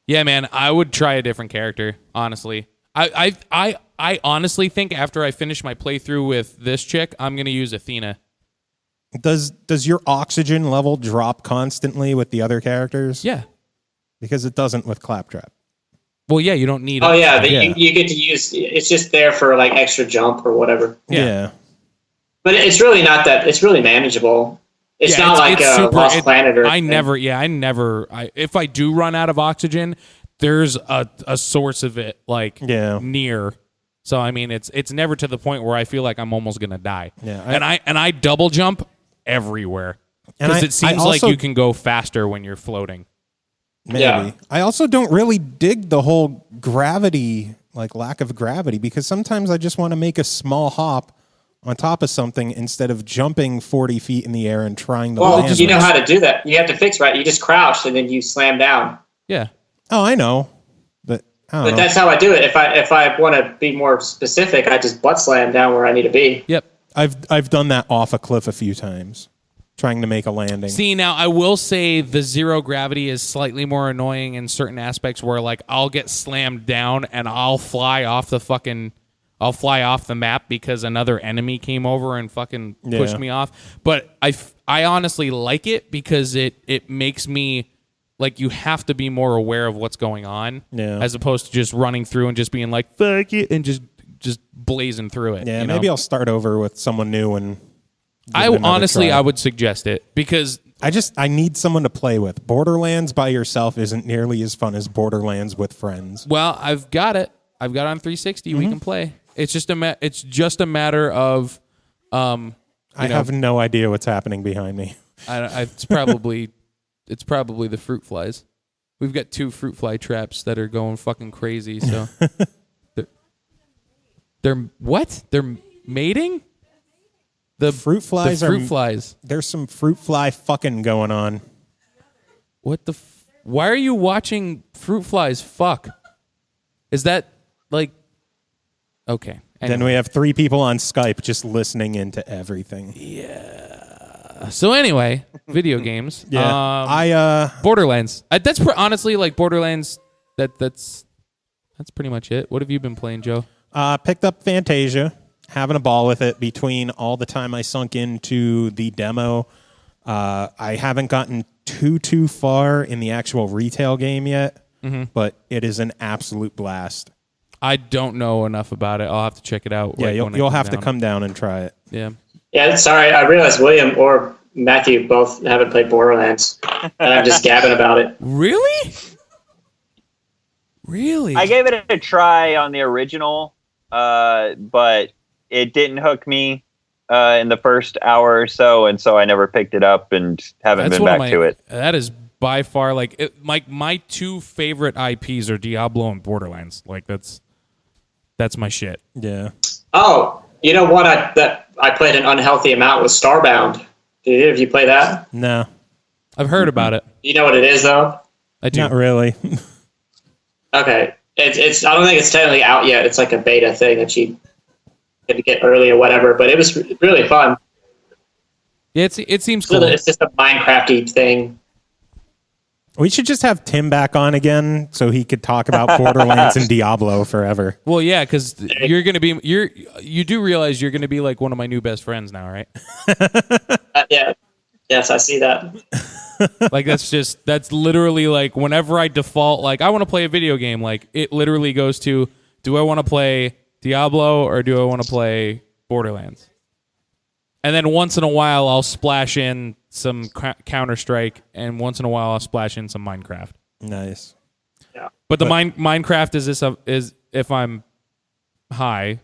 Speaker 4: Yeah, man, I would try a different character, honestly. I honestly think after I finish my playthrough with this chick, I'm going to use Athena.
Speaker 2: Does your oxygen level drop constantly with the other characters?
Speaker 4: Yeah.
Speaker 2: Because it doesn't with Claptrap.
Speaker 4: Well, yeah, you don't need
Speaker 5: Oh
Speaker 4: it.
Speaker 5: yeah,
Speaker 2: Yeah.
Speaker 5: You get to use. It's just there for like extra jump or whatever.
Speaker 2: Yeah.
Speaker 5: But it's really not that. It's really manageable. It's not like a Lost Planet or.
Speaker 4: If I do run out of oxygen, there's a source of it near. So I mean, it's never to the point where I feel like I'm almost gonna die.
Speaker 2: Yeah,
Speaker 4: and I double jump everywhere because it seems like you can go faster when you're floating.
Speaker 2: Maybe.
Speaker 5: Yeah.
Speaker 2: I also don't really dig the whole gravity, like lack of gravity, because sometimes I just want to make a small hop on top of something instead of jumping 40 feet in the air and trying to land.
Speaker 5: You know how to do that. You have to fix right. You just crouch and then you slam down.
Speaker 4: Yeah.
Speaker 2: Oh, I know. But I don't
Speaker 5: But
Speaker 2: know.
Speaker 5: that's how I do it. If I want to be more specific, I just butt slam down where I need to be.
Speaker 4: Yep.
Speaker 2: I've done that off a cliff a few times, trying to make a landing.
Speaker 4: See, now I will say the zero gravity is slightly more annoying in certain aspects where like I'll get slammed down and I'll fly off the map because another enemy came over and fucking pushed me off. But I honestly like it because it makes me like you have to be more aware of what's going on as opposed to just running through and just being like fuck it and just blazing through it.
Speaker 2: Yeah,
Speaker 4: you know?
Speaker 2: maybe I'll start over with someone new and
Speaker 4: I would suggest it because
Speaker 2: I need someone to play with. Borderlands by yourself isn't nearly as fun as Borderlands with friends.
Speaker 4: well, I've got it on 360. We can play. It's just a matter of
Speaker 2: I have no idea what's happening behind me.
Speaker 4: it's probably the fruit flies. We've got 2 fruit fly traps that are going fucking crazy. So they're what? They're mating? The
Speaker 2: fruit flies
Speaker 4: the fruit flies.
Speaker 2: There's some fruit fly fucking going on.
Speaker 4: What the? Why are you watching fruit flies? Fuck. Is that like? Okay.
Speaker 2: Then we have 3 people on Skype just listening into everything.
Speaker 4: So anyway, video games.
Speaker 2: Yeah,
Speaker 4: Borderlands. That's honestly like Borderlands. That's pretty much it. What have you been playing, Joe?
Speaker 2: picked up Fantasia, having a ball with it. Between all the time I sunk into the demo, I haven't gotten too far in the actual retail game yet, but it is an absolute blast.
Speaker 4: I don't know enough about it. I'll have to check it out.
Speaker 2: Yeah, you'll have to come down and try it.
Speaker 4: Yeah.
Speaker 5: Yeah, sorry. I realized William or Matthew both haven't played Borderlands, and I'm just gabbing about it.
Speaker 4: Really? Really?
Speaker 6: I gave it a try on the original, but it didn't hook me in the first hour or so, and so I never picked it up and haven't been back to it.
Speaker 4: That is by far my two favorite IPs are Diablo and Borderlands. Like that's my shit.
Speaker 2: Yeah.
Speaker 5: Oh, you know what? I played an unhealthy amount with Starbound. Did either of you play that?
Speaker 2: No.
Speaker 4: I've heard about it.
Speaker 5: You know what it is, though?
Speaker 4: I do.
Speaker 2: Not really.
Speaker 5: Okay. It's I don't think it's technically out yet. It's like a beta thing that you get to get early or whatever. But it was really fun.
Speaker 4: Yeah, it seems
Speaker 5: So
Speaker 4: cool.
Speaker 5: it's just a Minecraft-y thing.
Speaker 2: We should just have Tim back on again so he could talk about Borderlands and Diablo forever.
Speaker 4: Well, yeah, because you do realize you're gonna be like one of my new best friends now, right?
Speaker 5: Yeah. Yes, I see that.
Speaker 4: Like that's literally like whenever I default, like I want to play a video game, like it literally goes to, do I want to play Diablo or do I want to play Borderlands? And then once in a while I'll splash in some Counter-Strike, and once in a while I'll splash in some Minecraft.
Speaker 2: Nice.
Speaker 5: Yeah.
Speaker 4: But the Minecraft is if I'm high,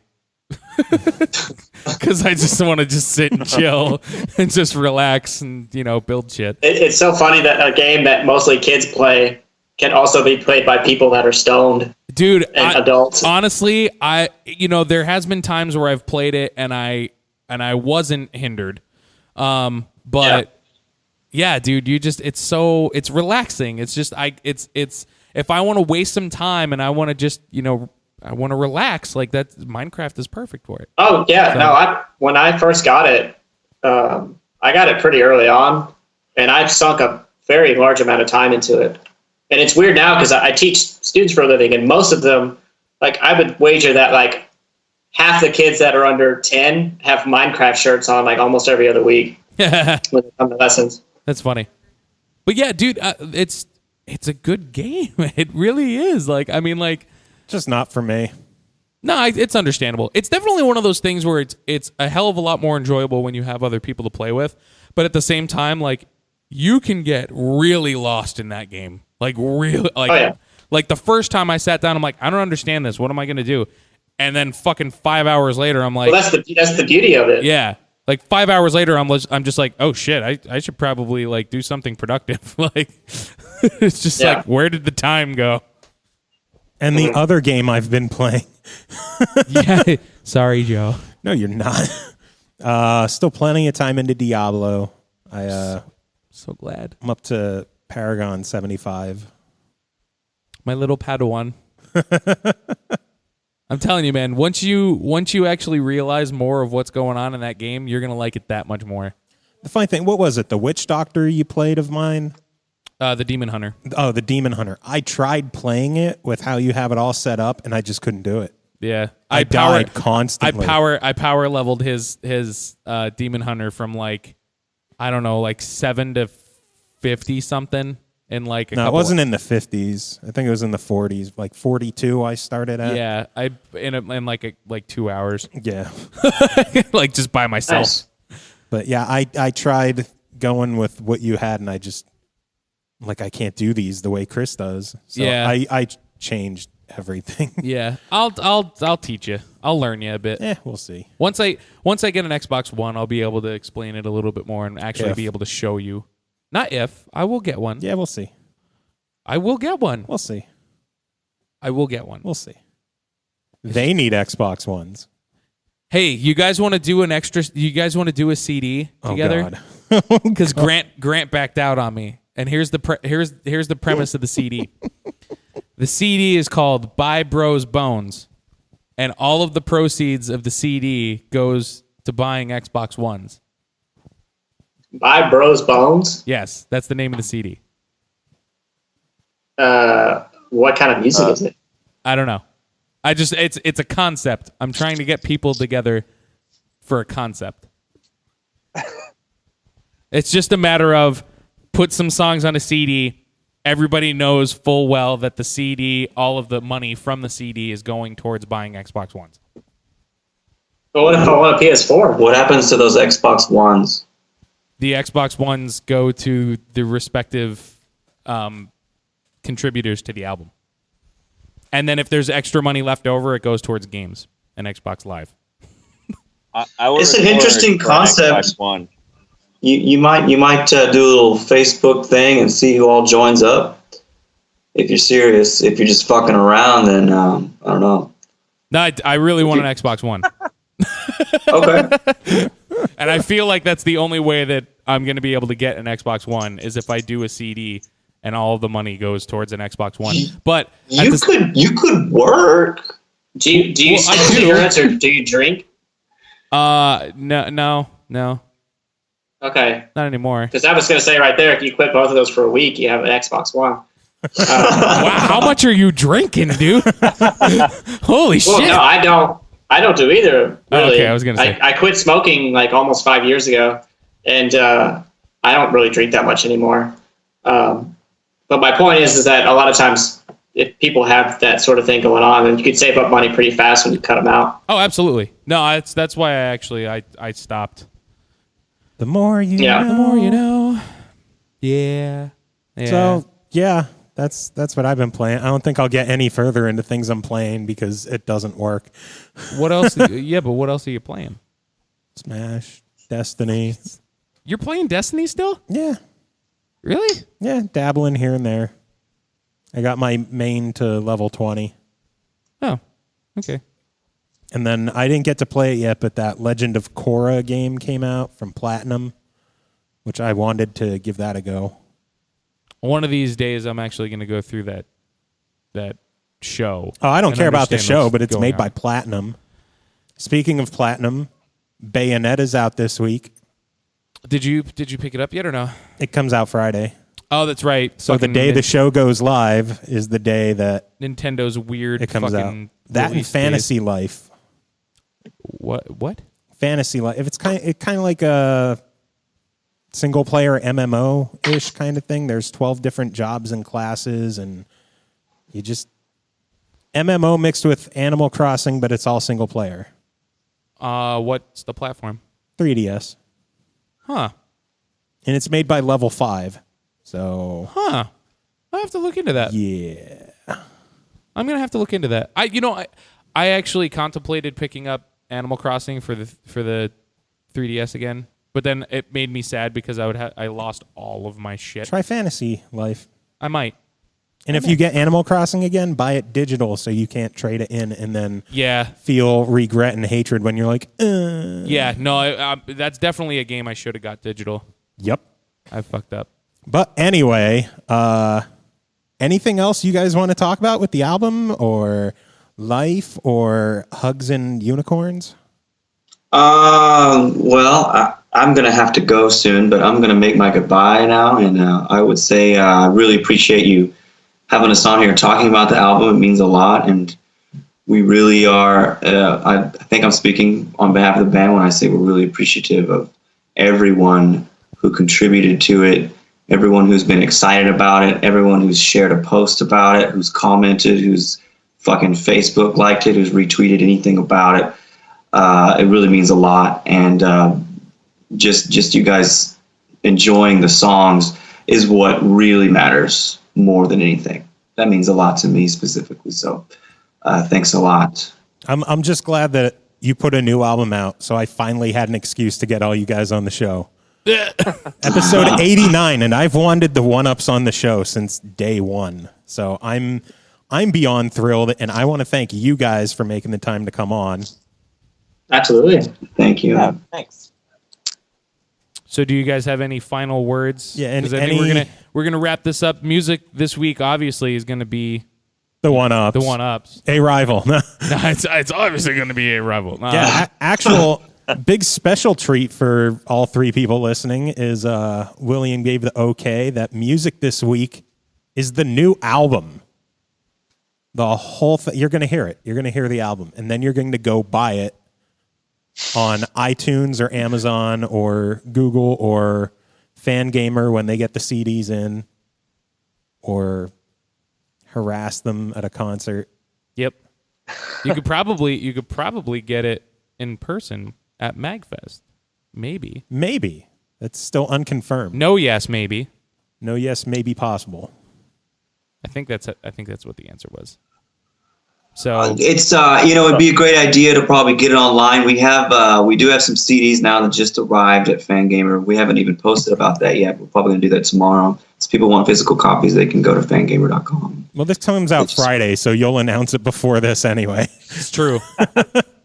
Speaker 4: because I just want to just sit and chill and just relax and build shit.
Speaker 5: It's so funny that a game that mostly kids play can also be played by people that are stoned,
Speaker 4: dude,
Speaker 5: and adults.
Speaker 4: Honestly, there has been times where I've played it and I wasn't hindered, but yeah, dude, it's relaxing. It's just it's if I want to waste some time and I want to just I want to relax, like that. Minecraft is perfect for it.
Speaker 5: Oh yeah, so. When I first got it, I got it pretty early on, and I've sunk a very large amount of time into it. And it's weird now because I teach students for a living, and most of them, like I would wager that like half the kids that are under 10 have Minecraft shirts on like almost every other week when they come to lessons.
Speaker 4: That's funny, but yeah, dude, it's a good game. It really is. Like I mean, like.
Speaker 2: Just not for me.
Speaker 4: No, it's understandable. It's definitely one of those things where it's a hell of a lot more enjoyable when you have other people to play with. But at the same time, like you can get really lost in that game. Like really, like the first time I sat down, I'm like, I don't understand this. What am I gonna do? And then fucking 5 hours later, I'm like,
Speaker 5: well, that's the beauty of it.
Speaker 4: Yeah, like 5 hours later, I'm just like, oh shit, I should probably like do something productive. Like it's just like, where did the time go?
Speaker 2: And the other game I've been playing.
Speaker 4: Yeah. Sorry, Joe.
Speaker 2: No, you're not. Still plenty of time into Diablo.
Speaker 4: So glad.
Speaker 2: I'm up to Paragon 75.
Speaker 4: My little Padawan. I'm telling you, man, once you actually realize more of what's going on in that game, you're going to like it that much more.
Speaker 2: The funny thing, what was it? The Witch Doctor you played of mine?
Speaker 4: The Demon Hunter.
Speaker 2: Oh, the Demon Hunter. I tried playing it with how you have it all set up, and I just couldn't do it.
Speaker 4: Yeah,
Speaker 2: I died constantly.
Speaker 4: I power leveled his Demon Hunter from like, I don't know, like 7 to 50 something in like a couple.
Speaker 2: No, it wasn't in the 50s. I think it was in the 40s. Like 42 I started at.
Speaker 4: Yeah, in like 2 hours.
Speaker 2: Yeah.
Speaker 4: Like just by myself.
Speaker 5: Nice.
Speaker 2: But yeah, I tried going with what you had, and I just I can't do these the way Chris does. So
Speaker 4: yeah.
Speaker 2: I changed everything.
Speaker 4: Yeah. I'll teach you. I'll learn you a bit.
Speaker 2: We'll see.
Speaker 4: Once I get an Xbox One, I'll be able to explain it a little bit more and actually be able to show you. Not if. I will get one.
Speaker 2: Yeah, we'll see.
Speaker 4: I will get one.
Speaker 2: We'll see.
Speaker 4: I will get one.
Speaker 2: We'll see. They need Xbox Ones.
Speaker 4: Hey, you guys want to do a CD together?
Speaker 2: Oh God.
Speaker 4: Because Grant backed out on me. And here's the premise of the CD. The CD is called Buy Bros Bones, and all of the proceeds of the CD goes to buying Xbox Ones.
Speaker 5: Buy Bros Bones?
Speaker 4: Yes, that's the name of the CD.
Speaker 5: What kind of music is it?
Speaker 4: I don't know. It's a concept. I'm trying to get people together for a concept. It's just a matter of put some songs on a CD. Everybody knows full well that the CD, all of the money from the CD is going towards buying Xbox Ones.
Speaker 5: But what if I want a PS4?
Speaker 3: What happens to those Xbox Ones?
Speaker 4: The Xbox Ones go to the respective contributors to the album. And then if there's extra money left over, it goes towards games and Xbox Live.
Speaker 3: It's an interesting concept. You might do a little Facebook thing and see who all joins up. If you're serious, if you're just fucking around, then I don't know.
Speaker 4: No, I really want an Xbox One.
Speaker 3: Okay.
Speaker 4: And I feel like that's the only way that I'm going to be able to get an Xbox One is if I do a CD and all of the money goes towards an Xbox One. But
Speaker 3: You could work.
Speaker 5: Do you smoke cigarettes or do you drink?
Speaker 4: no,
Speaker 5: Okay.
Speaker 4: not anymore.
Speaker 5: Because I was going to say right there, if you quit both of those for a week, you have an Xbox One.
Speaker 4: Wow, how much are you drinking, dude? Holy
Speaker 5: Well,
Speaker 4: shit!
Speaker 5: no, I don't do either. Really.
Speaker 4: Okay, I was gonna say.
Speaker 5: I quit smoking like almost 5 years ago, and I don't really drink that much anymore. But my point is that a lot of times, if people have that sort of thing going on, then you could save up money pretty fast when you cut them out.
Speaker 4: Oh, absolutely. No, that's why I stopped.
Speaker 2: The more you
Speaker 5: Yeah.
Speaker 2: know.
Speaker 4: The more you know. Yeah.
Speaker 2: So yeah, that's what I've been playing. I don't think I'll get any further into things I'm playing because it doesn't work.
Speaker 4: What else? Yeah, but what else are you playing?
Speaker 2: Smash, Destiny.
Speaker 4: You're playing Destiny still?
Speaker 2: Yeah,
Speaker 4: Really?
Speaker 2: yeah, dabbling here and there. I got my main to level 20.
Speaker 4: Oh, okay.
Speaker 2: And then I didn't get to play it yet, but that Legend of Korra game came out from Platinum, which I wanted to give that a go.
Speaker 4: One of these days, I'm actually going to go through that show.
Speaker 2: Oh, I don't
Speaker 4: and
Speaker 2: care about the
Speaker 4: understand
Speaker 2: show,
Speaker 4: what's
Speaker 2: but it's
Speaker 4: going
Speaker 2: made by
Speaker 4: on.
Speaker 2: Platinum. Speaking of Platinum, Bayonetta's out this week.
Speaker 4: Did you pick it up yet or no?
Speaker 2: It comes out Friday.
Speaker 4: Oh, that's right.
Speaker 2: So the day the show goes live is the day that
Speaker 4: Nintendo's weird
Speaker 2: it comes out.
Speaker 4: fucking
Speaker 2: That and
Speaker 4: release
Speaker 2: Fantasy
Speaker 4: days.
Speaker 2: Life.
Speaker 4: What?
Speaker 2: Fantasy Life. If it's kind of like a single player MMO ish kind of thing. There's 12 different jobs and classes, and you just MMO mixed with Animal Crossing, but it's all single player.
Speaker 4: What's the platform?
Speaker 2: 3DS,
Speaker 4: Huh.
Speaker 2: and it's made by Level 5. So
Speaker 4: Huh. I have to look into that.
Speaker 2: yeah,
Speaker 4: I'm gonna have to look into that. I actually contemplated picking up Animal Crossing for the 3DS again, but then it made me sad because I lost all of my shit.
Speaker 2: try Fantasy Life.
Speaker 4: I might.
Speaker 2: And if you get Animal Crossing again, buy it digital so you can't trade it in and then
Speaker 4: Yeah.
Speaker 2: feel regret and hatred when you're like,
Speaker 4: Yeah. No, that's definitely a game I should have got digital.
Speaker 2: Yep.
Speaker 4: I fucked up.
Speaker 2: But anyway, anything else you guys want to talk about with the album or life or hugs and unicorns?
Speaker 3: Well, I'm going to have to go soon, but I'm going to make my goodbye now. And I would say I really appreciate you having us on here talking about the album. It means a lot. And we really are, I think I'm speaking on behalf of the band when I say we're really appreciative of everyone who contributed to it, everyone who's been excited about it, everyone who's shared a post about it, who's commented, who's fucking Facebook liked it, who's retweeted anything about it. It really means a lot. And just you guys enjoying the songs is what really matters more than anything. That means a lot to me specifically. So thanks a lot.
Speaker 2: I'm just glad that you put a new album out, so I finally had an excuse to get all you guys on the show. Episode 89, and I've wanted the OneUps on the show since day one. So I'm beyond thrilled, and I want to thank you guys for making the time to come on.
Speaker 5: Absolutely.
Speaker 3: Thank you.
Speaker 6: Yeah, thanks.
Speaker 4: So, do you guys have any final words?
Speaker 2: Yeah, and
Speaker 4: 'Cause I think we're gonna wrap this up. Music this week, obviously, is gonna be
Speaker 2: The OneUps.
Speaker 4: the one-ups.
Speaker 2: A rival.
Speaker 4: No, it's obviously gonna be a rival.
Speaker 2: Yeah, actual big special treat for all three people listening is William gave the okay that music this week is the new album. The whole thing, you're going to hear it. You're going to hear the album, and then you're going to go buy it on iTunes or Amazon or Google or Fangamer when they get the CDs in, or harass them at a concert.
Speaker 4: Yep. You could probably get it in person at MagFest. Maybe.
Speaker 2: Maybe. That's still unconfirmed.
Speaker 4: No, yes, maybe.
Speaker 2: No, yes, maybe possible.
Speaker 4: I think that's what the answer was. So
Speaker 3: It's it'd be a great idea to probably get it online. We do have some CDs now that just arrived at Fangamer. We haven't even posted about that yet. We're probably gonna do that tomorrow. If people want physical copies, they can go to fangamer.com.
Speaker 2: Well, this comes out Friday, so you'll announce it before this anyway.
Speaker 4: it's true.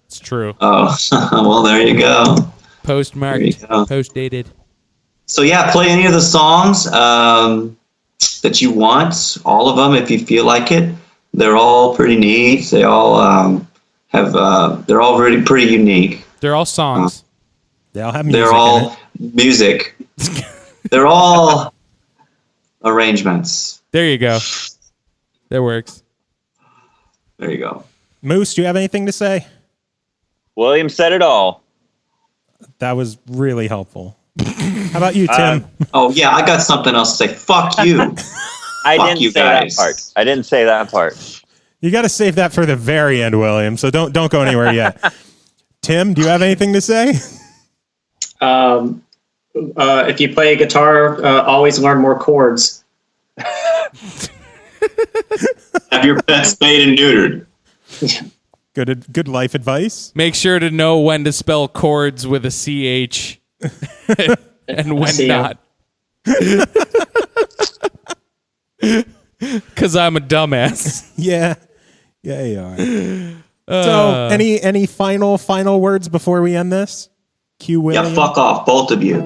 Speaker 4: It's true.
Speaker 3: Oh, well, there you go.
Speaker 4: Postmarked,
Speaker 3: There you go.
Speaker 4: post dated.
Speaker 3: So yeah, play any of the songs. that you want. All of them, if you feel like it. They're all pretty neat. They all they're all really pretty unique.
Speaker 4: They're all songs.
Speaker 2: They all have music.
Speaker 3: They're all music. They're all arrangements.
Speaker 4: There you go. That works.
Speaker 3: There you go.
Speaker 2: Moose, do you have anything to say?
Speaker 6: William said it all.
Speaker 2: That was really helpful. How about you, Tim?
Speaker 3: Oh yeah, I got something else to say. Fuck you.
Speaker 6: I
Speaker 3: Fuck
Speaker 6: didn't
Speaker 3: you
Speaker 6: say
Speaker 3: guys.
Speaker 6: that part. I didn't say that part.
Speaker 2: You got to save that for the very end, William. So don't go anywhere yet. Tim, do you have anything to say?
Speaker 5: If you play guitar, always learn more chords.
Speaker 3: Have your pets spayed and neutered.
Speaker 2: Good life advice.
Speaker 4: Make sure to know when to spell chords with a CH and when
Speaker 5: See ya.
Speaker 4: not. Because I'm a dumbass.
Speaker 2: Yeah, you are. So, any final words before we end this? Cue William.
Speaker 3: Yeah, fuck off, both of you.